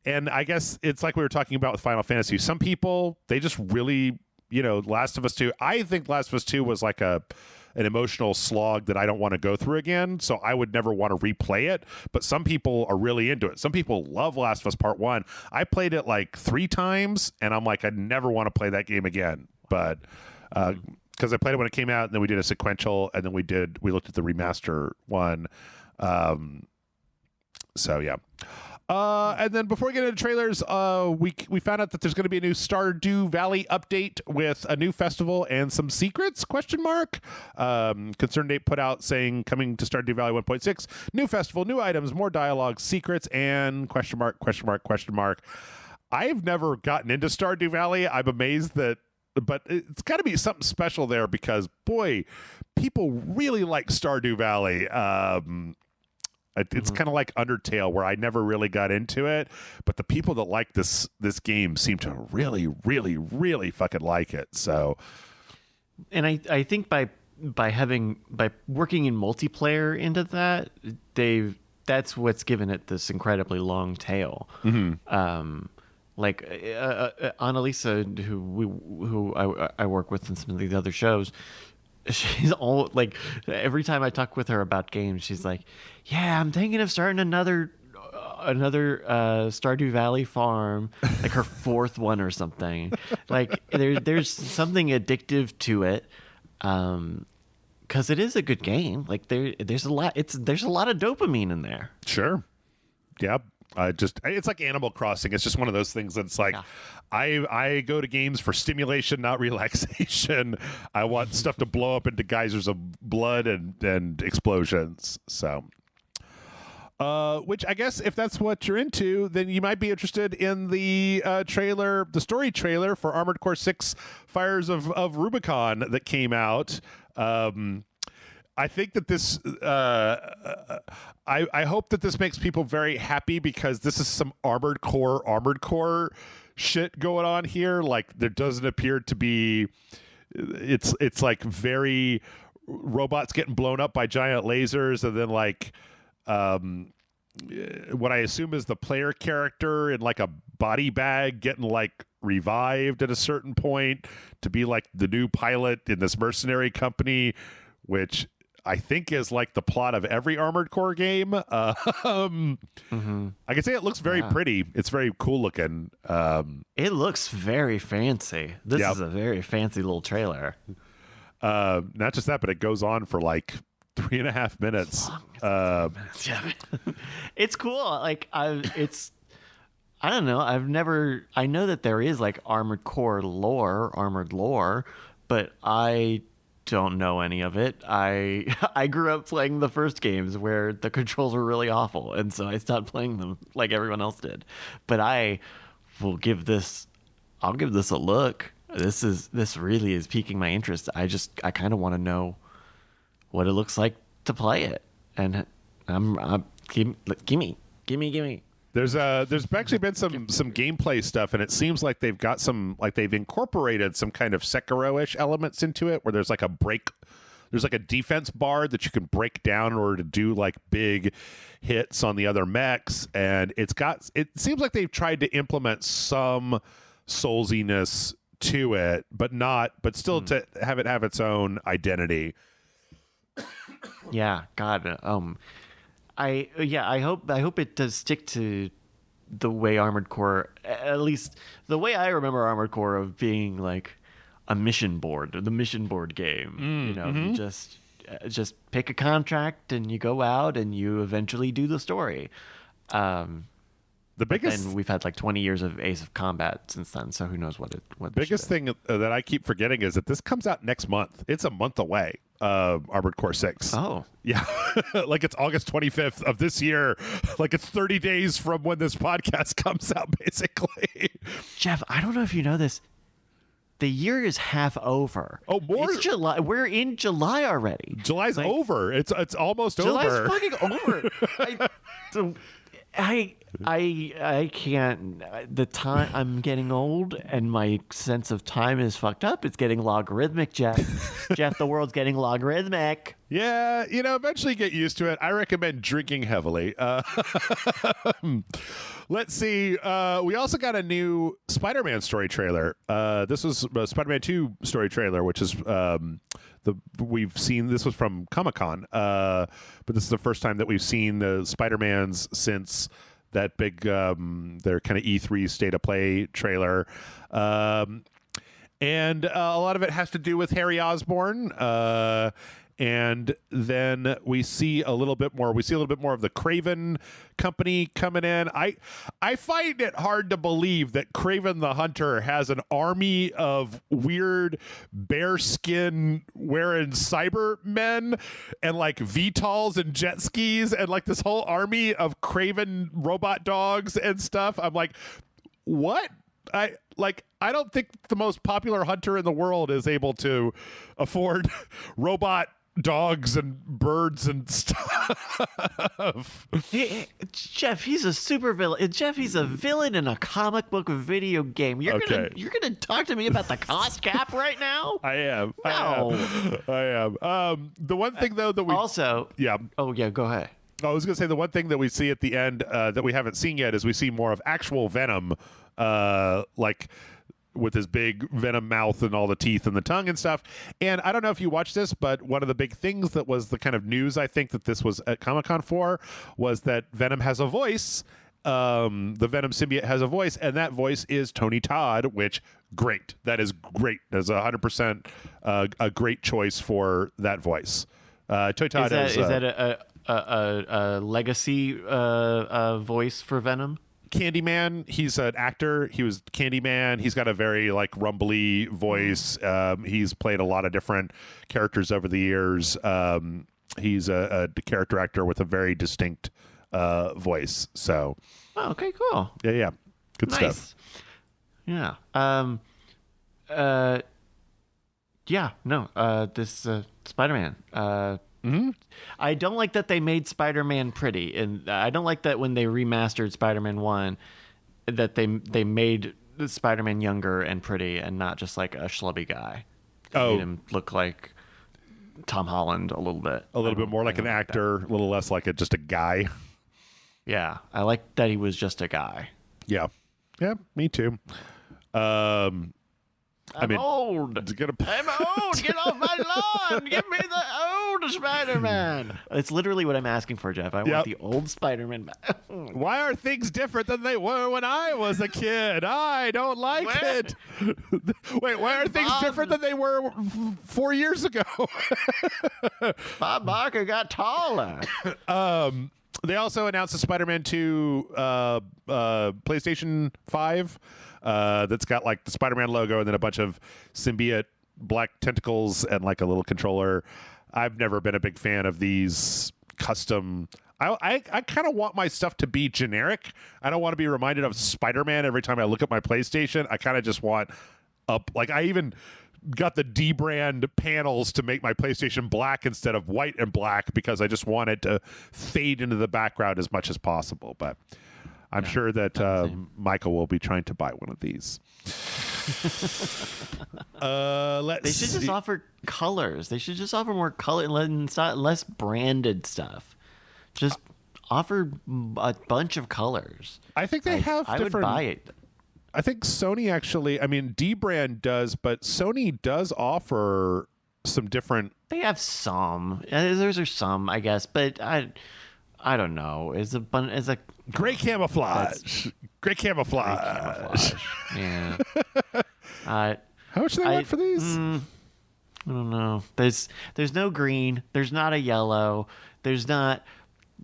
and I guess it's like we were talking about with Final Fantasy. Some people, they just really, Last of Us 2. I think Last of Us 2 was like an emotional slog that I don't want to go through again. So I would never want to replay it. But some people are really into it. Some people love Last of Us Part 1. I played it like 3 times, and I'm like, I never want to play that game again. But, because I played it when it came out, and then we did a sequential, and then we looked at the remaster one. So yeah. And then before we get into trailers, we found out that there's going to be a new Stardew Valley update with a new festival and some secrets, question mark. Concerned Ape put out saying coming to Stardew Valley 1.6, new festival, new items, more dialogue, secrets, and question mark, question mark, question mark. I've never gotten into Stardew Valley. I'm amazed that, but it's got to be something special there because, boy, people really like Stardew Valley. It's kind of like Undertale, where I never really got into it, but the people that like this game seem to really, really, really fucking like it. So, and I think by working in multiplayer into that, that's what's given it this incredibly long tail. Mm-hmm. Like Annalisa, who I work with in some of these other shows, she's all like, every time I talk with her about games, she's like, yeah, I'm thinking of starting another Stardew Valley farm, like her 4th one or something. Like there's something addictive to it, because it is a good game. Like there's a lot of dopamine in there. Sure. Yeah. It's like Animal Crossing. It's just one of those things that's like, I go to games for stimulation, not relaxation. I want stuff to blow up into geysers of blood and explosions. So, which I guess if that's what you're into, then you might be interested in the story trailer for Armored Core 6: Fires of Rubicon that came out. I think that this, I hope that this makes people very happy, because this is some Armored Core shit going on here. Like, there doesn't appear to be, it's like very robots getting blown up by giant lasers, and then like, what I assume is the player character in like a body bag getting like revived at a certain point to be like the new pilot in this mercenary company, which I think is like the plot of every Armored Core game. I can say it looks very pretty. It's very cool looking. It looks very fancy. This is a very fancy little trailer. Not just that, but it goes on for like 3.5 minutes. It's cool. Like I don't know. I know that there is like Armored lore, but I don't know any of it. I grew up playing the first games where the controls were really awful, and so I stopped playing them like everyone else did. But I'll give this a look. This really is piquing my interest. I kind of want to know what it looks like to play it, and gimme. There's actually been some gameplay stuff, and it seems like they've got they've incorporated some kind of Sekiro-ish elements into it, where there's like a defense bar that you can break down in order to do like big hits on the other mechs, and it seems like they've tried to implement some Soulsiness to it, but still to have it have its own identity. Yeah, God. I hope it does stick to the way Armored Core, at least the way I remember Armored Core of being like the mission board game. You just pick a contract and you go out and you eventually do the story. And we've had like 20 years of Ace of Combat since then, so who knows what the biggest thing that I keep forgetting is that this comes out next month. It's a month away. Armored Core 6. Oh. Yeah. Like it's August 25th of this year. Like it's 30 days from when this podcast comes out, basically. Jeff, I don't know if you know this. The year is half over. Oh, more? It's July. We're in July already. July's over. It's almost July's over. July's fucking over. I can't. The time, I'm getting old, and my sense of time is fucked up. It's getting logarithmic, Jeff. Jeff, the world's getting logarithmic. Yeah, eventually get used to it. I recommend drinking heavily. Let's see. We also got a new Spider-Man story trailer. This was a Spider-Man 2 story trailer, which is we've seen. This was from Comic-Con, but this is the first time that we've seen the Spider-Mans since that big their kind of E3 state of play trailer. And a lot of it has to do with Harry Osborn. And then we see a little bit more. We see a little bit more of the Kraven company coming in. I find it hard to believe that Kraven the Hunter has an army of weird bearskin wearing Cybermen and like VTOLs and jet skis and like this whole army of Kraven robot dogs and stuff. I'm like, what? I don't think the most popular hunter in the world is able to afford robot dogs and birds and stuff. Jeff, he's a super villain. Jeff, he's a villain in a comic book video game. You're gonna talk to me about the cost cap right now? I am. No. I am. The one thing though that we also Oh yeah, go ahead. I was gonna say the one thing that we see at the end that we haven't seen yet is we see more of actual Venom, like with his big venom mouth and all the teeth and the tongue and stuff. And I don't know if you watched this, but one of the big things that was the kind of news I think that this was at Comic-Con for was that Venom has a voice. The Venom symbiote has a voice, and that voice is Tony Todd, which great. That is great. That's 100% a great choice for that voice. Tony Todd is that a legacy voice for Venom? Candyman, he's an actor. He was Candyman. He's got a very like rumbly voice. He's played a lot of different characters over the years. He's a character actor with a very distinct voice. So, Oh, okay, cool. yeah, good Nice. stuff. Yeah. This Spider-Man. I don't like that they made Spider-Man pretty, and I don't like that when they remastered Spider-Man 1 that they made Spider-Man younger and pretty and not just like a schlubby guy. They made him look like Tom Holland a little bit. A little bit more like an actor, a little less like just a guy. Yeah, I like that he was just a guy. Yeah, me too. I'm old. I'm old. Get off my lawn. Give me the old Spider-Man. It's literally what I'm asking for, Jeff. I want the old Spider-Man back. Why are things different than they were when I was a kid? I don't like it. Wait, why are things different than they were 4 years ago? Bob Barker got taller. They also announced the Spider-Man 2 PlayStation 5 that's got like the Spider-Man logo and then a bunch of symbiote black tentacles and like a little controller. I've never been a big fan of these custom. I kind of want my stuff to be generic. I don't want to be reminded of Spider-Man every time I look at my PlayStation. I kind of just want like I even got the D brand panels to make my PlayStation black instead of white and black because I just want it to fade into the background as much as possible. But I'm sure that Michael will be trying to buy one of these. They should just offer colors. They should just offer more color and less branded stuff. Just offer a bunch of colors. I think they have different. I would buy it. I think Sony actually, I mean, D-brand does, but Sony does offer some different. They have some. Those are some, I guess, but I don't know. It's a Great camouflage. Great camouflage. Yeah. How much do they want for these? I don't know. There's no green. There's not a yellow. There's not.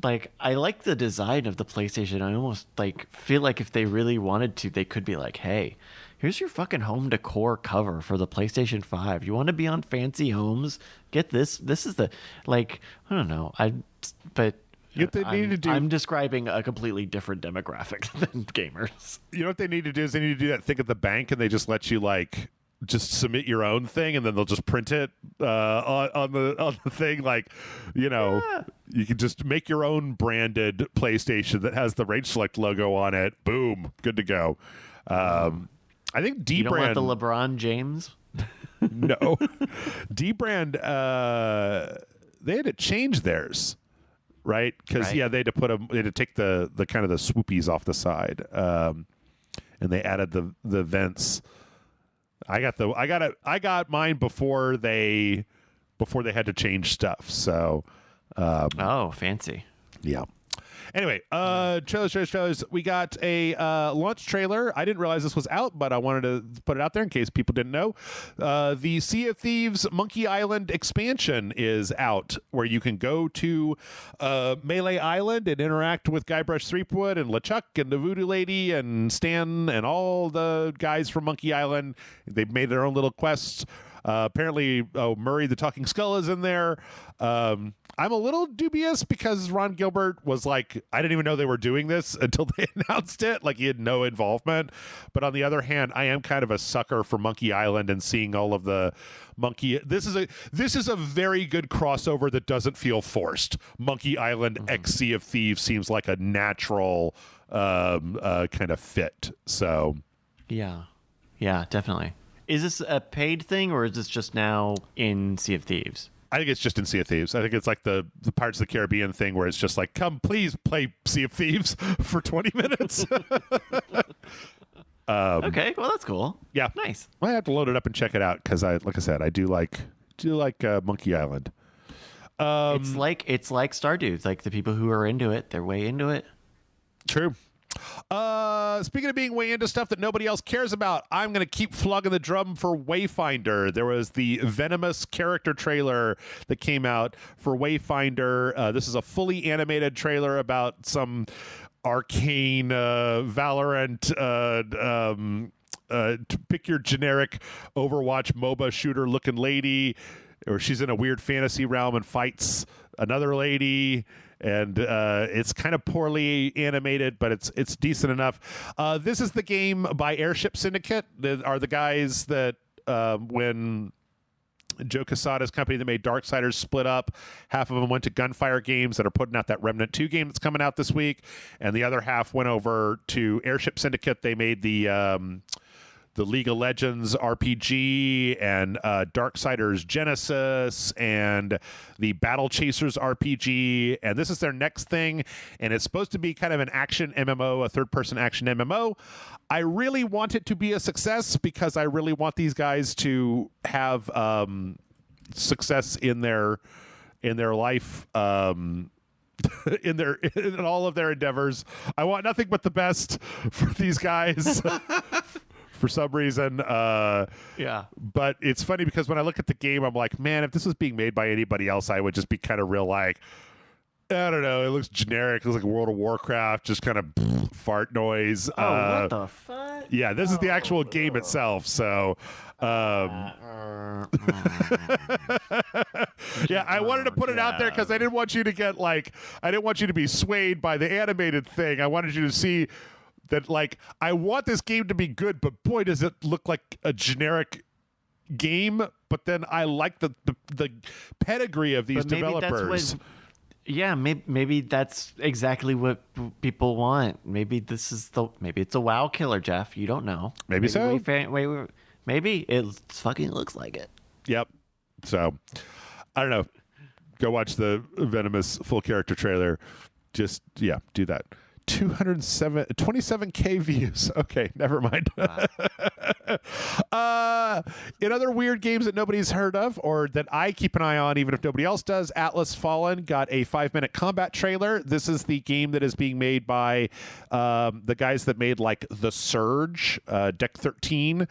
Like, I like the design of the PlayStation. I almost like feel like if they really wanted to, they could be like, hey, here's your fucking home decor cover for the PlayStation 5. You want to be on fancy homes? Get this. This is the, like, I don't know. I'm describing a completely different demographic than gamers. You know what they need to do is they need to do that thing at the bank and they just let you like just submit your own thing and then they'll just print it on the thing. Like, you know, you can just make your own branded PlayStation that has the RageSelect logo on it. Boom, good to go. I think D brand. You don't want the LeBron James? No, D brand. They had to change theirs, right? Because they had to put them. They had to take the kind of the swoopies off the side, and they added the vents. I got mine before they had to change stuff. So, fancy. Yeah. Anyway, trailers. We got a launch trailer. I didn't realize this was out, but I wanted to put it out there in case people didn't know. The Sea of Thieves Monkey Island expansion is out, where you can go to Melee Island and interact with Guybrush Threepwood and LeChuck and the Voodoo Lady and Stan and all the guys from Monkey Island. They've made their own little quests. Apparently, Murray the Talking Skull is in there. I'm a little dubious because Ron Gilbert was like, I didn't even know they were doing this until they announced it. Like, he had no involvement. But on the other hand, I am kind of a sucker for Monkey Island and seeing all of the monkey. This is a very good crossover that doesn't feel forced. Monkey Island x Sea of Thieves seems like a natural kind of fit. So, yeah, definitely. Is this a paid thing or is this just now in Sea of Thieves? I think it's just in Sea of Thieves. I think it's like the Pirates of the Caribbean thing where it's just like, come, please play Sea of Thieves for 20 minutes. Okay, well, that's cool. Yeah. Nice. I have to load it up and check it out because like I said, I do like Monkey Island. It's like Stardew. It's like the people who are into it, they're way into it. True. Speaking of being way into stuff that nobody else cares about, I'm going to keep flogging the drum for Wayfinder. There was the Venomous character trailer that came out for Wayfinder. This is a fully animated trailer about some arcane Valorant to pick your generic Overwatch MOBA shooter looking lady, or she's in a weird fantasy realm and fights another lady. And it's kind of poorly animated, but it's decent enough. This is the game by Airship Syndicate. That are the guys that when Joe Quesada's company that made Darksiders split up, half of them went to Gunfire Games that are putting out that Remnant 2 game that's coming out this week, and the other half went over to Airship Syndicate. They made the League of Legends RPG and Darksiders Genesis and the Battle Chasers RPG. And this is their next thing. And it's supposed to be kind of an action MMO, a third-person action MMO. I really want it to be a success because I really want these guys to have success in their life. In all of their endeavors. I want nothing but the best for these guys. For some reason. Yeah. But it's funny because when I look at the game, I'm like, man, if this was being made by anybody else, I would just be kind of real like, I don't know. It looks generic. It looks like World of Warcraft, just kind of fart noise. What the fuck? Yeah, this is the actual game itself. So, yeah, I wanted to put it out there because I didn't want you to get like, I didn't want you to be swayed by the animated thing. I wanted you to see that, like, I want this game to be good, but boy, does it look like a generic game. But then I like the pedigree of these developers. Maybe that's exactly what people want. Maybe it's a WoW killer, Jeff. You don't know. Maybe so. Maybe it fucking looks like it. Yep. So I don't know. Go watch the Venomous full character trailer. Just do that. 27K views. Okay, never mind. Wow. In other weird games that nobody's heard of or that I keep an eye on, even if nobody else does, Atlas Fallen got a 5-minute combat trailer. This is the game that is being made by the guys that made like The Surge, Deck 13.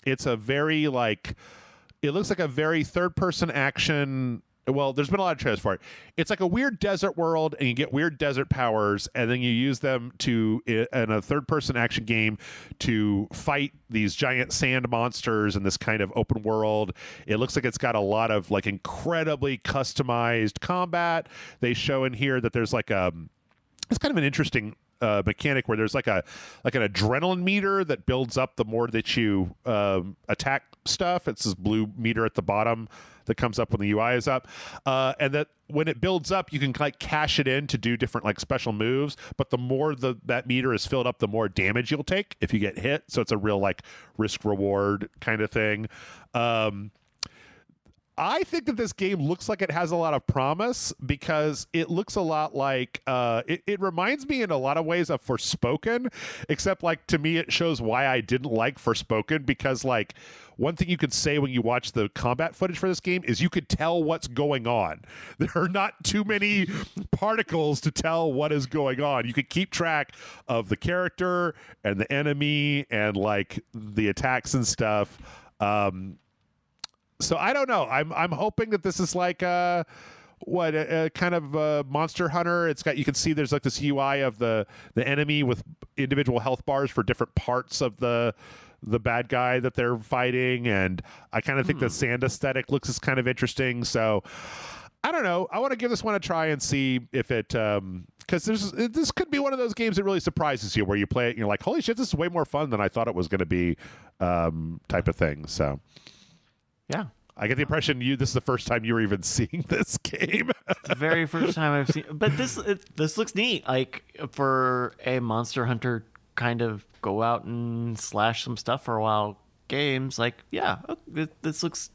It's a very it looks like a very third-person action. Well, there's been a lot of trailers for it. It's like a weird desert world, and you get weird desert powers, and then you use them in a third-person action game to fight these giant sand monsters in this kind of open world. It looks like it's got a lot of like incredibly customized combat. They show in here that there's like it's kind of an interesting mechanic where there's like an adrenaline meter that builds up the more that you attack stuff. It's this blue meter at the bottom that comes up when the UI is up, and that when it builds up, you can like cash it in to do different like special moves. But the more that meter is filled up, the more damage you'll take if you get hit. So it's a real like risk reward kind of thing. I think that this game looks like it has a lot of promise because it looks a lot like it reminds me in a lot of ways of Forspoken, except like to me it shows why I didn't like Forspoken, because like one thing you could say when you watch the combat footage for this game is you could tell what's going on. There are not too many particles to tell what is going on. You could keep track of the character and the enemy and like the attacks and stuff. So I don't know. I'm hoping that this is like a kind of Monster Hunter. It's got, you can see there's like this UI of the enemy with individual health bars for different parts of the bad guy that they're fighting, and I kind of think the sand aesthetic looks kind of interesting. So I don't know. I want to give this one a try and see if it because this could be one of those games that really surprises you, where you play it and you're like, holy shit, this is way more fun than I thought it was going to be, type of thing. So. Yeah. I get the impression this is the first time you were even seeing this game. It's the very first time I've seen, but this looks neat. Like for a Monster Hunter kind of go out and slash some stuff for a while games. Like, yeah, this looks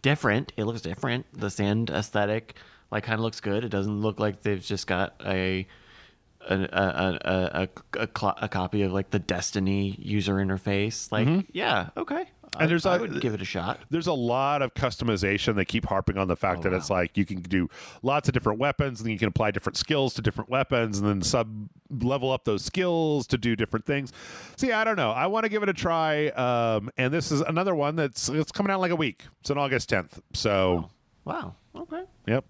different. It looks different. The sand aesthetic like kind of looks good. It doesn't look like they've just got a copy of like the Destiny user interface. Like, yeah, okay. I would give it a shot. There's a lot of customization. They keep harping on the fact that it's like you can do lots of different weapons, and then you can apply different skills to different weapons, and then sub level up those skills to do different things. See, I don't know. I want to give it a try. And this is another one it's coming out in like a week. It's on August 10th. So wow. Okay. Yep.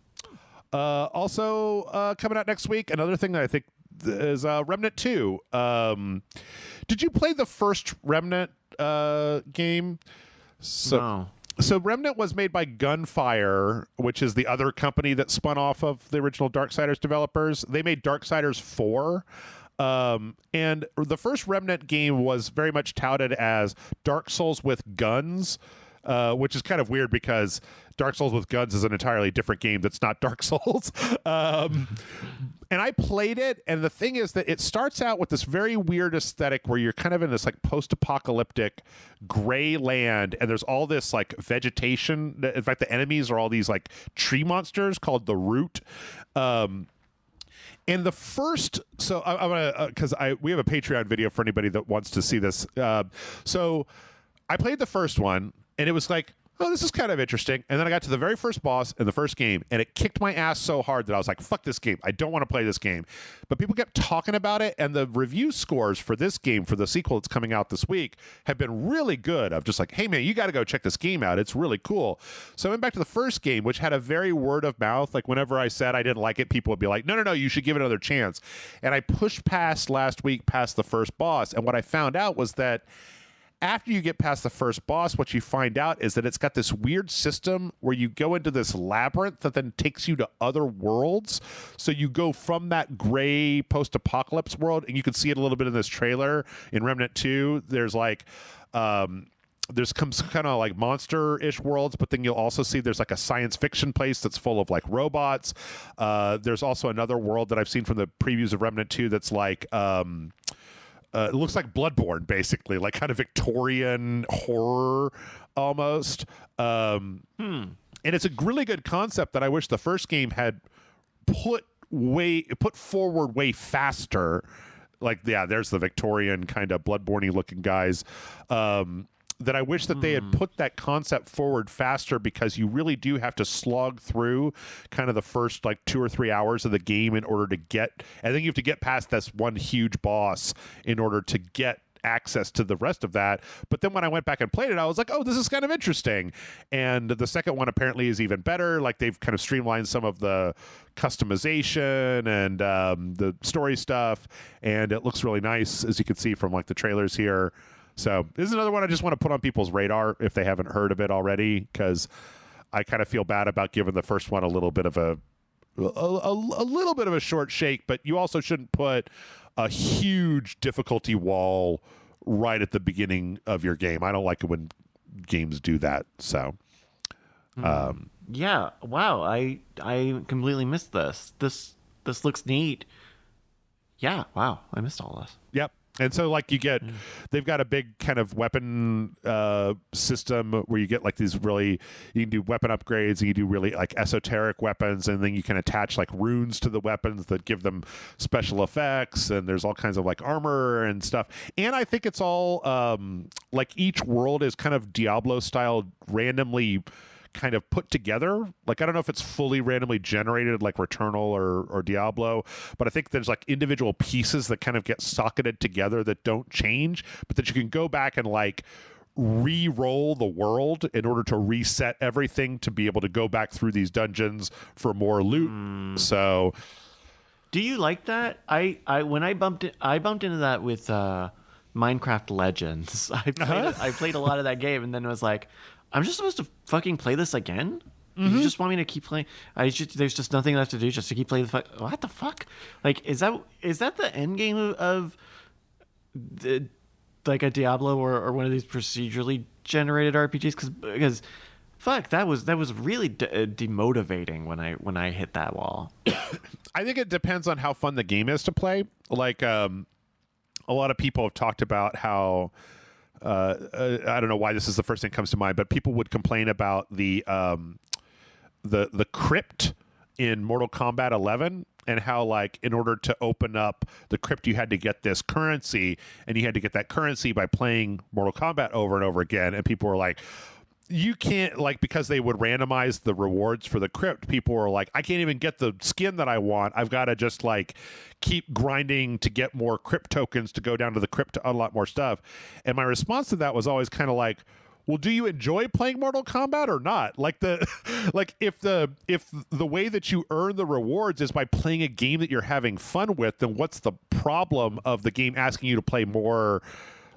Also coming out next week, another thing that I think is Remnant 2. Did you play the first Remnant game? No. So Remnant was made by Gunfire, which is the other company that spun off of the original Darksiders developers. They made Darksiders 4. And the first Remnant game was very much touted as Dark Souls with guns, which is kind of weird because Dark Souls with guns is an entirely different game that's not Dark Souls. And I played it, and the thing is that it starts out with this very weird aesthetic where you're kind of in this like post-apocalyptic gray land, and there's all this like vegetation. In fact, the enemies are all these like tree monsters called the Root. And the first, so I'm gonna because we have a Patreon video for anybody that wants to see this. So I played the first one, and it was like, oh, this is kind of interesting. And then I got to the very first boss in the first game, and it kicked my ass so hard that I was like, fuck this game. I don't want to play this game. But people kept talking about it, and the review scores for this game, for the sequel that's coming out this week, have been really good. Of just like, hey, man, you got to go check this game out. It's really cool. So I went back to the first game, which had a very word of mouth. Like, whenever I said I didn't like it, people would be like, no, you should give it another chance. And I pushed past last week, past the first boss, and what I found out was that after you get past the first boss, what you find out is that it's got this weird system where you go into this labyrinth that then takes you to other worlds. So you go from that gray post-apocalypse world, and you can see it a little bit in this trailer in Remnant 2. There's like there's kind of like monster-ish worlds, but then you'll also see there's like a science fiction place that's full of like robots. There's also another world that I've seen from the previews of Remnant 2 that's like it looks like Bloodborne, basically, like kind of Victorian horror almost. And it's a really good concept that I wish the first game had put forward way faster. Like, yeah, there's the Victorian kind of Bloodborne-y looking guys. That I wish that they had put that concept forward faster, because you really do have to slog through kind of the first like 2 or 3 hours of the game in order to get, I think you have to get past this one huge boss in order to get access to the rest of that. But then when I went back and played it, I was like, oh, this is kind of interesting. And the second one apparently is even better. Like, they've kind of streamlined some of the customization and the story stuff, and it looks really nice, as you can see from like the trailers here. So this is another one I just want to put on people's radar if they haven't heard of it already, because I kind of feel bad about giving the first one a little bit of a little bit of a short shake, but you also shouldn't put a huge difficulty wall right at the beginning of your game. I don't like it when games do that. So yeah, wow, I completely missed this. This looks neat. Yeah, wow, I missed all this. Yep. And so, like, they've got a big kind of weapon system where you get like these you can do weapon upgrades, and you do really like esoteric weapons, and then you can attach like runes to the weapons that give them special effects, and there's all kinds of like armor and stuff. And I think it's all like each world is kind of Diablo style, randomly kind of put together. Like, I don't know if it's fully randomly generated like Returnal or Diablo, but I think there's like individual pieces that kind of get socketed together that don't change, but that you can go back and like re-roll the world in order to reset everything to be able to go back through these dungeons for more loot. So do you like that? I bumped into that with Minecraft Legends. I played a lot of that game, and then it was like, I'm just supposed to fucking play this again? You just want me to keep playing? There's just nothing left to do, just to keep playing what the fuck? Like, is that the end game of like a Diablo or one of these procedurally generated RPGs? Because fuck, that was really demotivating when I hit that wall. I think it depends on how fun the game is to play. Like, a lot of people have talked about how I don't know why this is the first thing that comes to mind, but people would complain about the crypt in Mortal Kombat 11, and how like in order to open up the crypt you had to get this currency, and you had to get that currency by playing Mortal Kombat over and over again, and people were like, you can't, like, because they would randomize the rewards for the crypt, people were like, I can't even get the skin that I want. I've got to just like keep grinding to get more crypt tokens to go down to the crypt to unlock more stuff. And my response to that was always kind of like, well, do you enjoy playing Mortal Kombat or not? Like if the way that you earn the rewards is by playing a game that you're having fun with, then what's the problem of the game asking you to play more?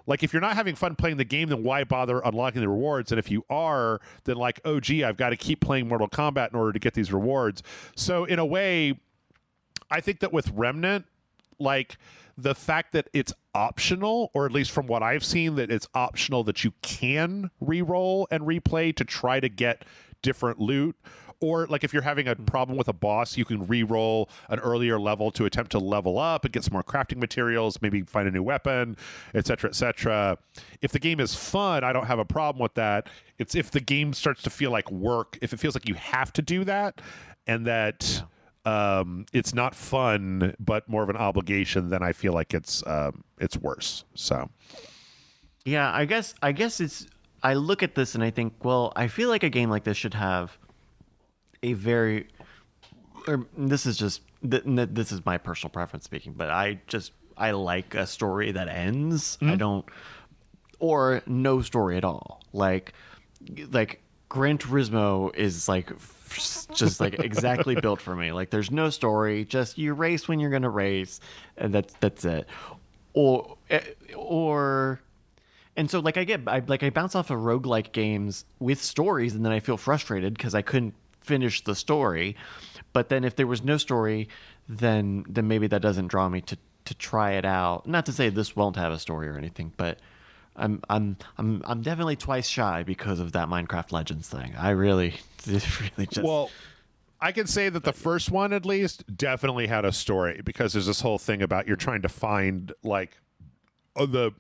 Like, if you're not having fun playing the game, then why bother unlocking the rewards? And if you are, then like, oh, gee, I've got to keep playing Mortal Kombat in order to get these rewards. So in a way, I think that with Remnant, like the fact that it's optional, or at least from what I've seen, that it's optional that you can re-roll and replay to try to get different loot. Or like if you're having a problem with a boss, you can re-roll an earlier level to attempt to level up and get some more crafting materials, maybe find a new weapon, etc., etc. If the game is fun, I don't have a problem with that. It's if the game starts to feel like work, if it feels like you have to do that, and that it's not fun but more of an obligation, then I feel like it's worse. So Yeah, I guess it's. I look at this and I think, well, I feel like a game like this should have a very, or this is just this is my personal preference speaking, but I like a story that ends. I don't, or no story at all. Like Gran Turismo is like just like exactly built for me. Like there's no story, just you race when you're gonna race, and that's it. Or and so like I bounce off of roguelike games with stories, and then I feel frustrated because I couldn't finish the story. But then if there was no story, then maybe that doesn't draw me to try it out. Not to say this won't have a story or anything, but I'm definitely twice shy because of that Minecraft Legends thing. I really just well, I can say that the first one at least definitely had a story, because there's this whole thing about you're trying to find like the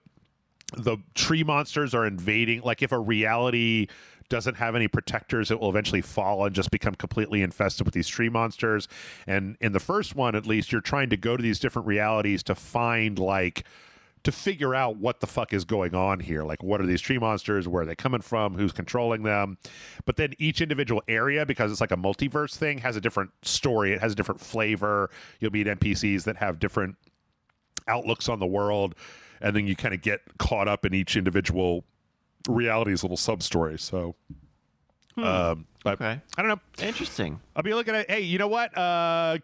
tree monsters are invading. Like if a reality doesn't have any protectors, it will eventually fall and just become completely infested with these tree monsters. And in the first one, at least, you're trying to go to these different realities to find, like, to figure out what the fuck is going on here. Like, what are these tree monsters? Where are they coming from? Who's controlling them? But then each individual area, because it's like a multiverse thing, has a different story. It has a different flavor. You'll meet NPCs that have different outlooks on the world, and then you kind of get caught up in each individual reality's little sub story. So okay, I don't know, interesting. I'll be looking at, hey, you know what,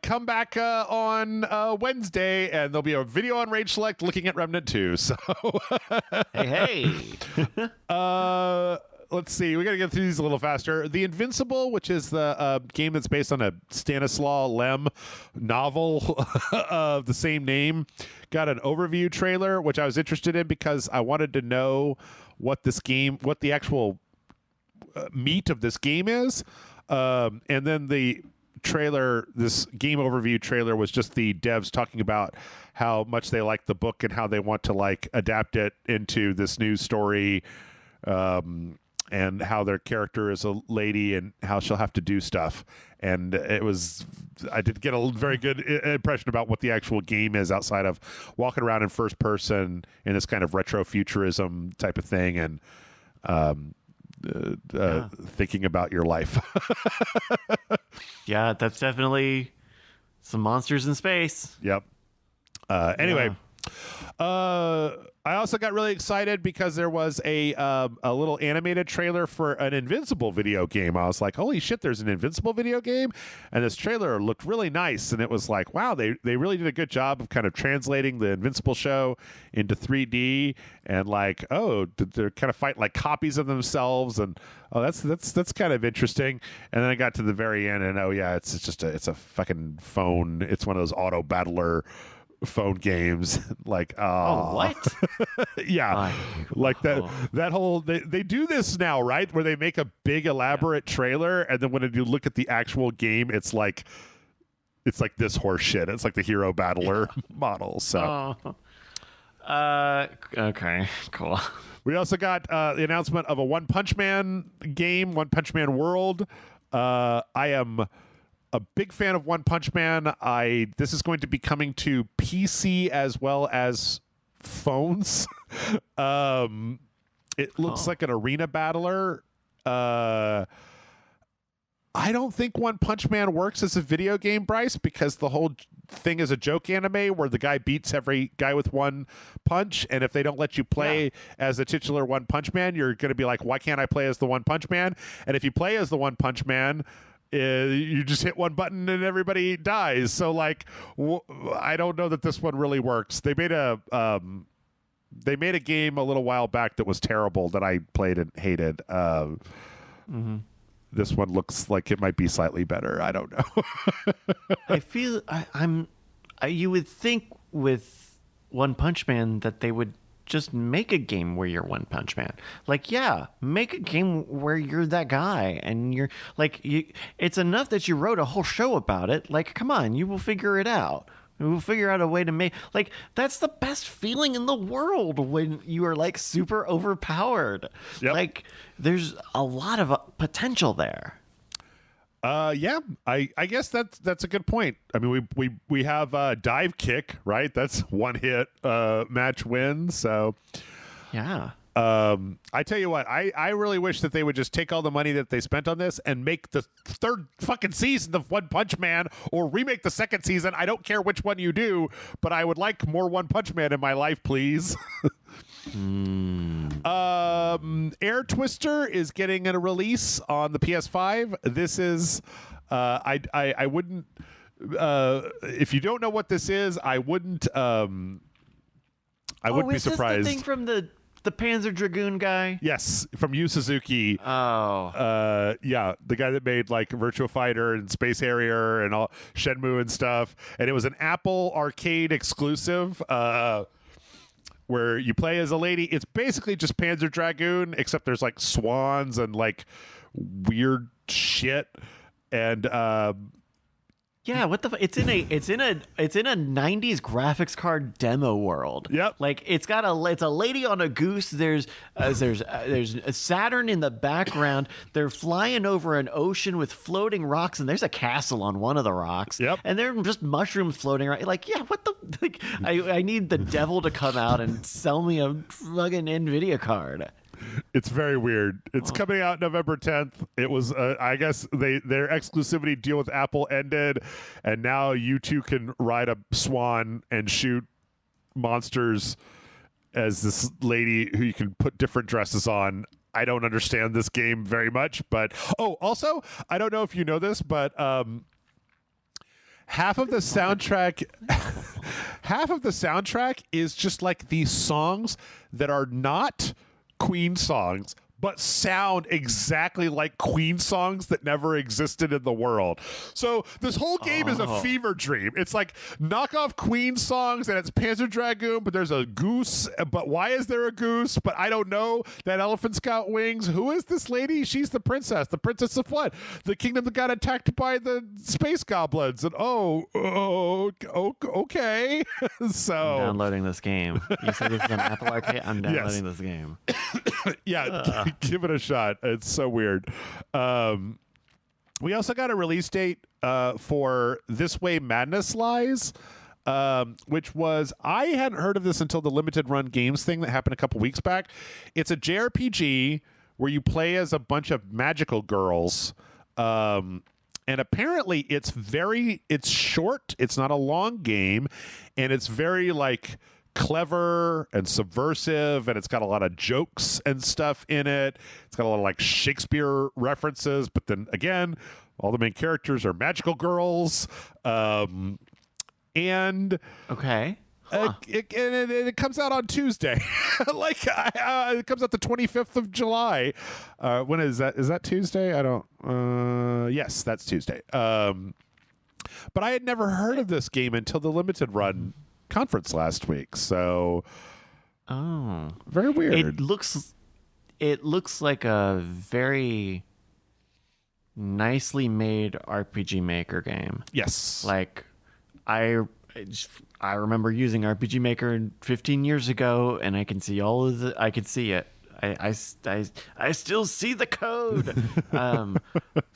come back on Wednesday and there'll be a video on RageSelect looking at Remnant 2. So hey let's see, we gotta get through these a little faster. The Invincible, which is the game that's based on a Stanislaw Lem novel of the same name, got an overview trailer, which I was interested in because I wanted to know what the actual meat of this game is. And then the trailer, this game overview trailer, was just the devs talking about how much they like the book and how they want to like adapt it into this new story, and how their character is a lady and how she'll have to do stuff. And I did get a very good impression about what the actual game is outside of walking around in first person in this kind of retro futurism type of thing, and thinking about your life. Yeah, that's definitely some monsters in space. Yep. Anyway, I also got really excited because there was a little animated trailer for an Invincible video game. I was like, holy shit, there's an Invincible video game? And this trailer looked really nice, and it was like, wow, they really did a good job of kind of translating the Invincible show into 3D, and like, oh, they're kind of fighting like copies of themselves, and oh, that's kind of interesting. And then I got to the very end, and oh yeah, it's a fucking phone. It's one of those auto battler phone games. Like, oh, what? Yeah, like that whole they do this now, right, where they make a big elaborate trailer, and then when you look at the actual game, it's like this horse shit. It's like the hero battler model. So okay, cool. We also got the announcement of a One Punch Man game, One Punch Man World. I am a big fan of One Punch Man. This is going to be coming to PC as well as phones. It looks like an arena battler. I don't think One Punch Man works as a video game, Bryce, because the whole thing is a joke anime where the guy beats every guy with one punch, and if they don't let you play as the titular One Punch Man, you're going to be like, why can't I play as the One Punch Man? And if you play as the One Punch Man, you just hit one button and everybody dies. So, like, I don't know that this one really works. They made a game a little while back that was terrible that I played and hated. This one looks like it might be slightly better. I don't know. I feel you would think with One Punch Man that they would just make a game where you're One Punch Man. Like, yeah, make a game where you're that guy and you're like, it's enough that you wrote a whole show about it. Like, come on, you will figure it out. We'll figure out a way to make, like, that's the best feeling in the world when you are like super overpowered. Yep. Like, there's a lot of potential there. Yeah, I guess that's a good point. I mean, we have dive kick, right? That's one hit match win. So yeah. I tell you what, I really wish that they would just take all the money that they spent on this and make the third fucking season of One Punch Man, or remake the second season. I don't care which one you do, but I would like more One Punch Man in my life, please. Air Twister is getting a release on the PS5. This is I wouldn't if you don't know what this is, I wouldn't be surprised. This the thing from the Panzer Dragoon guy? Yes, from Yu Suzuki. Oh. Yeah, the guy that made like Virtua Fighter and Space Harrier and all Shenmue and stuff. And it was an Apple Arcade exclusive where you play as a lady. It's basically just Panzer Dragoon, except there's like swans and like weird shit. And yeah, what the it's in a 90s graphics card demo world. Yep. Like it's a lady on a goose. There's a Saturn in the background. They're flying over an ocean with floating rocks, and there's a castle on one of the rocks. Yep. And there are just mushrooms floating around. Like, yeah, what the like I need the devil to come out and sell me a fucking Nvidia card. It's very weird. It's coming out November 10th. It was, I guess, their exclusivity deal with Apple ended, and now you two can ride a swan and shoot monsters as this lady who you can put different dresses on. I don't understand this game very much, but also, I don't know if you know this, but half of the soundtrack is just like these songs that are not Queen songs, but sound exactly like Queen songs that never existed in the world. So this whole game is a fever dream. It's like knockoff Queen songs, and it's Panzer Dragoon, but there's a goose. But why is there a goose? But I don't know. That elephant's got wings. Who is this lady? She's the princess of what? The kingdom that got attacked by the space goblins. And okay. So I'm downloading this game. You said this is an Apple Arcade? I'm downloading this game. Yeah, give it a shot. It's so weird. We also got a release date for This Way Madness Lies, which was, I hadn't heard of this until the limited run games thing that happened a couple weeks back. It's a JRPG where you play as a bunch of magical girls. And apparently it's short. It's not a long game, and it's very like clever and subversive, and it's got a lot of jokes and stuff in it. It's got a lot of like Shakespeare references, but then again, all the main characters are magical girls. And okay. It comes out on Tuesday. It comes out the 25th of July. When is that? Is that Tuesday? I don't. Yes, that's Tuesday. But I had never heard of this game until the limited run conference last week. So, very weird. It looks like a very nicely made RPG Maker game. Yes. Like I remember using RPG Maker 15 years ago, and I can see I could see it. I still see the code.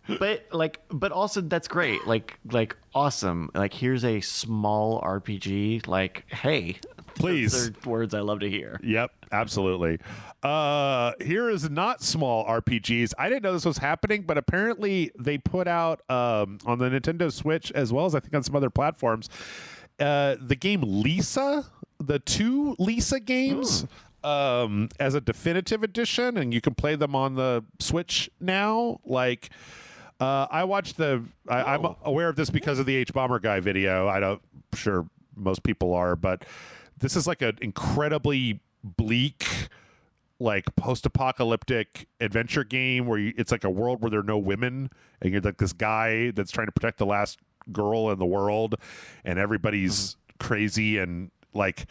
But also that's great. Like awesome. Like here's a small RPG. Like, hey, Please. those are words I love to hear. Yep, absolutely. Here is not small RPGs. I didn't know this was happening, but apparently they put out on the Nintendo Switch, as well as I think on some other platforms, the game Lisa, the 2 Lisa games. As a definitive edition, and you can play them on the Switch now. Like, I watched I'm aware of this because of the H-Bomber Guy video. I'm sure most people are, but this is like an incredibly bleak, like post-apocalyptic adventure game where it's like a world where there are no women, and you're like this guy that's trying to protect the last girl in the world, and everybody's crazy, and like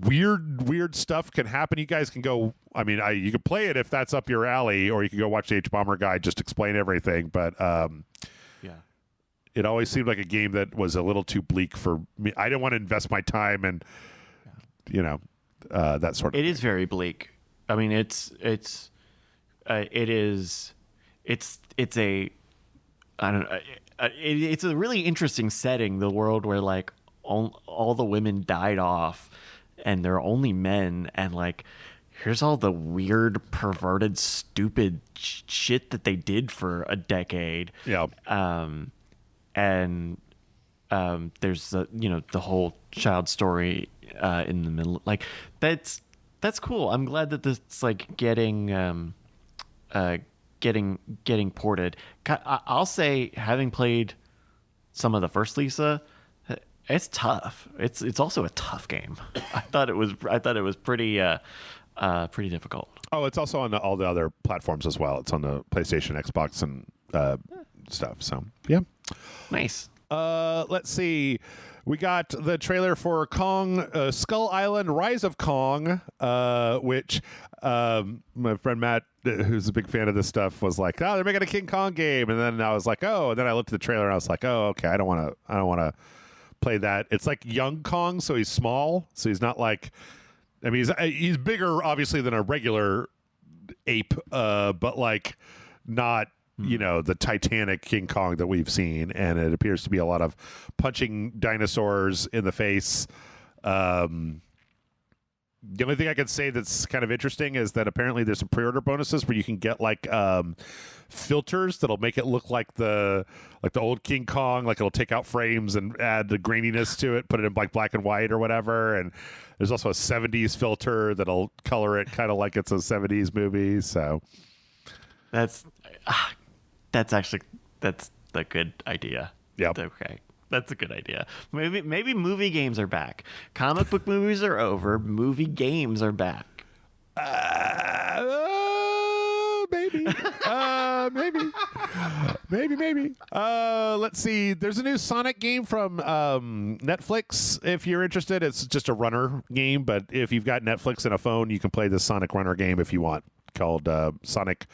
weird stuff can happen. You guys can go, I mean, you can play it if that's up your alley, or you can go watch the H-Bomber Guy just explain everything, but it always seemed like a game that was a little too bleak for me. I didn't want to invest my time and that sort of It thing. is very bleak. I mean, it's a I don't know. It's a really interesting setting. The world where like all the women died off, and there are only men, and like here's all the weird, perverted, stupid shit that they did for a decade. Yeah. And there's the whole child story in the middle. Like that's cool. I'm glad that this is like getting ported. I'll say, having played some of the first Lisa, it's tough. It's also a tough game. I thought it was pretty difficult. Oh, it's also on all the other platforms as well. It's on the PlayStation, Xbox, and stuff. So yeah, nice. Let's see. We got the trailer for Kong, Skull Island: Rise of Kong, which my friend Matt, who's a big fan of this stuff, was like, "Oh, they're making a King Kong game," and then I was like, "Oh," and then I looked at the trailer and I was like, "Oh, okay, I don't want to play that." It's like young Kong, so he's small, so he's not like, I mean, he's bigger obviously than a regular ape, but like not, the Titanic King Kong that we've seen, and it appears to be a lot of punching dinosaurs in the face. The only thing I can say that's kind of interesting is that apparently there's some pre-order bonuses where you can get like filters that'll make it look like the old King Kong, like it'll take out frames and add the graininess to it, put it in like black and white or whatever. And there's also a 70s filter that'll color it kind of like it's a 70s movie. So that's a good idea. Yep. Okay. That's a good idea. Maybe movie games are back. Comic book movies are over. Movie games are back. Maybe. Let's see. There's a new Sonic game from Netflix. If you're interested, it's just a runner game. But if you've got Netflix and a phone, you can play the Sonic runner game if you want, called Sonic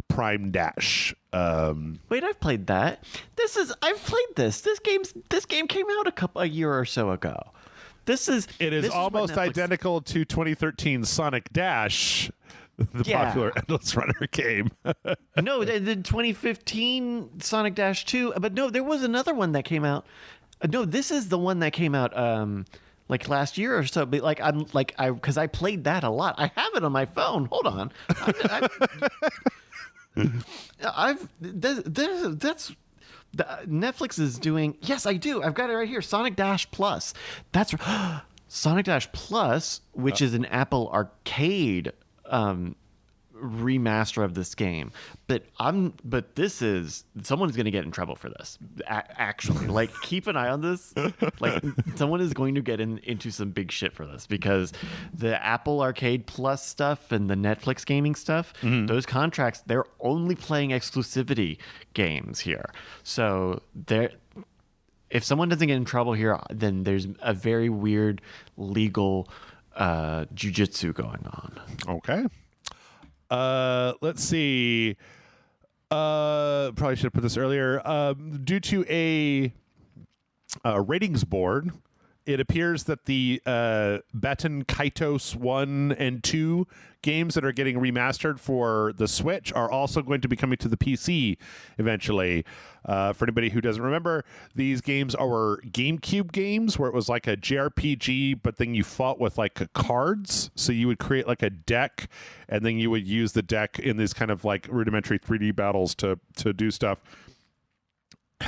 Prime Dash. Wait, I've played that. I've played this. This game came out a year or so ago. It is almost identical to 2013 Sonic Dash, the popular endless runner game. No, the 2015 Sonic Dash 2, but no, there was another one that came out. No, this is the one that came out like last year or so. But because I played that a lot. I have it on my phone. Hold on. Netflix is doing. Yes, I do. I've got it right here. Sonic Dash Plus. That's Sonic Dash Plus, which is an Apple Arcade remaster of this game. But this is, someone's going to get in trouble for this. Actually, like, keep an eye on this. Like, someone is going to get into some big shit for this, because the Apple Arcade Plus stuff and the Netflix gaming stuff, those contracts, they're only playing exclusivity games here. So if someone doesn't get in trouble here, then there's a very weird legal jujitsu going on. Okay. Let's see. Probably should have put this earlier. Due to a ratings board it appears that the Baton Kaitos 1 and 2 games that are getting remastered for the Switch are also going to be coming to the PC eventually. For anybody who doesn't remember, these games are GameCube games where it was like a JRPG, but then you fought with like cards. So you would create like a deck, and then you would use the deck in these kind of like rudimentary 3D battles to do stuff.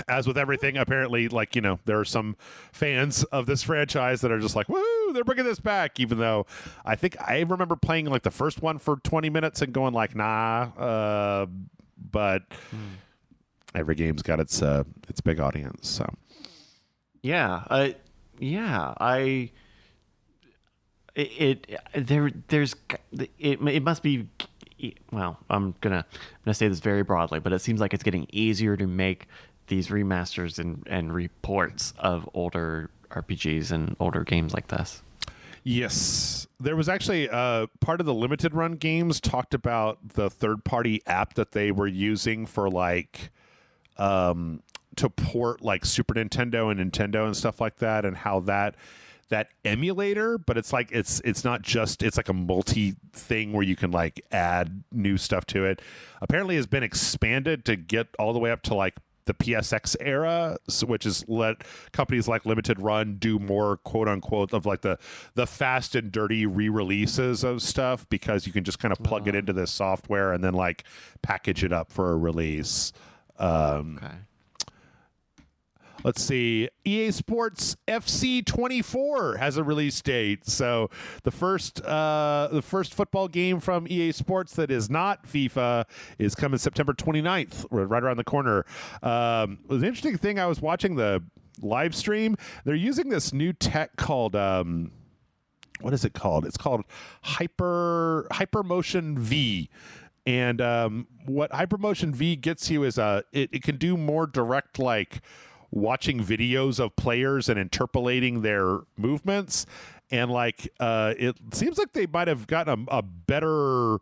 As with everything, apparently, like, there are some fans of this franchise that are just like, woo, they're bringing this back, even though I think I remember playing like the first one for 20 minutes and going like, nah, but every game's got its big audience. So it must be, well, I'm gonna say this very broadly, but it seems like it's getting easier to make these remasters and reports of older RPGs and older games like this. Yes. There was actually part of the limited run games talked about the third-party app that they were using for like to port like Super Nintendo and Nintendo and stuff like that, and how that emulator, but it's like it's not just, it's like a multi thing where you can like add new stuff to it, apparently has been expanded to get all the way up to like the PSX era, which is let companies like Limited Run do more quote unquote of like the fast and dirty re-releases of stuff, because you can just kind of plug it into this software and then like package it up for a release. Okay. Let's see. EA Sports FC 24 has a release date. So the first football game from EA Sports that is not FIFA is coming September 29th, right around the corner. It was an interesting thing. I was watching the live stream. They're using this new tech called what is it called? It's called Hypermotion V. And what Hypermotion V gets you is it can do more direct, like watching videos of players and interpolating their movements, and like it seems like they might have gotten a better,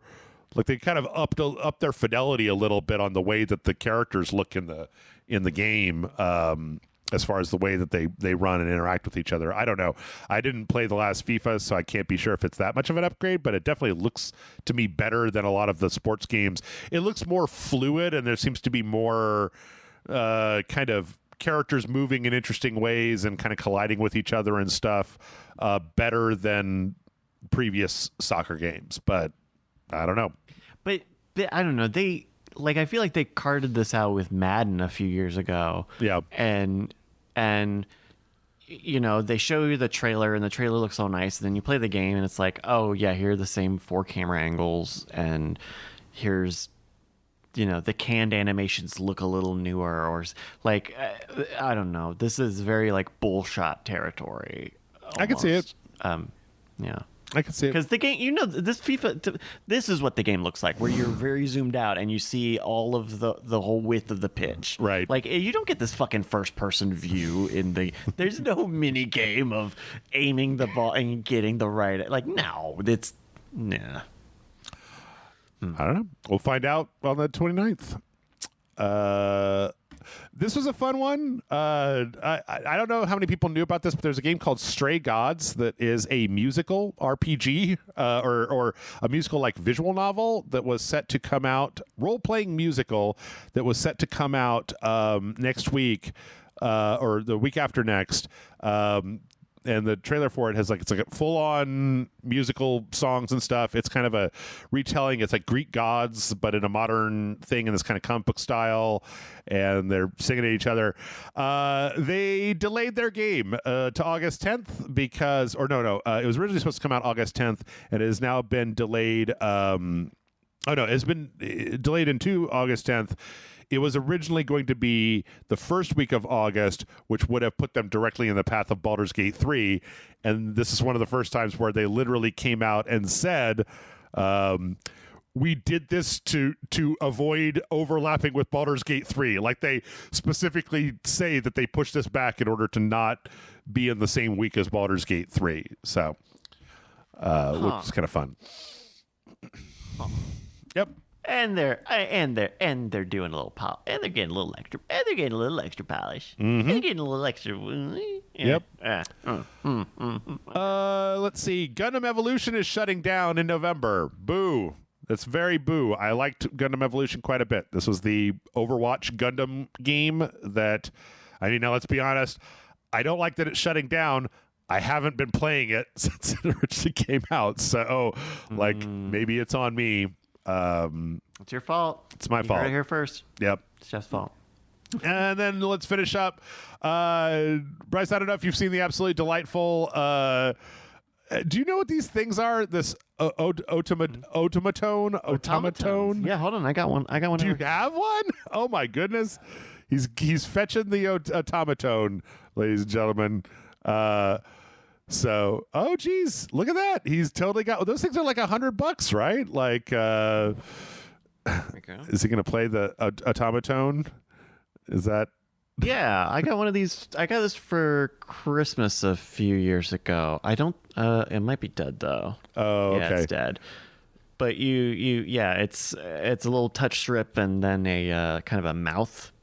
like they kind of up their fidelity a little bit on the way that the characters look in the game, as far as the way that they run and interact with each other. I don't know. I didn't play the last FIFA, so I can't be sure if it's that much of an upgrade, but it definitely looks to me better than a lot of the sports games. It looks more fluid, and there seems to be more kind of characters moving in interesting ways and kind of colliding with each other and stuff, better than previous soccer games. But I don't know. But I don't know. I feel like they carted this out with Madden a few years ago. Yeah. And they show you the trailer, and the trailer looks so nice, and then you play the game and it's like, oh yeah, here are the same 4 camera angles, and here's the canned animations look a little newer, or like I don't know. This is very like bullshot territory. Almost. I can see it. Yeah, I can see it, because the game, this FIFA, this is what the game looks like, where you're very zoomed out and you see all of the whole width of the pitch. Right. Like you don't get this fucking first person view in the. There's no mini game of aiming the ball and getting the right. Like no, it's nah. I don't know. We'll find out on the 29th. This was a fun one. I don't know how many people knew about this, but there's a game called Stray Gods that is a musical RPG, or a musical like visual novel that was set to come out, role-playing musical that was set to come out next week, or the week after next. And the trailer for it has it's like a full-on musical songs and stuff. It's kind of a retelling. It's like Greek gods, but in a modern thing in this kind of comic book style, and they're singing at each other. They delayed their game to August 10th because, or no, it was originally supposed to come out August 10th, and it has now been delayed. It's been delayed into August 10th. It was originally going to be the first week of August, which would have put them directly in the path of Baldur's Gate 3. And this is one of the first times where they literally came out and said, we did this to avoid overlapping with Baldur's Gate 3. Like they specifically say that they pushed this back in order to not be in the same week as Baldur's Gate 3. So, which is kind of fun. Yep. they're doing a little and they're getting a little extra polish. Mm-hmm. They're getting a little extra. Yep. Let's see. Gundam Evolution is shutting down in November. Boo. That's very boo. I liked Gundam Evolution quite a bit. This was the Overwatch Gundam game that, I mean, now let's be honest. I don't like that it's shutting down. I haven't been playing it since it originally came out. So, maybe it's on me. It's your fault. It's my fault. You heard it here first. Yep. It's Jeff's fault. And then let's finish up. Bryce, I don't know if you've seen the absolutely delightful. Do you know what these things are? This automaton? Yeah, hold on. I got one. Do you have one? Oh my goodness. He's fetching the automaton, ladies and gentlemen. So, oh geez, look at that. He's totally got those things are like $100, right? Like, is he going to play the automaton? Is that? Yeah, I got one of these. I got this for Christmas a few years ago. I don't. It might be dead though. Oh, okay. Yeah, it's dead. But it's a little touch strip and then a kind of a mouth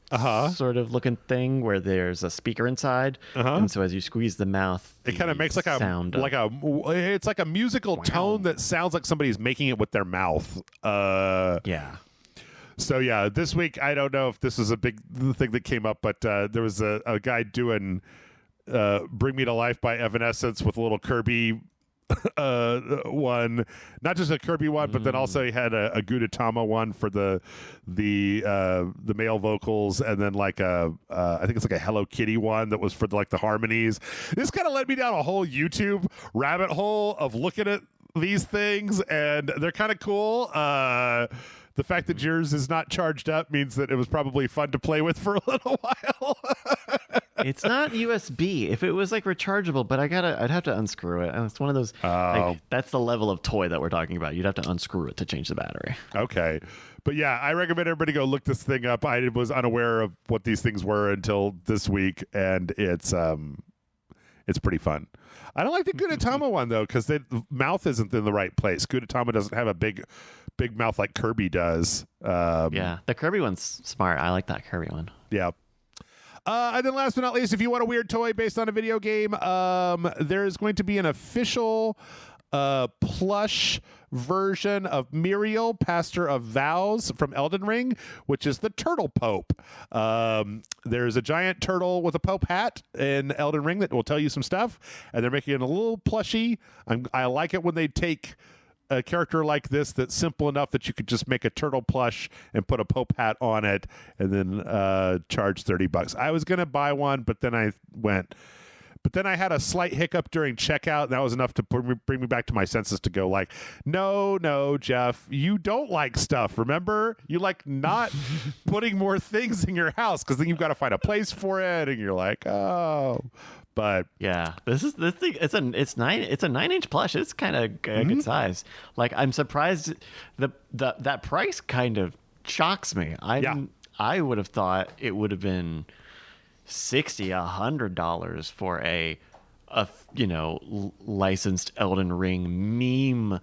sort of looking thing where there's a speaker inside, and so as you squeeze the mouth, it kind of makes like sound it's like a musical tone that sounds like somebody's making it with their mouth. Yeah. So yeah, this week I don't know if this is a big thing that came up, but there was a guy doing "Bring Me to Life" by Evanescence with a little Kirby one, not just a Kirby one, but then also he had a Gudetama one for the male vocals, and then like I think it's like a Hello Kitty one that was for the harmonies. This kind of led me down a whole YouTube rabbit hole of looking at these things, and they're kind of cool. The fact that yours is not charged up means that it was probably fun to play with for a little while. It's not USB. If it was like rechargeable, but I'd have to unscrew it. And it's one of those, that's the level of toy that we're talking about. You'd have to unscrew it to change the battery. Okay. But yeah, I recommend everybody go look this thing up. I was unaware of what these things were until this week, and it's pretty fun. I don't like the Gudetama one though, because the mouth isn't in the right place. Gudetama doesn't have a big mouth like Kirby does. Yeah, the Kirby one's smart. I like that Kirby one. Yeah. And then last but not least, if you want a weird toy based on a video game, there is going to be an official plush version of Muriel, Pastor of Vows from Elden Ring, which is the Turtle Pope. There's a giant turtle with a Pope hat in Elden Ring that will tell you some stuff, and they're making it a little plushy. I like it when they take a character like this that's simple enough that you could just make a turtle plush and put a Pope hat on it and then charge $30. I was going to buy one, but then I had a slight hiccup during checkout, and that was enough to bring me back to my senses to go like, no, Jeff, you don't like stuff. Remember? You like not putting more things in your house because then you've got to find a place for it, and you're like, oh. But yeah, this thing. It's a 9-inch plush. It's kind of a good size. Like, I'm surprised that price kind of shocks me. I would have thought it would have been $60-$100 for a licensed Elden Ring meme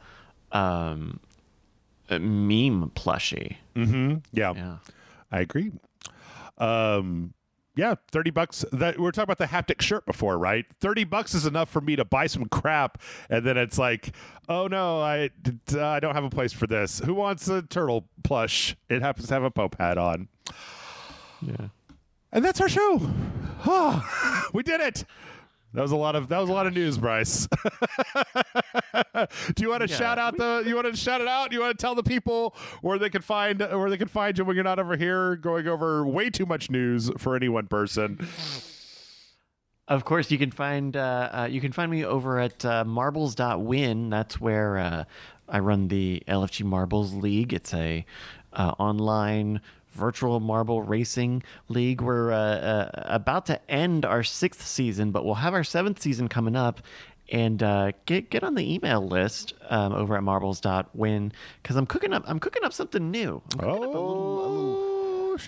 plushie. Yeah, I agree. Yeah, $30. That we're talking about the haptic shirt before, right? $30 is enough for me to buy some crap, and then it's like, oh no, I don't have a place for this. Who wants a turtle plush? It happens to have a Pope hat on. Yeah, and that's our show. We did it. That was a lot of news, Bryce. Do you want to shout out you want to shout it out? Do you want to tell the people where they can find you when you're not over here going over way too much news for any one person? Of course, you can find me over at marbles.win. That's where I run the LFG Marbles League. It's a online virtual marble racing league. We're about to end our 6th season, but we'll have our 7th season coming up. And get on the email list over at marbles.win, because I'm cooking up something new. I'm cooking up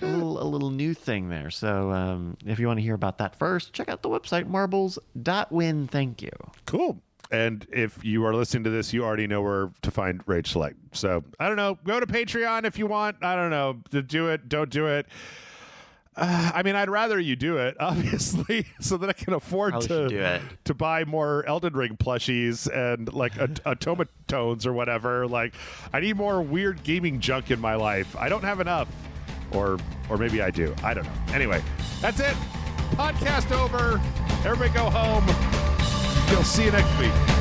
a little new thing there. So if you want to hear about that first, check out the website marbles.win. Thank you. Cool. And if you are listening to this, you already know where to find RageSelect. So I don't know. Go to Patreon if you want. I don't know. Do it. Don't do it. I mean, I'd rather you do it, obviously, so that I can afford to buy more Elden Ring plushies and like automatones or whatever. Like, I need more weird gaming junk in my life. I don't have enough, or maybe I do. I don't know. Anyway, that's it. Podcast over. Everybody go home. We'll see you next week.